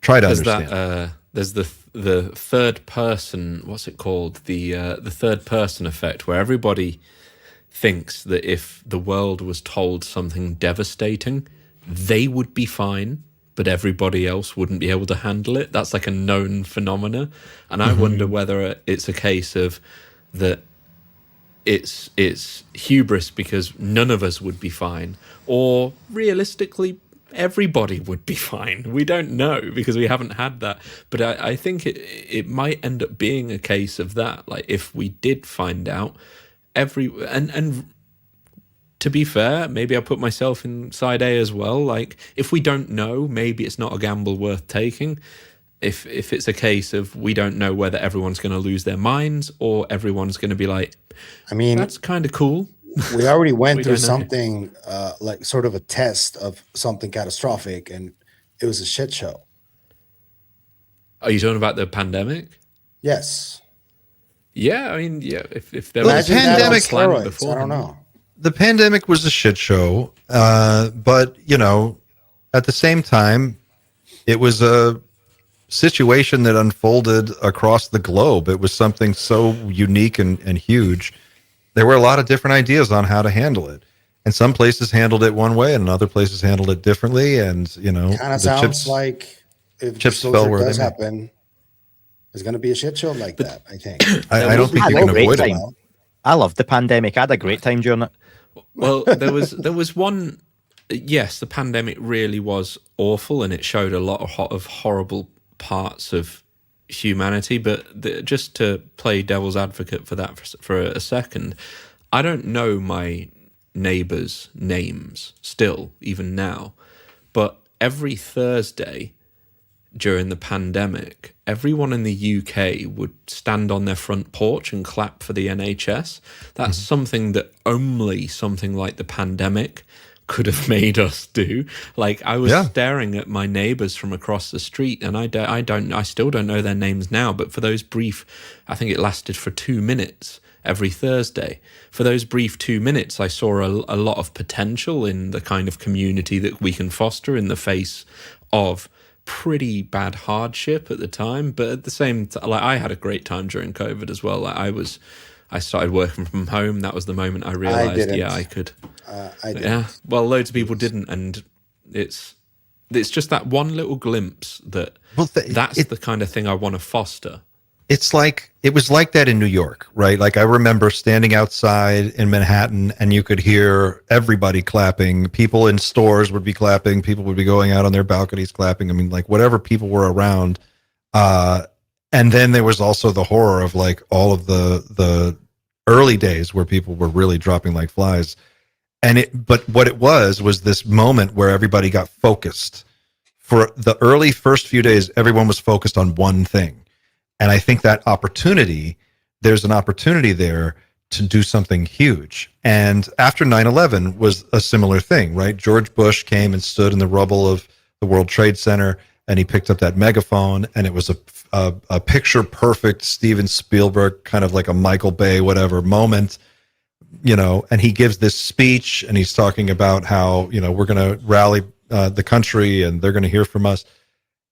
Speaker 1: to
Speaker 4: There's
Speaker 1: understand.
Speaker 4: that. There's the third person. What's it called? The third person effect, where everybody thinks that if the world was told something devastating, they would be fine, but everybody else wouldn't be able to handle it. That's like a known phenomena, and I wonder whether it's a case of that. It's hubris because none of us would be fine, or realistically everybody would be fine. We don't know because we haven't had that, but I think it might end up being a case of that. Like if we did find out, and to be fair, maybe I'll put myself in side A as well. Like if we don't know, maybe it's not a gamble worth taking. If it's a case of we don't know whether everyone's going to lose their minds or everyone's going to be like,
Speaker 3: I mean,
Speaker 4: that's kind of cool.
Speaker 3: we already went
Speaker 4: We
Speaker 3: through
Speaker 4: don't know.
Speaker 3: something like sort of a test of something catastrophic, and it was a shit show.
Speaker 4: Are you talking about the pandemic?
Speaker 3: Yes.
Speaker 4: Yeah, I mean, yeah. If there
Speaker 1: Well,
Speaker 4: was
Speaker 1: the
Speaker 4: a
Speaker 1: pandemic-
Speaker 4: plan
Speaker 3: Steroids,
Speaker 4: before,
Speaker 3: I don't know.
Speaker 1: The pandemic was a shit show, but at the same time, it was a situation that unfolded across the globe. It was something so unique and huge. There were a lot of different ideas on how to handle it, and some places handled it one way, and other places handled it differently. And
Speaker 3: Kind of sounds like if
Speaker 1: chips fell
Speaker 3: disclosure
Speaker 1: where
Speaker 3: does
Speaker 1: they may.
Speaker 3: happen, it's going to be a shit show like that. I think.
Speaker 1: I don't think
Speaker 2: I
Speaker 1: you
Speaker 2: know,
Speaker 1: can
Speaker 2: great
Speaker 1: avoid it.
Speaker 2: time. I loved the pandemic. I had a great time during it.
Speaker 4: well, there was one. Yes, the pandemic really was awful, and it showed a lot of horrible parts of humanity. But just to play devil's advocate for that for a second, I don't know my neighbors' names still, even now. But every Thursday during the pandemic, everyone in the UK would stand on their front porch and clap for the NHS. That's something that only something like the pandemic could have made us do. Like I was staring at my neighbors from across the street, and I still don't know their names now, but for those brief, I think it lasted for 2 minutes every Thursday. For those brief 2 minutes, I saw a lot of potential in the kind of community that we can foster in the face of pretty bad hardship at the time. But at the same time, like I had a great time during COVID as well. Like I started working from home. That was the moment I realized, I could.
Speaker 3: I did.
Speaker 4: Yeah. Well, loads of people didn't, and it's just that one little glimpse that that's the kind of thing I want to foster.
Speaker 1: It's like it was like that in New York, right? Like I remember standing outside in Manhattan and you could hear everybody clapping. People in stores would be clapping. People would be going out on their balconies clapping. I mean, like whatever people were around. And then there was also the horror of like all of the early days where people were really dropping like flies. But what it was this moment where everybody got focused. For the early first few days, everyone was focused on one thing. And I think that there's an opportunity there to do something huge. And after 9/11 was a similar thing, right? George Bush came and stood in the rubble of the World Trade Center, and he picked up that megaphone, and it was a picture perfect Steven Spielberg, kind of like a Michael Bay, whatever moment, and he gives this speech, and he's talking about how, we're going to rally the country and they're going to hear from us.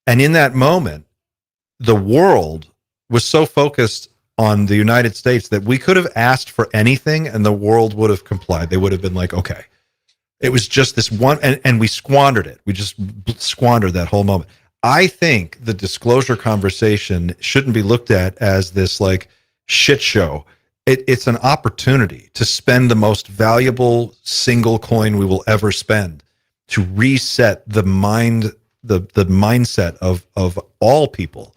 Speaker 1: And in that moment, the world was so focused on the United States that we could have asked for anything and the world would have complied. They would have been like, okay. It was just this one, and we squandered it. We just squandered that whole moment. I think the disclosure conversation shouldn't be looked at as this like shit show. It's an opportunity to spend the most valuable single coin we will ever spend to reset the mindset of all people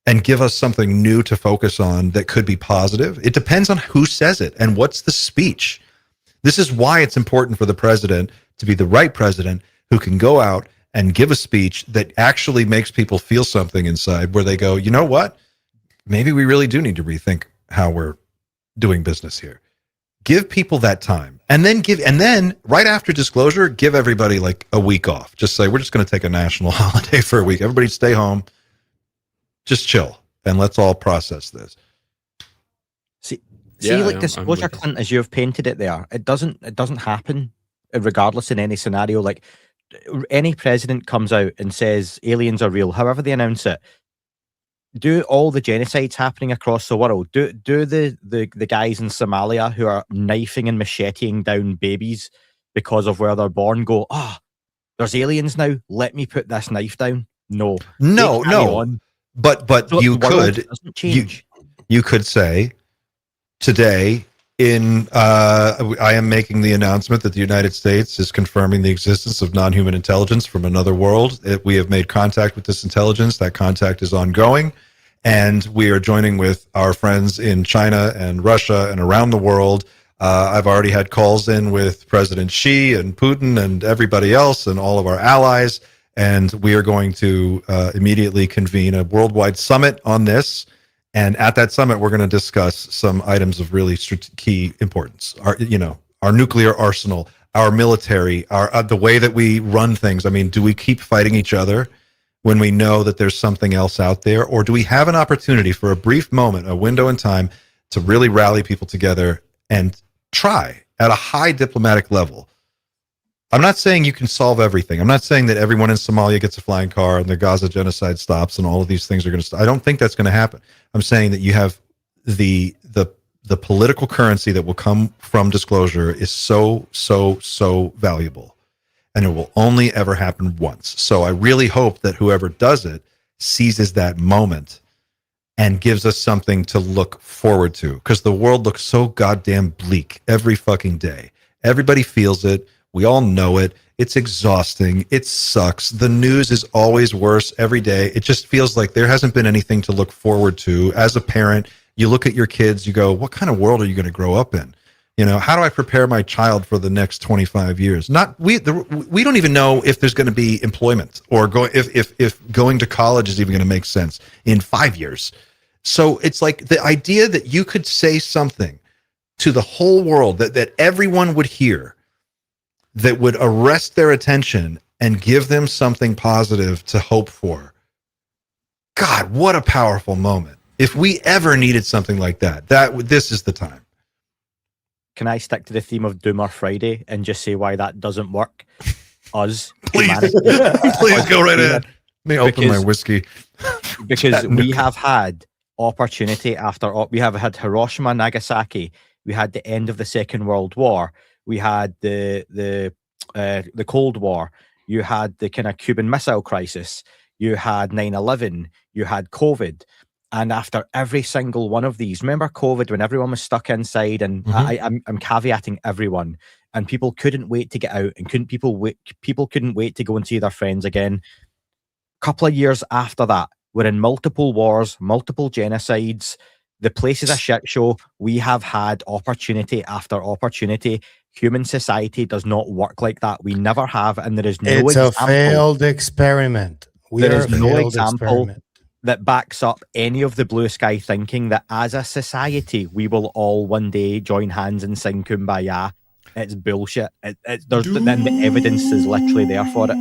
Speaker 1: and give us something new to focus on that could be positive. It depends on who says it and what's the speech. This is why it's important for the president to be the right president who can go out and give a speech that actually makes people feel something inside where they go, you know what? Maybe we really do need to rethink how we're doing business here. Give people that time. And then right after disclosure, give everybody like a week off. Just say, we're just going to take a national holiday for a week. Everybody stay home. Just chill and let's all process this.
Speaker 2: See, See,
Speaker 4: Yeah,
Speaker 2: like
Speaker 4: I'm
Speaker 2: disclosure,
Speaker 4: with you.
Speaker 2: Clint, as you've painted it there, it doesn't happen regardless in any scenario. Like any president comes out and says aliens are real, however they announce it. Do all the genocides happening across the world? Do the guys in Somalia who are knifing and macheting down babies because of where they're born go, there's aliens now, let me put this knife down? No.
Speaker 1: No,
Speaker 2: They carry
Speaker 1: no.
Speaker 2: on.
Speaker 1: But
Speaker 2: So
Speaker 1: you
Speaker 2: the world
Speaker 1: could
Speaker 2: doesn't change.
Speaker 1: you could say today in I am making the announcement that the United States is confirming the existence of non-human intelligence from another world. We have made contact with this intelligence. That contact is ongoing, and we are joining with our friends in China and Russia and around the world. I've already had calls in with President Xi and Putin and everybody else and all of our allies, and we are going to immediately convene a worldwide summit on this. And at that summit, we're going to discuss some items of really key importance. Our nuclear arsenal, our military, our the way that we run things. I mean, do we keep fighting each other when we know that there's something else out there, or do we have an opportunity for a brief moment, a window in time, to really rally people together and try at a high diplomatic level? I'm not saying you can solve everything. I'm not saying that everyone in Somalia gets a flying car and the Gaza genocide stops and all of these things are going to stop. I don't think that's going to happen. I'm saying that you have the political currency that will come from disclosure is so valuable, and it will only ever happen once. So I really hope that whoever does it seizes that moment and gives us something to look forward to, because the world looks so goddamn bleak every fucking day. Everybody feels it. We all know it. It's exhausting. It sucks. The news is always worse every day. It just feels like there hasn't been anything to look forward to. As a parent, you look at your kids, you go, what kind of world are you going to grow up in? How do I prepare my child for the next 25 years? We don't even know if there's going to be employment or if going to college is even going to make sense in 5 years. So it's like the idea that you could say something to the whole world that everyone would hear, that would arrest their attention and give them something positive to hope for. God, what a powerful moment. If we ever needed something like that, this is the time.
Speaker 2: Can I stick to the theme of Doomer Friday and just say why that doesn't work? Us,
Speaker 1: Please,
Speaker 2: humanity.
Speaker 1: please go right ahead. Let me open my whiskey.
Speaker 2: Because we have had opportunity after we have had Hiroshima, Nagasaki. We had the end of the Second World War. We had the Cold War. You had the kind of Cuban Missile Crisis. You had 9/11. You had COVID. And after every single one of these, remember COVID when everyone was stuck inside? And I'm caveating everyone. And people couldn't wait to get out, and people couldn't wait to go and see their friends again. A couple of years after that, we're in multiple wars, multiple genocides. The place is a shit show. We have had opportunity after opportunity. Human society does not work like that. We never have, and there is no
Speaker 11: It's
Speaker 2: example.
Speaker 11: a failed experiment.
Speaker 2: There is no example that backs up any of the blue sky thinking that as a society we will all one day join hands and sing Kumbaya. It's bullshit. Then the evidence is literally there for it.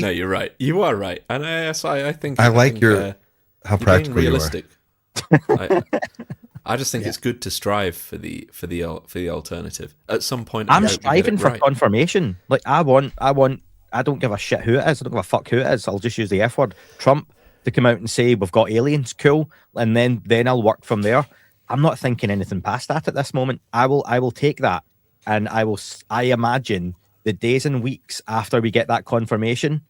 Speaker 4: No, you're right. You are right, and I think
Speaker 1: how
Speaker 4: you're
Speaker 1: practical
Speaker 4: realistic. I just think it's good to strive for the alternative. At some point,
Speaker 2: I'm striving for confirmation. Like I don't give a shit who it is. I don't give a fuck who it is. I'll just use the F word. Trump to come out and say we've got aliens, cool, and then I'll work from there. I'm not thinking anything past that at this moment. I will take that, and I imagine the days and weeks after we get that confirmation,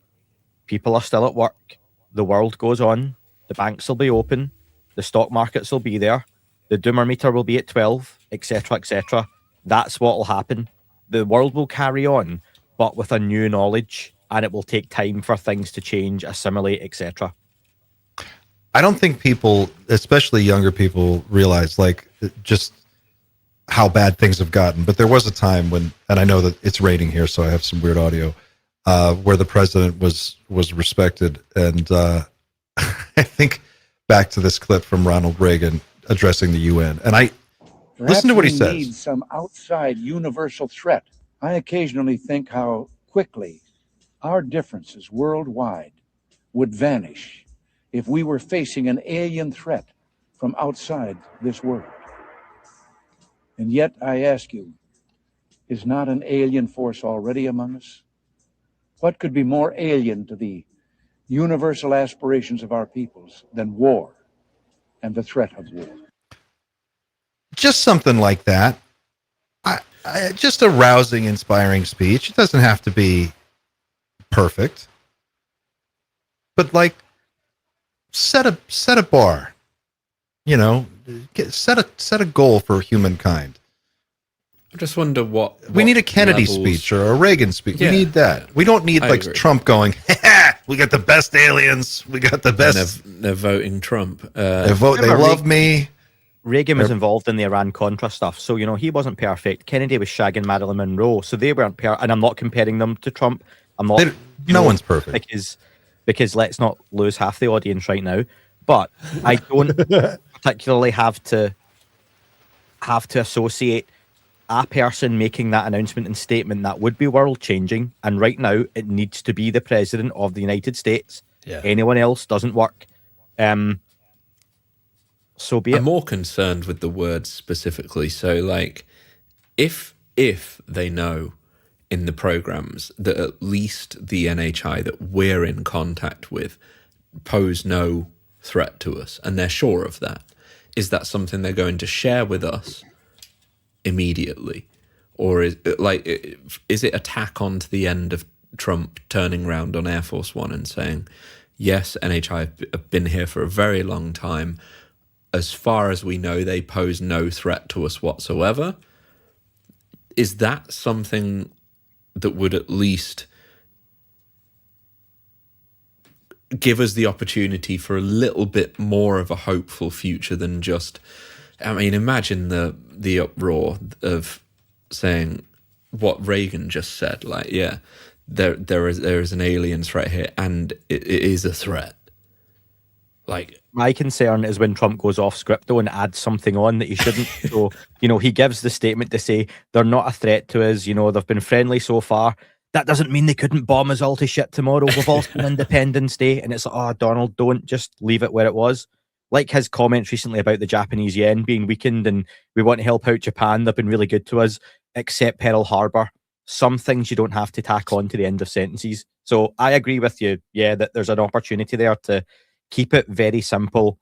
Speaker 2: people are still at work. The world goes on. The banks will be open. The stock markets will be there. The doomer meter will be at 12, etc., etc. That's what will happen. The world will carry on, but with a new knowledge, and it will take time for things to change, assimilate, etc.
Speaker 1: I don't think people, especially younger people, realize just how bad things have gotten. But there was a time when, and I know that it's raining here, so I have some weird audio, where the president was respected. And I think back to this clip from Ronald Reagan addressing the UN. And listen to what he says.
Speaker 12: Need some outside universal threat. I occasionally think how quickly our differences worldwide would vanish if we were facing an alien threat from outside this world. And yet, I ask you, is not an alien force already among us? What could be more alien to the universal aspirations of our peoples than war and the threat of war?
Speaker 1: Just something like that. Just a rousing, inspiring speech. It doesn't have to be perfect, but like set a bar. You know, set a goal for humankind.
Speaker 4: I just wonder what
Speaker 1: We need a Kennedy
Speaker 4: levels-
Speaker 1: speech or a Reagan speech.
Speaker 4: Yeah.
Speaker 1: We need that. We don't need
Speaker 4: I
Speaker 1: like
Speaker 4: agree.
Speaker 1: Trump going, we got the best aliens. We got the
Speaker 4: And
Speaker 1: best.
Speaker 4: they're voting Trump.
Speaker 1: They vote. They
Speaker 2: Remember
Speaker 1: love me.
Speaker 2: Reagan was involved in the Iran-Contra stuff, so, you know, he wasn't perfect. Kennedy was shagging Marilyn Monroe, so they weren't and I'm not comparing them to Trump. I'm not.
Speaker 1: No one's perfect.
Speaker 2: Because let's not lose half the audience right now. But I don't particularly have to associate a person making that announcement and statement that would be world-changing. And right now, it needs to be the president of the United States.
Speaker 1: Yeah.
Speaker 2: Anyone else doesn't work. So be it.
Speaker 4: I'm more concerned with the words specifically. So, like, if they know in the programs that at least the NHI that we're in contact with pose no threat to us, and they're sure of that, is that something they're going to share with us immediately? Or is it a tack on to the end of Trump turning around on Air Force One and saying, yes, NHI have been here for a very long time. As far as we know, they pose no threat to us whatsoever. Is that something that would at least give us the opportunity for a little bit more of a hopeful future than just, I mean, imagine the uproar of saying what Reagan just said, like, yeah, there is an alien threat here, and it is a threat. Like,
Speaker 2: my concern is when Trump goes off script though and adds something on that he shouldn't. So, you know, he gives the statement to say they're not a threat to us. You know, they've been friendly so far. That doesn't mean they couldn't bomb us all to shit tomorrow. We've all seen Independence Day, and it's like, oh, Donald, don't just leave it where it was. Like his comments recently about the Japanese yen being weakened, and we want to help out Japan. They've been really good to us, except Pearl Harbor. Some things you don't have to tack on to the end of sentences. So I agree with you. Yeah, that there's an opportunity there to keep it very simple.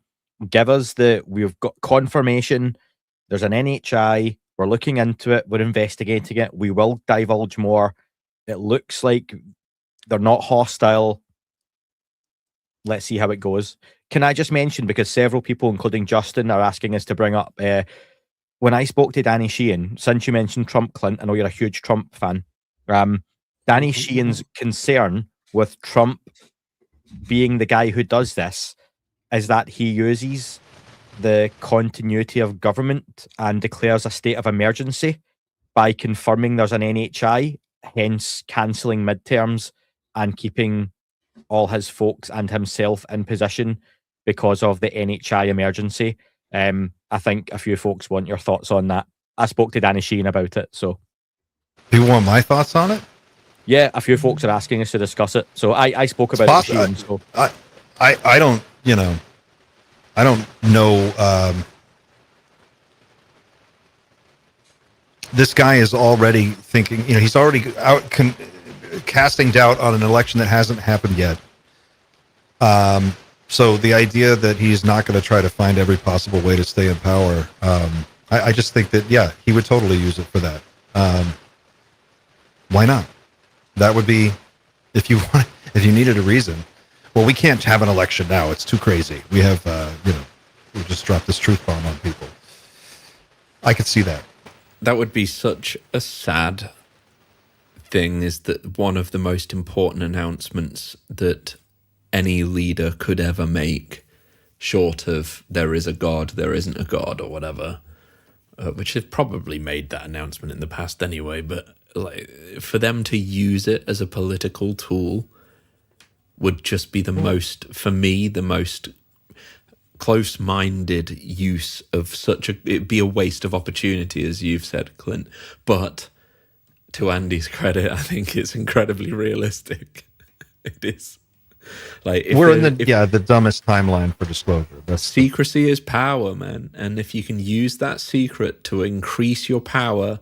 Speaker 2: Give us we've got confirmation. There's an NHI. We're looking into it. We're investigating it. We will divulge more. It looks like they're not hostile. Let's see how it goes. Can I just mention, because several people, including Justin, are asking us to bring up, when I spoke to Danny Sheehan, since you mentioned Trump, Clint, I know you're a huge Trump fan. Danny Sheehan's concern with Trump being the guy who does this is that he uses the continuity of government and declares a state of emergency by confirming there's an NHI, hence cancelling midterms and keeping all his folks and himself in position because of the NHI emergency. I think a few folks want your thoughts on that. I spoke to Danny Sheehan about it, so.
Speaker 1: Do you want my thoughts on it?
Speaker 2: Yeah, a few folks are asking us to discuss it. So I spoke about it. Sheehan, so.
Speaker 1: I don't, you know, I don't know. This guy is already thinking, you know, he's already out casting doubt on an election that hasn't happened yet. So the idea that he's not going to try to find every possible way to stay in power, I just think that, yeah, he would totally use it for that. Why not? That would be, if you needed a reason. Well, we can't have an election now. It's too crazy. We have, you know, we just dropped this truth bomb on people. I could see that.
Speaker 4: That would be such a sad thing, is that one of the most important announcements that any leader could ever make, short of there is a God, there isn't a God, or whatever, which have probably made that announcement in the past anyway, but like, for them to use it as a political tool would just be the most, for me, the most close-minded use of it'd be a waste of opportunity, as you've said, Clint. But to Andy's credit, I think it's incredibly realistic. It is. Like
Speaker 1: We're in the dumbest timeline for disclosure. That's
Speaker 4: secrecy is power, man. And if you can use that secret to increase your power,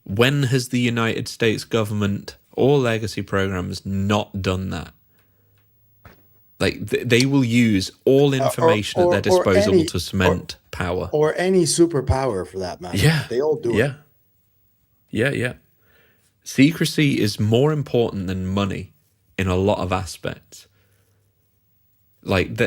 Speaker 4: when has the United States government or legacy programs not done that? Like they will use all information at their disposal to cement power.
Speaker 3: Or any superpower for that matter.
Speaker 4: Yeah.
Speaker 3: They all do it.
Speaker 4: Yeah. Secrecy is more important than money in a lot of aspects. Like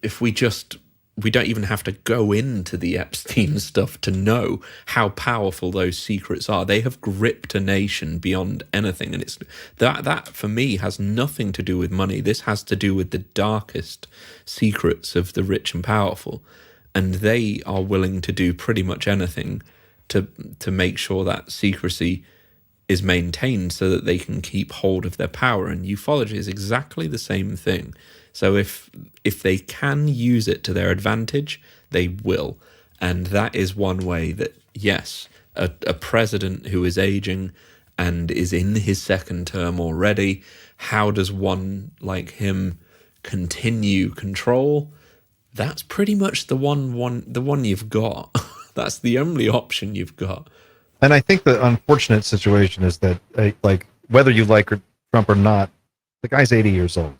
Speaker 4: if we don't even have to go into the Epstein stuff to know how powerful those secrets are. They have gripped a nation beyond anything. And it's that for me has nothing to do with money. This has to do with the darkest secrets of the rich and powerful. And they are willing to do pretty much anything to make sure that secrecy is maintained so that they can keep hold of their power. And ufology is exactly the same thing. So if they can use it to their advantage, they will. And that is one way that, yes, a president who is aging and is in his second term already, how does one like him continue control? That's pretty much the one you've got. That's the only option you've got.
Speaker 1: And I think the unfortunate situation is that, like, whether you like Trump or not, the guy's 80 years old.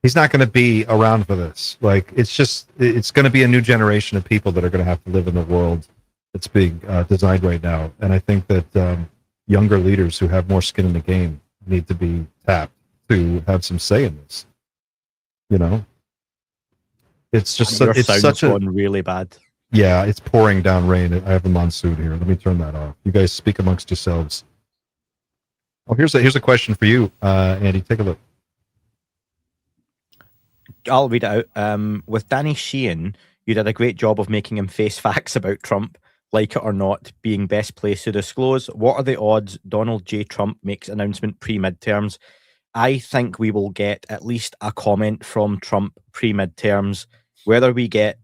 Speaker 1: He's not going to be around for this. Like, it's going to be a new generation of people that are going to have to live in the world that's being designed right now. And I think that younger leaders who have more skin in the game need to be tapped to have some say in this. You know, it's just it's such a
Speaker 2: really bad.
Speaker 1: Yeah, it's pouring down rain. I have a monsoon here. Let me turn that off. You guys speak amongst yourselves. Oh, here's a question for you, Andy. Take a look.
Speaker 2: I'll read it out. With Danny Sheehan, you did a great job of making him face facts about Trump, like it or not, being best placed to disclose. What are the odds Donald J. Trump makes announcement pre-midterms? I think we will get at least a comment from Trump pre-midterms. Whether we get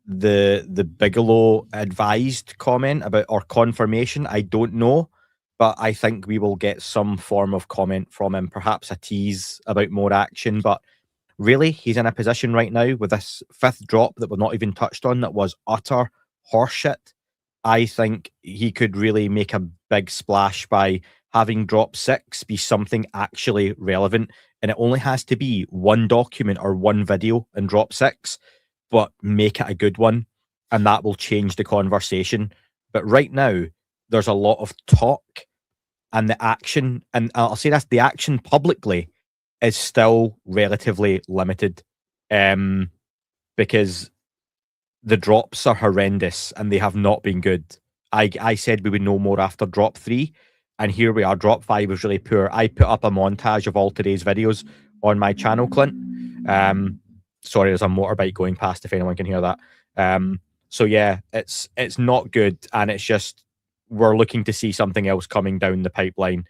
Speaker 2: the Bigelow advised comment about or confirmation, I don't know, but I think we will get some form of comment from him, perhaps a tease about more action. But really, he's in a position right now with this fifth drop that we've not even touched on that was utter horseshit. I think he could really make a big splash by having drop 6 be something actually relevant, and it only has to be one document or one video in drop 6, but make it a good one, and that will change the conversation. But right now, there's a lot of talk, and the action, and I'll say this, the action publicly is still relatively limited, because the drops are horrendous and they have not been good. I said we would know more after drop 3, and here we are. Drop 5 was really poor. I put up a montage of all today's videos on my channel, Clint. Sorry, there's a motorbike going past if anyone can hear that. So yeah, it's not good, and it's just we're looking to see something else coming down the pipeline.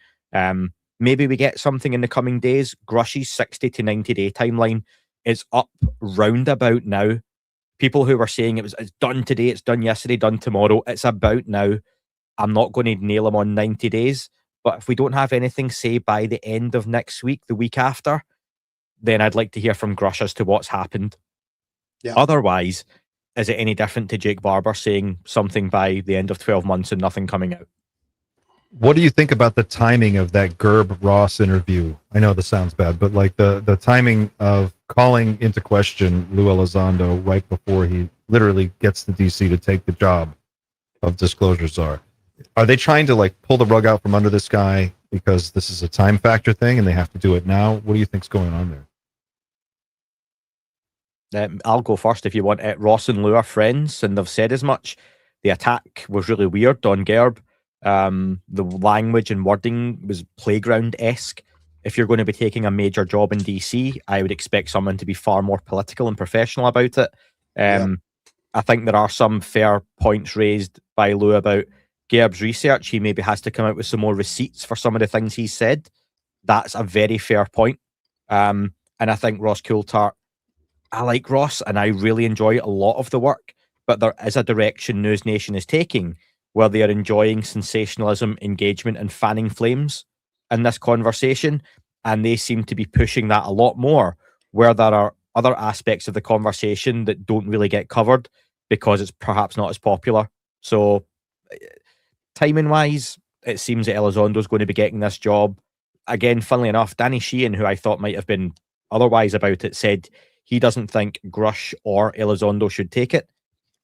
Speaker 2: Maybe we get something in the coming days. Grush's 60 to 90 day timeline is up roundabout now. People who were saying it's done today, it's done yesterday, done tomorrow, it's about now. I'm not going to nail them on 90 days, but if we don't have anything, say, by the end of next week, the week after, then I'd like to hear from Grush as to what's happened. Yeah. Otherwise, is it any different to Jake Barber saying something by the end of 12 months and nothing coming out?
Speaker 1: What do you think about the timing of that Gerb Ross interview? I know this sounds bad, but like the timing of calling into question Lou Elizondo right before he literally gets to DC to take the job of Disclosure Czar. Are they trying to like pull the rug out from under this guy because this is a time factor thing and they have to do it now? What do you think's going on
Speaker 2: there? I'll go first if you want. Ross and Lou are friends, and they've said as much. The attack was really weird on Gerb. The language and wording was playground-esque. If you're going to be taking a major job in DC, I would expect someone to be far more political and professional about it. I think there are some fair points raised by Lou about Gerb's research. He maybe has to come out with some more receipts for some of the things he said. That's a very fair point. And I think Ross Coulthart, I like Ross and I really enjoy a lot of the work, but there is a direction News Nation is taking where they are enjoying sensationalism, engagement, and fanning flames in this conversation. and they seem to be pushing that a lot more, where there are other aspects of the conversation that don't really get covered because it's perhaps not as popular. So timing wise, it seems that Elizondo is going to be getting this job. Again, funnily enough, Danny Sheehan, who I thought might have been otherwise about it, said he doesn't think Grush or Elizondo should take it.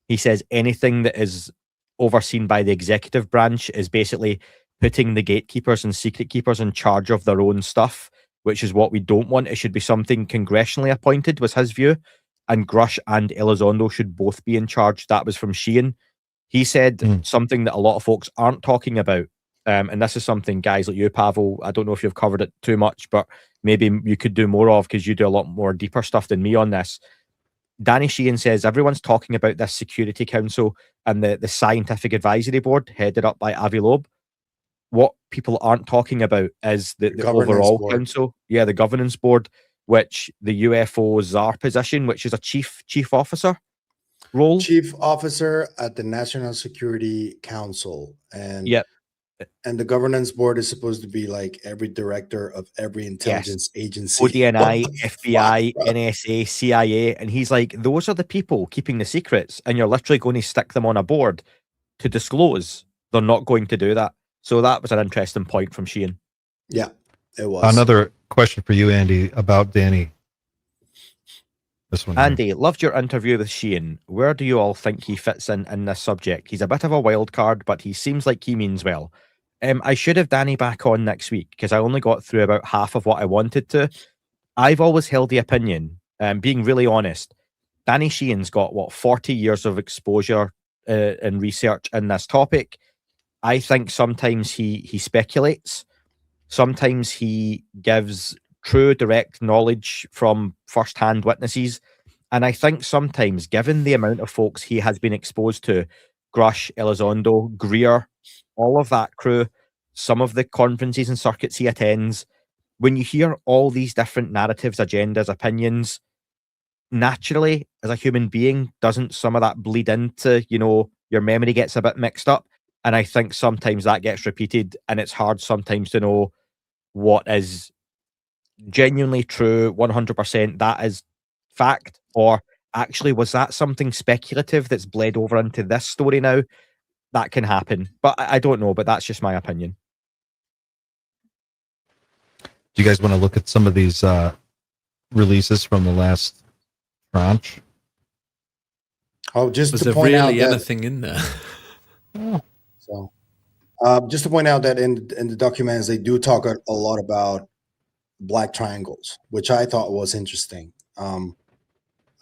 Speaker 2: He says anything that is overseen by the executive branch is basically putting the gatekeepers and secret keepers in charge of their own stuff, which is what we don't want. It should be something congressionally appointed, was his view. And Grush and Elizondo should both be in charge. That was from Sheehan. He said something that a lot of folks aren't talking about. And this is something guys like you, Pavel, I don't know if you've covered it too much, but maybe you could do more of, because you do a lot more deeper stuff than me on this. Danny Sheehan says everyone's talking about this Security Council and the Scientific Advisory Board headed up by Avi Loeb. What people aren't talking about is the overall
Speaker 3: board.
Speaker 2: council. Yeah, the governance board, which the UFO czar position, which is a chief officer role.
Speaker 3: Chief officer at the National Security Council. And
Speaker 2: Yep.
Speaker 3: And the governance board is supposed to be like every director of every intelligence agency.
Speaker 2: ODNI,
Speaker 3: What the
Speaker 2: FBI,
Speaker 3: fuck, bro?
Speaker 2: NSA, CIA. And he's like, those are the people keeping the secrets, and you're literally going to stick them on a board to disclose. They're not going to do that. So that was an interesting point from Sheehan.
Speaker 3: Yeah, it was.
Speaker 1: Another question for you, Andy, about Danny. This one.
Speaker 2: Andy, loved your interview with Sheehan. Where do you all think he fits in this subject? He's a bit of a wild card, but he seems like he means well. I should have Danny back on next week, because I only got through about half of what I wanted to. I've always held the opinion, being really honest, Danny Sheehan's got, 40 years of exposure and research in this topic. I think sometimes he speculates. Sometimes he gives true, direct knowledge from first-hand witnesses. And I think sometimes, given the amount of folks he has been exposed to, Grush, Elizondo, Greer, all of that crew, some of the conferences and circuits he attends, when you hear all these different narratives, agendas, opinions, naturally, as a human being, doesn't some of that bleed into, your memory gets a bit mixed up? And I think sometimes that gets repeated, and it's hard sometimes to know what is genuinely true, 100%, that is fact, or actually, was that something speculative that's bled over into this story now? That can happen, but I don't know, but that's just my opinion.
Speaker 1: Do you guys want to look at some of these releases from the last tranche?
Speaker 3: Oh, just
Speaker 4: Was
Speaker 3: to
Speaker 4: there
Speaker 3: point out
Speaker 4: really
Speaker 3: that,
Speaker 4: anything in there?
Speaker 3: so, just to point out that in the documents they do talk a lot about black triangles, which I thought was interesting.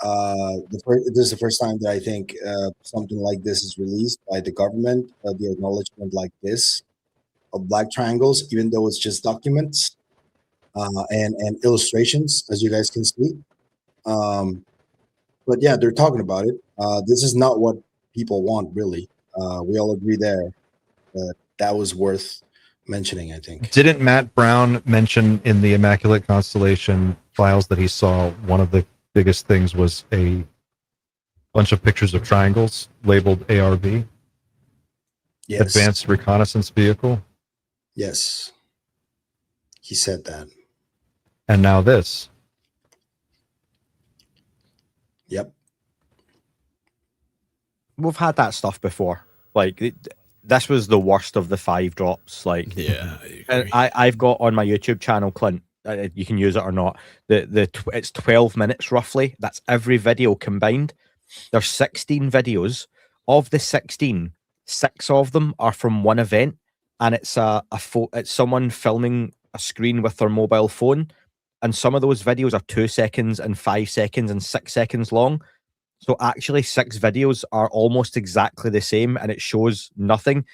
Speaker 3: This is the first time that I think something like this is released by the government, the acknowledgement like this of black triangles, even though it's just documents and illustrations, as you guys can see. But yeah, they're talking about it. This is not what people want, really. We all agree there. That was worth mentioning, I think.
Speaker 1: Didn't Matt Brown mention in the Immaculate Constellation files that he saw one of the biggest things was a bunch of pictures of triangles labeled ARV?
Speaker 3: Yes.
Speaker 1: Advanced Reconnaissance Vehicle.
Speaker 3: Yes. He said that.
Speaker 1: And now this.
Speaker 3: Yep.
Speaker 2: We've had that stuff before. Like, this was the worst of the 5 drops. Like,
Speaker 4: Yeah,
Speaker 2: and I've got on my YouTube channel, Clint, you can use it or not, it's 12 minutes roughly. That's every video combined. There's 16 videos. Of the 16, 6 of them are from one event, and it's it's someone filming a screen with their mobile phone, and some of those videos are 2 seconds and 5 seconds and 6 seconds long. So actually 6 videos are almost exactly the same, and it shows nothing.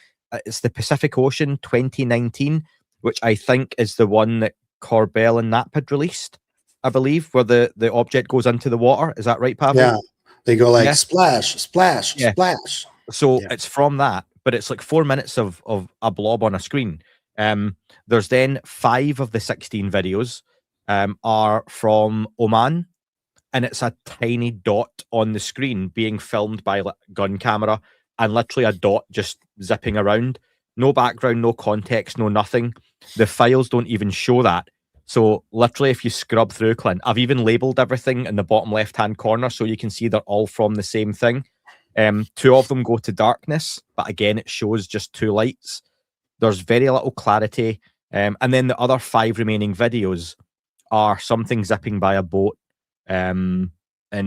Speaker 2: It's the Pacific Ocean 2019, which I think is the one that Corbell and Knapp had released, I believe, where the object goes into the water. Is that right, Pavel?
Speaker 3: Yeah. They go like
Speaker 2: Yeah.
Speaker 3: splash, splash,
Speaker 2: Yeah.
Speaker 3: splash.
Speaker 2: So
Speaker 3: Yeah.
Speaker 2: it's from that, but it's like 4 minutes of a blob on a screen. There's then 5 of the 16 videos are from Oman, and it's a tiny dot on the screen being filmed by a gun camera, and literally a dot just zipping around. No background, no context, no nothing. The files don't even show that. So literally, if you scrub through, Clint, I've even labeled everything in the bottom left-hand corner so you can see they're all from the same thing. 2 of them go to darkness, but again, it shows just 2 lights. There's very little clarity. And then the other 5 remaining videos are something zipping by a boat. And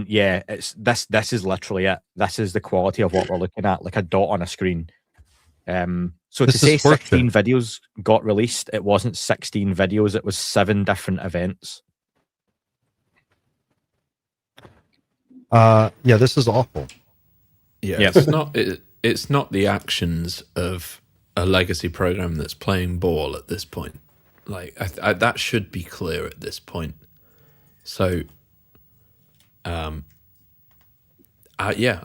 Speaker 2: yeah, it's this is literally it. This is the quality of what we're looking at, like a dot on a screen. So
Speaker 1: This
Speaker 2: to say
Speaker 1: is worth
Speaker 2: 16
Speaker 1: it.
Speaker 2: videos got released, it wasn't 16 videos, it was 7 different events.
Speaker 1: Yeah, this is awful.
Speaker 4: Yeah,
Speaker 2: Yep.
Speaker 4: it's not the actions of a legacy program that's playing ball at this point. Like that should be clear at this point. So, yeah,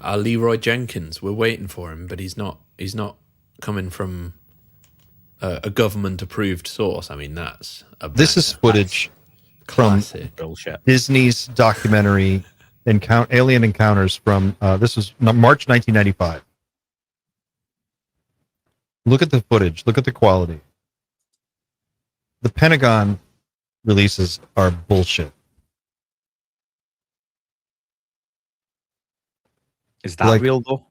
Speaker 4: our Leroy Jenkins, we're waiting for him, but he's not coming from a government approved source. I mean, that's
Speaker 1: This is footage from
Speaker 4: classic
Speaker 2: Bullshit.
Speaker 1: Disney's documentary Alien Encounters from this was March 1995. Look at the footage. Look at the quality. The Pentagon releases are bullshit.
Speaker 2: Is that
Speaker 1: Like-
Speaker 2: real though?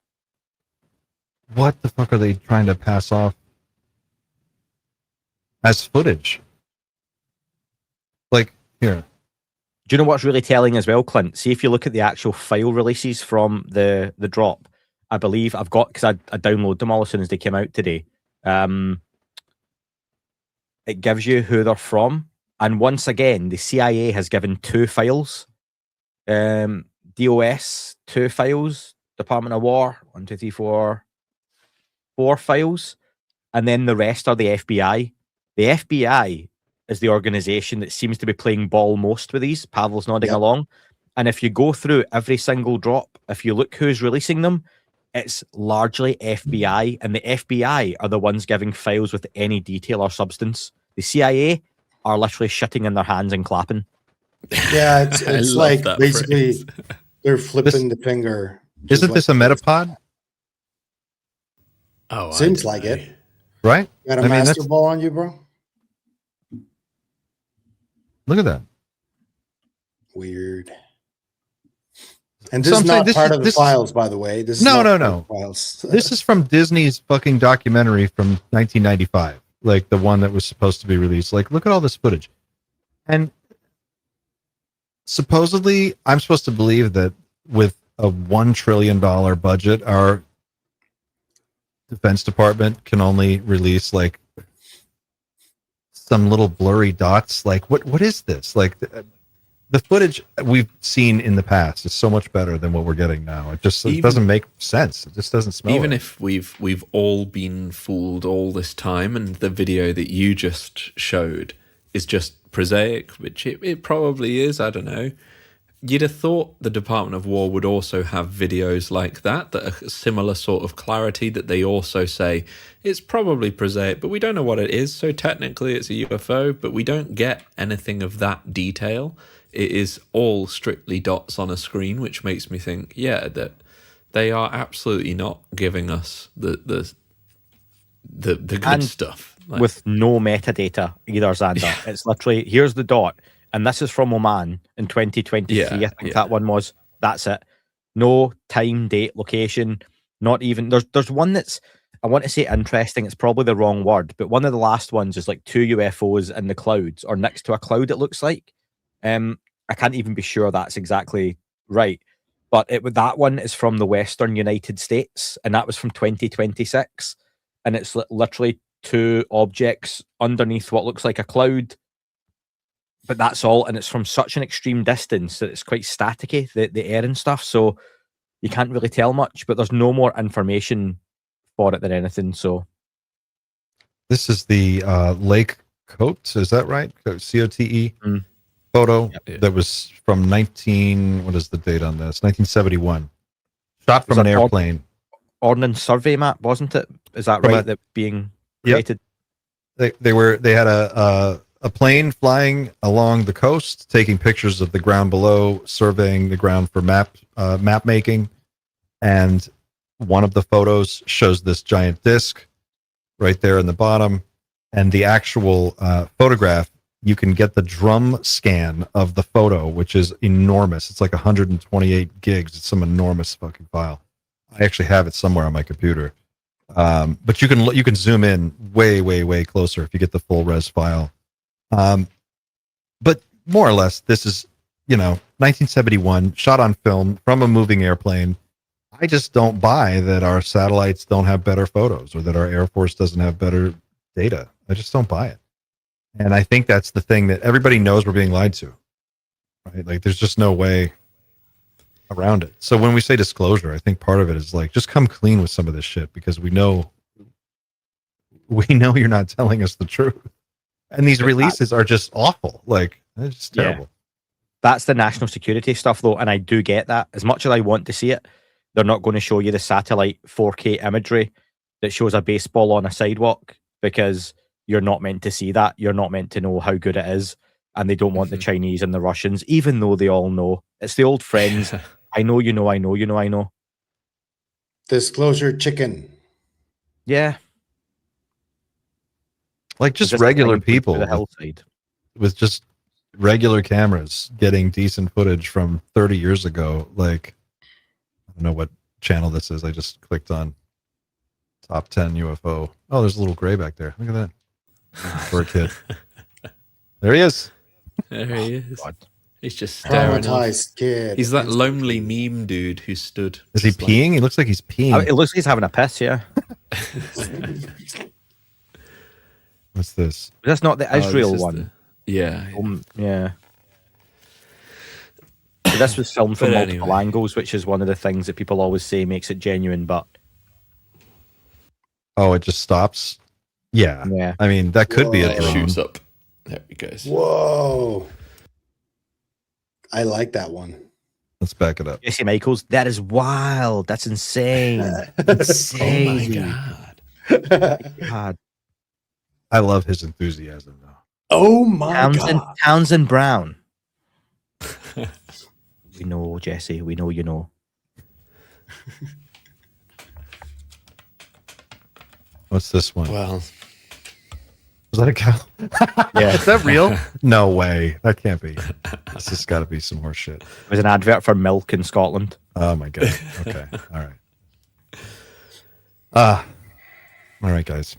Speaker 1: What the fuck are they trying to pass off as footage? Like, here.
Speaker 2: Do you know what's really telling as well, Clint? See if you look at the actual file releases from the drop. I believe I've got, because I download them all as soon as they came out today. It gives you who they're from. And once again, the CIA has given 2 files. DOS, 2 files. Department of War, 1, 2, 3, 4 files. And then the rest are the FBI. The FBI is the organization that seems to be playing ball most with these. Pavel's nodding
Speaker 3: Yep.
Speaker 2: along. And if you go through every single drop, if you look who's releasing them, it's largely FBI. And the FBI are the ones giving files with any detail or substance. The CIA are literally shitting in their hands and clapping.
Speaker 3: Yeah, it's
Speaker 4: I love
Speaker 3: like
Speaker 4: that
Speaker 3: basically
Speaker 4: phrase.
Speaker 3: they're flipping the finger. just
Speaker 1: Isn't this a
Speaker 3: like-
Speaker 1: metapod?
Speaker 4: Oh, I
Speaker 3: Seems
Speaker 4: don't
Speaker 3: like
Speaker 4: know.
Speaker 3: it.
Speaker 1: Right?
Speaker 3: Got a
Speaker 1: I mean,
Speaker 3: master
Speaker 1: that's-
Speaker 3: ball on you, bro?
Speaker 1: Look at that.
Speaker 3: Weird. And this
Speaker 1: So
Speaker 3: is
Speaker 1: I'm saying
Speaker 3: not
Speaker 1: this
Speaker 3: part
Speaker 1: is-
Speaker 3: of the
Speaker 1: this-
Speaker 3: files, by the way. This is
Speaker 1: No,
Speaker 3: not
Speaker 1: no,
Speaker 3: part
Speaker 1: no.
Speaker 3: of the files.
Speaker 1: This is from Disney's fucking documentary from 1995, like the one that was supposed to be released. Like, look at all this footage. And supposedly, I'm supposed to believe that with a $1 trillion budget, our Defense Department can only release like some little blurry dots. Like, what is this? Like, the footage we've seen in the past is so much better than what we're getting now. It just
Speaker 4: Even-
Speaker 1: doesn't make sense. It just doesn't smell
Speaker 4: Even
Speaker 1: right.
Speaker 4: if we've all been fooled all this time, and the video that you just showed is just prosaic, which it probably is. I don't know. You'd have thought the Department of War would also have videos like that are similar sort of clarity, that they also say it's probably prosaic, but we don't know what it is. So technically it's a UFO, but we don't get anything of that detail. It is all strictly dots on a screen, which makes me think, yeah, that they are absolutely not giving us the good
Speaker 2: And
Speaker 4: stuff. Like,
Speaker 2: with no metadata either, Xander. It's literally, here's the dot, and this is from Oman in 2023.
Speaker 4: Yeah,
Speaker 2: I think
Speaker 4: yeah.
Speaker 2: that one was. That's it. No time, date, location. Not even. There's one that's, I want to say interesting. It's probably the wrong word, but one of the last ones is like 2 UFOs in the clouds or next to a cloud. It looks like. I can't even be sure that's exactly right, but that one is from the Western United States, and that was from 2026, and it's literally 2 objects underneath what looks like a cloud, but that's all, and it's from such an extreme distance that it's quite staticky, the air and stuff, so you can't really tell much, but there's no more information for it than anything. So
Speaker 1: This is the Lake Cote, is that right? COTE
Speaker 2: Mm.
Speaker 1: photo
Speaker 4: Yep.
Speaker 1: that was from what is the date on this? 1971. Shot from
Speaker 2: Was
Speaker 1: an
Speaker 2: that
Speaker 1: airplane.
Speaker 2: Ordnance Survey map, wasn't it? Is that
Speaker 1: From
Speaker 2: right?
Speaker 1: a-
Speaker 2: That being
Speaker 1: Yep.
Speaker 2: created?
Speaker 1: They had a plane flying along the coast, taking pictures of the ground below, surveying the ground for map making, and one of the photos shows this giant disc right there in the bottom, and the actual photograph you can get the drum scan of the photo, which is enormous. It's like 128 gigs. It's some enormous fucking file. I actually have it somewhere on my computer. But you can zoom in way closer if you get the full res file. But more or less, this is 1971, shot on film from a moving airplane. I just don't buy that our satellites don't have better photos or that our Air Force doesn't have better data. I just don't buy it. And I think that's the thing that everybody knows we're being lied to, right? Like there's just no way around it. So when we say disclosure, I think part of it is like, just come clean with some of this shit, because we know you're not telling us the truth. And these releases are just awful. Like, it's just terrible.
Speaker 2: That's the national security stuff, though, and I do get that. As much as I want to see it, they're not going to show you the satellite 4K imagery that shows a baseball on a sidewalk, because you're not meant to see that. You're not meant to know how good it is, and they don't want the Chinese and the Russians, even though they all know. It's the old friends. I know you know, I know you know, I know.
Speaker 3: Disclosure chicken.
Speaker 2: Yeah.
Speaker 1: Like just
Speaker 2: Just
Speaker 1: regular
Speaker 2: thing put to
Speaker 1: people
Speaker 2: the hillside.
Speaker 1: with just regular cameras getting decent footage from 30 years ago. Like, I don't know what channel this is. I just clicked on top 10 UFO. Oh, there's a little gray back there. Look at that. For a kid. There he is.
Speaker 4: There he is. He's just staring off.
Speaker 3: Traumatized kid.
Speaker 4: He's that lonely meme dude who stood.
Speaker 1: Is he
Speaker 4: just like-
Speaker 1: peeing? He looks like he's peeing.
Speaker 2: It looks like he's having a piss, yeah.
Speaker 1: What's this?
Speaker 2: Is this not the
Speaker 4: Oh, this
Speaker 2: Israel
Speaker 4: is
Speaker 2: one?
Speaker 4: Yeah.
Speaker 2: Yeah. So this was filmed from
Speaker 4: But
Speaker 2: multiple
Speaker 4: anyway.
Speaker 2: angles, which is one of the things that people always say makes it genuine, but
Speaker 1: Oh, it just stops? Yeah.
Speaker 2: yeah.
Speaker 1: I mean, that could be a
Speaker 3: Whoa.
Speaker 4: It
Speaker 1: drone.
Speaker 4: shoots up. There he goes.
Speaker 3: Whoa. I like that one.
Speaker 1: Let's back it up.
Speaker 2: Jesse Michels, that is wild. That's insane.
Speaker 4: Oh my
Speaker 2: Insane.
Speaker 4: god.
Speaker 2: God.
Speaker 1: I love his enthusiasm, though.
Speaker 3: Oh my God.
Speaker 2: Townsend Brown. We know, Jesse. We know you know.
Speaker 1: What's this one?
Speaker 4: Well,
Speaker 1: Was that a cow?
Speaker 2: Yeah.
Speaker 1: Is that real? No way. That can't be. This has got to be some horse shit.
Speaker 2: It was an advert for milk in Scotland.
Speaker 1: Oh my god. Okay. All right. All right, guys.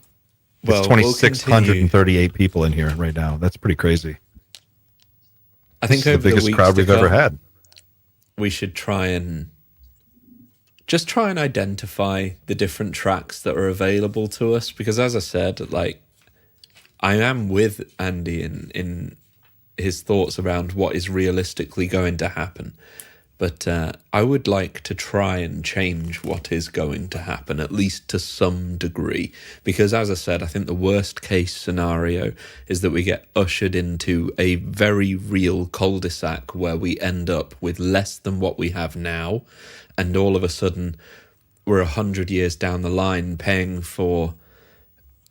Speaker 1: It's
Speaker 4: Well, we'll
Speaker 1: 2,638 people in here right now. That's pretty crazy.
Speaker 4: I think
Speaker 1: This is
Speaker 4: over
Speaker 1: the biggest
Speaker 4: weeks
Speaker 1: crowd
Speaker 4: to
Speaker 1: we've ever
Speaker 4: come,
Speaker 1: had.
Speaker 4: we should try and identify the different tracks that are available to us, because as I said, like, I am with Andy in his thoughts around what is realistically going to happen, but I would like to try and change what is going to happen, at least to some degree, because as I said, I think the worst case scenario is that we get ushered into a very real cul-de-sac where we end up with less than what we have now, and all of a sudden we're 100 years down the line paying for,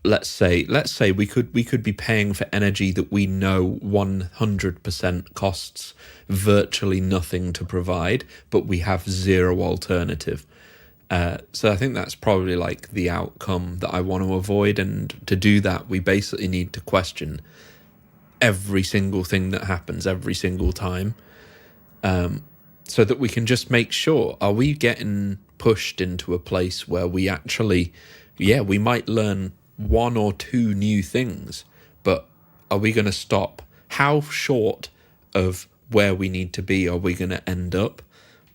Speaker 4: let's say we could be paying for energy that we know 100% costs virtually nothing to provide, but we have zero alternative. So I think that's probably like the outcome that I want to avoid, and to do that we basically need to question every single thing that happens every single time, so that we can just make sure, are we getting pushed into a place where we actually, we might learn one or two new things, but are we going to stop? How short of where we need to be are we going to end up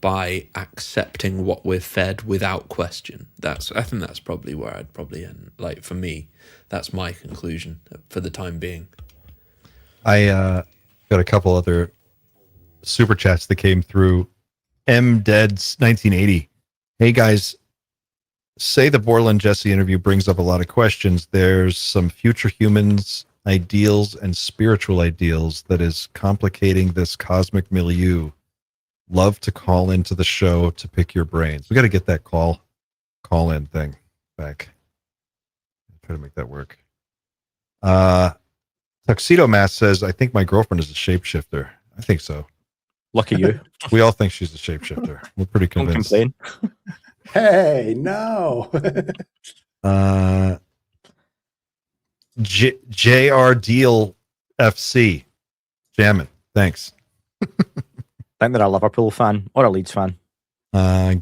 Speaker 4: by accepting what we're fed without question? I think that's probably where I'd probably end. Like, for me, that's my conclusion for the time being.
Speaker 1: I got a couple other super chats that came through. M Dead's 1980. Hey guys, say the Borland Jesse interview brings up a lot of questions. There's some future humans ideals and spiritual ideals that is complicating this cosmic milieu. Love to call into the show to pick your brains. We got to get that call in thing back. Try to make that work. Tuxedo Mask says, I think my girlfriend is a shapeshifter. I think so.
Speaker 2: Lucky you.
Speaker 1: We all think she's a shapeshifter. We're pretty
Speaker 2: Don't
Speaker 1: convinced.
Speaker 2: complain.
Speaker 3: Hey, no.
Speaker 1: JR Deal FC. Jamming. Thanks.
Speaker 2: I think they're a Liverpool fan or a Leeds fan.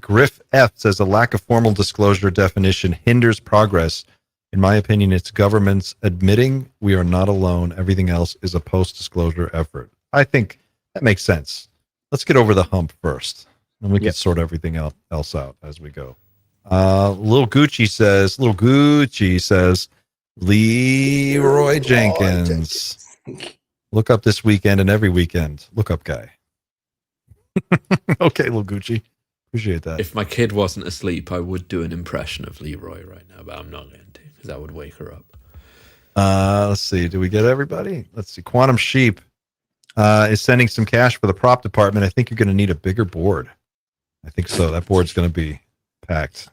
Speaker 1: Griff F says a lack of formal disclosure definition hinders progress. In my opinion, it's governments admitting we are not alone. Everything else is a post-disclosure effort. I think that makes sense. Let's get over the hump first, and we can sort everything else out as we go. Little Gucci says, Leroy Jenkins. Look up this weekend and every weekend. Look up guy. Okay, Little Gucci. Appreciate that.
Speaker 4: If my kid wasn't asleep, I would do an impression of Leroy right now, but I'm not going to because that would wake her up.
Speaker 1: Let's see. Do we get everybody? Let's see. Quantum Sheep is sending some cash for the prop department. I think you're going to need a bigger board. I think so. That board's going to be packed.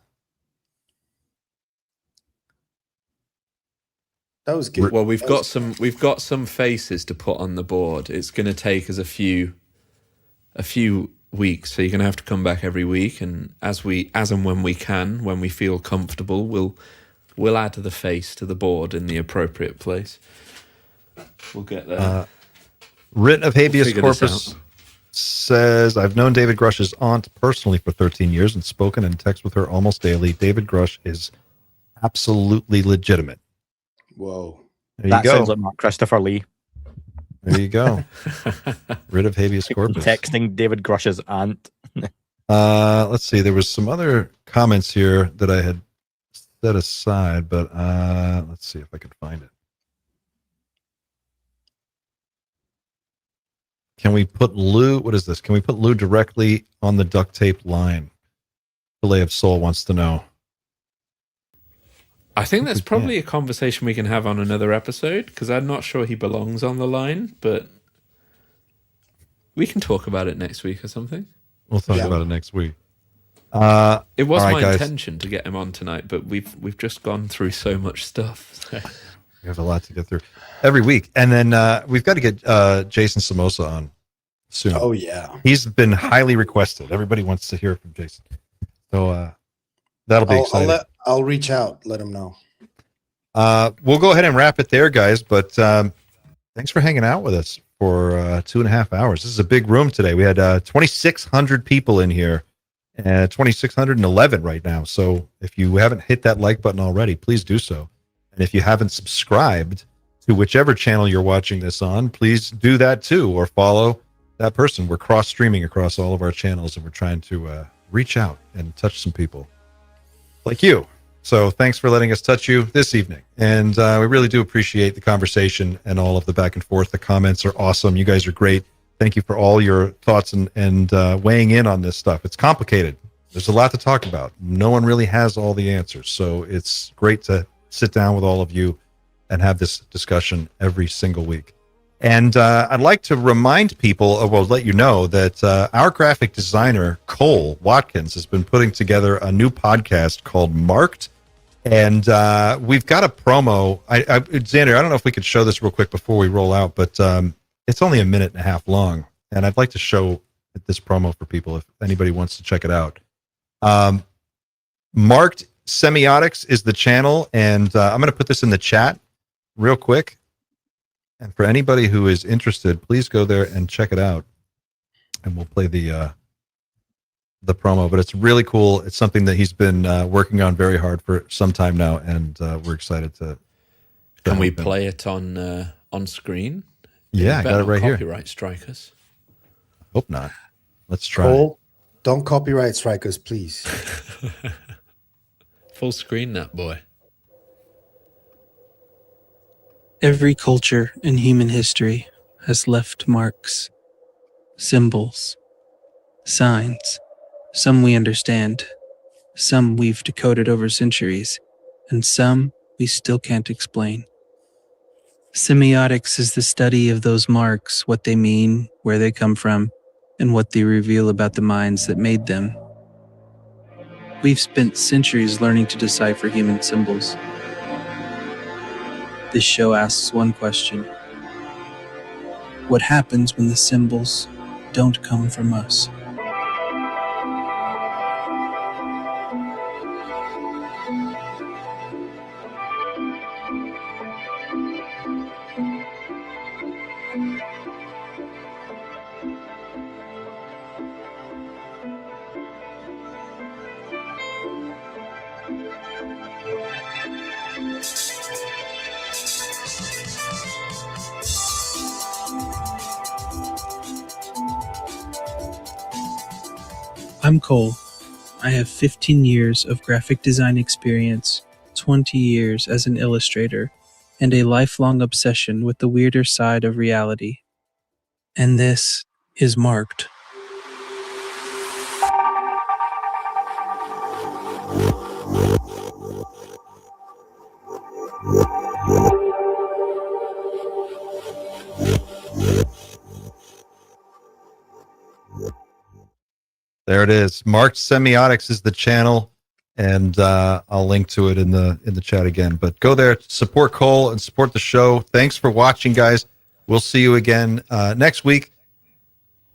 Speaker 3: That was good.
Speaker 4: Well, we've got some faces to put on the board. It's going to take us a few weeks, so you're going to have to come back every week, and as and when we can, when we feel comfortable, we'll add the face to the board in the appropriate place. We'll get there.
Speaker 1: Writ of habeas
Speaker 4: We'll figure this
Speaker 1: corpus
Speaker 4: out.
Speaker 1: says, I've known David Grush's aunt personally for 13 years and spoken and text with her almost daily. David Grush is absolutely legitimate.
Speaker 3: Whoa.
Speaker 1: There
Speaker 2: That
Speaker 1: you go.
Speaker 2: sounds like Mark Christopher Lee
Speaker 1: There you go. Writ of habeas corpus.
Speaker 2: texting David Grush's aunt.
Speaker 1: Let's see. There was some other comments here that I had set aside, but let's see if I can find it. Can we put Lou? What is this? Can we put Lou directly on the duct tape line? Filet of Soul wants to know.
Speaker 4: I think that's probably a conversation we can have on another episode, because I'm not sure he belongs on the line, but we can talk about it next week or something.
Speaker 1: We'll talk about it next week.
Speaker 4: It was
Speaker 1: all right,
Speaker 4: my
Speaker 1: guys.
Speaker 4: intention to get him on tonight, but we've just gone through so much stuff.
Speaker 1: We have a lot to get through every week. And then we've got to get Jason Samosa on soon.
Speaker 3: Oh, yeah.
Speaker 1: He's been highly requested. Everybody wants to hear from Jason. So that'll be exciting.
Speaker 3: I'll reach out, let him know.
Speaker 1: We'll go ahead and wrap it there, guys. But thanks for hanging out with us for 2.5 hours. This is a big room today. We had 2,600 people in here, 2,611 right now. So if you haven't hit that like button already, please do so. And if you haven't subscribed to whichever channel you're watching this on, please do that too, or follow that person. We're cross-streaming across all of our channels, and we're trying to reach out and touch some people like you. So thanks for letting us touch you this evening. And we really do appreciate the conversation and all of the back and forth. The comments are awesome. You guys are great. Thank you for all your thoughts and weighing in on this stuff. It's complicated. There's a lot to talk about. No one really has all the answers. So it's great to sit down with all of you and have this discussion every single week. And I'd like to remind people, well, let you know that our graphic designer, Cole Watkins, has been putting together a new podcast called Marked. And we've got a promo. Xander, I don't know if we could show this real quick before we roll out, but it's only 1.5 minutes long. And I'd like to show this promo for people if anybody wants to check it out. Marked Semiotics is the channel. And I'm going to put this in the chat real quick. And for anybody who is interested, please go there and check it out. And we'll play the promo. But it's really cool. It's something that he's been working on very hard for some time now, and we're excited to.
Speaker 4: Can we play it on screen?
Speaker 1: Yeah, I got it right here.
Speaker 4: Copyright strike us.
Speaker 1: Hope not. Let's try.
Speaker 3: Cole, don't copyright strike us, please.
Speaker 4: Full screen that boy.
Speaker 13: Every culture in human history has left marks, symbols, signs. Some we understand, some we've decoded over centuries, and some we still can't explain. Semiotics is the study of those marks, what they mean, where they come from, and what they reveal about the minds that made them. We've spent centuries learning to decipher human symbols. This show asks one question: what happens when the symbols don't come from us? I'm Cole. I have 15 years of graphic design experience, 20 years as an illustrator, and a lifelong obsession with the weirder side of reality. And this is Marked.
Speaker 1: There it is. Marked Semiotics is the channel, and I'll link to it in the chat again. But go there, support Cole, and support the show. Thanks for watching, guys. We'll see you again next week.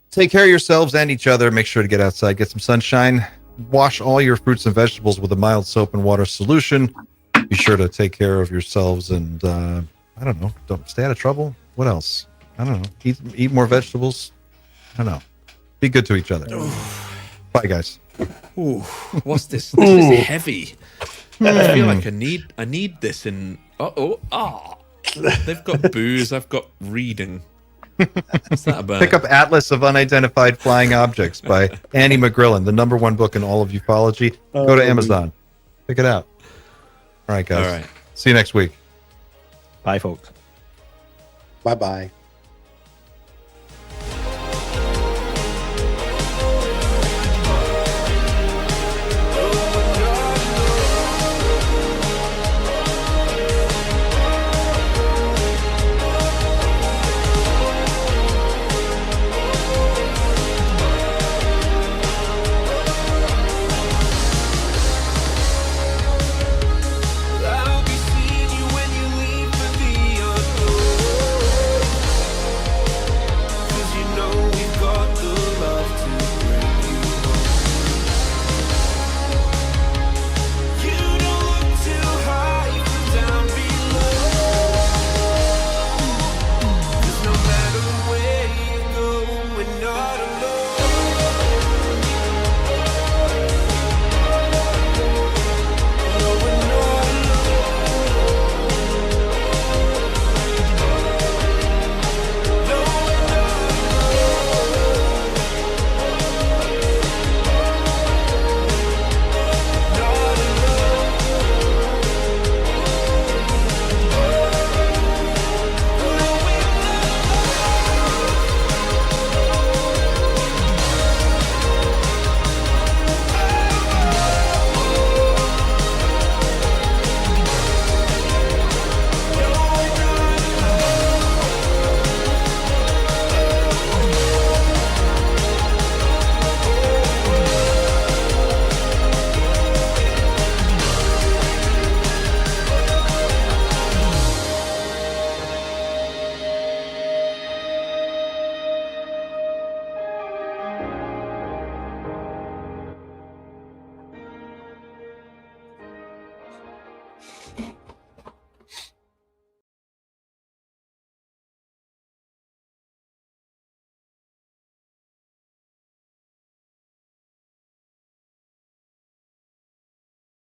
Speaker 1: Take care of yourselves and each other. Make sure to get outside, get some sunshine. Wash all your fruits and vegetables with a mild soap and water solution. Be sure to take care of yourselves, and I don't know, don't stay out of trouble. What else? I don't know. Eat more vegetables. I don't know. Be good to each other. Bye, guys.
Speaker 4: Ooh, what's this? This is heavy. I feel like I need this in. They've got booze. I've got reading. What's that about?
Speaker 1: Pick up Atlas of Unidentified Flying Objects by Annie McGrillen, the #1 book in all of ufology. Go to Amazon. Pick it out. All right, guys.
Speaker 4: All right.
Speaker 1: See you next week.
Speaker 2: Bye, folks.
Speaker 3: Bye-bye.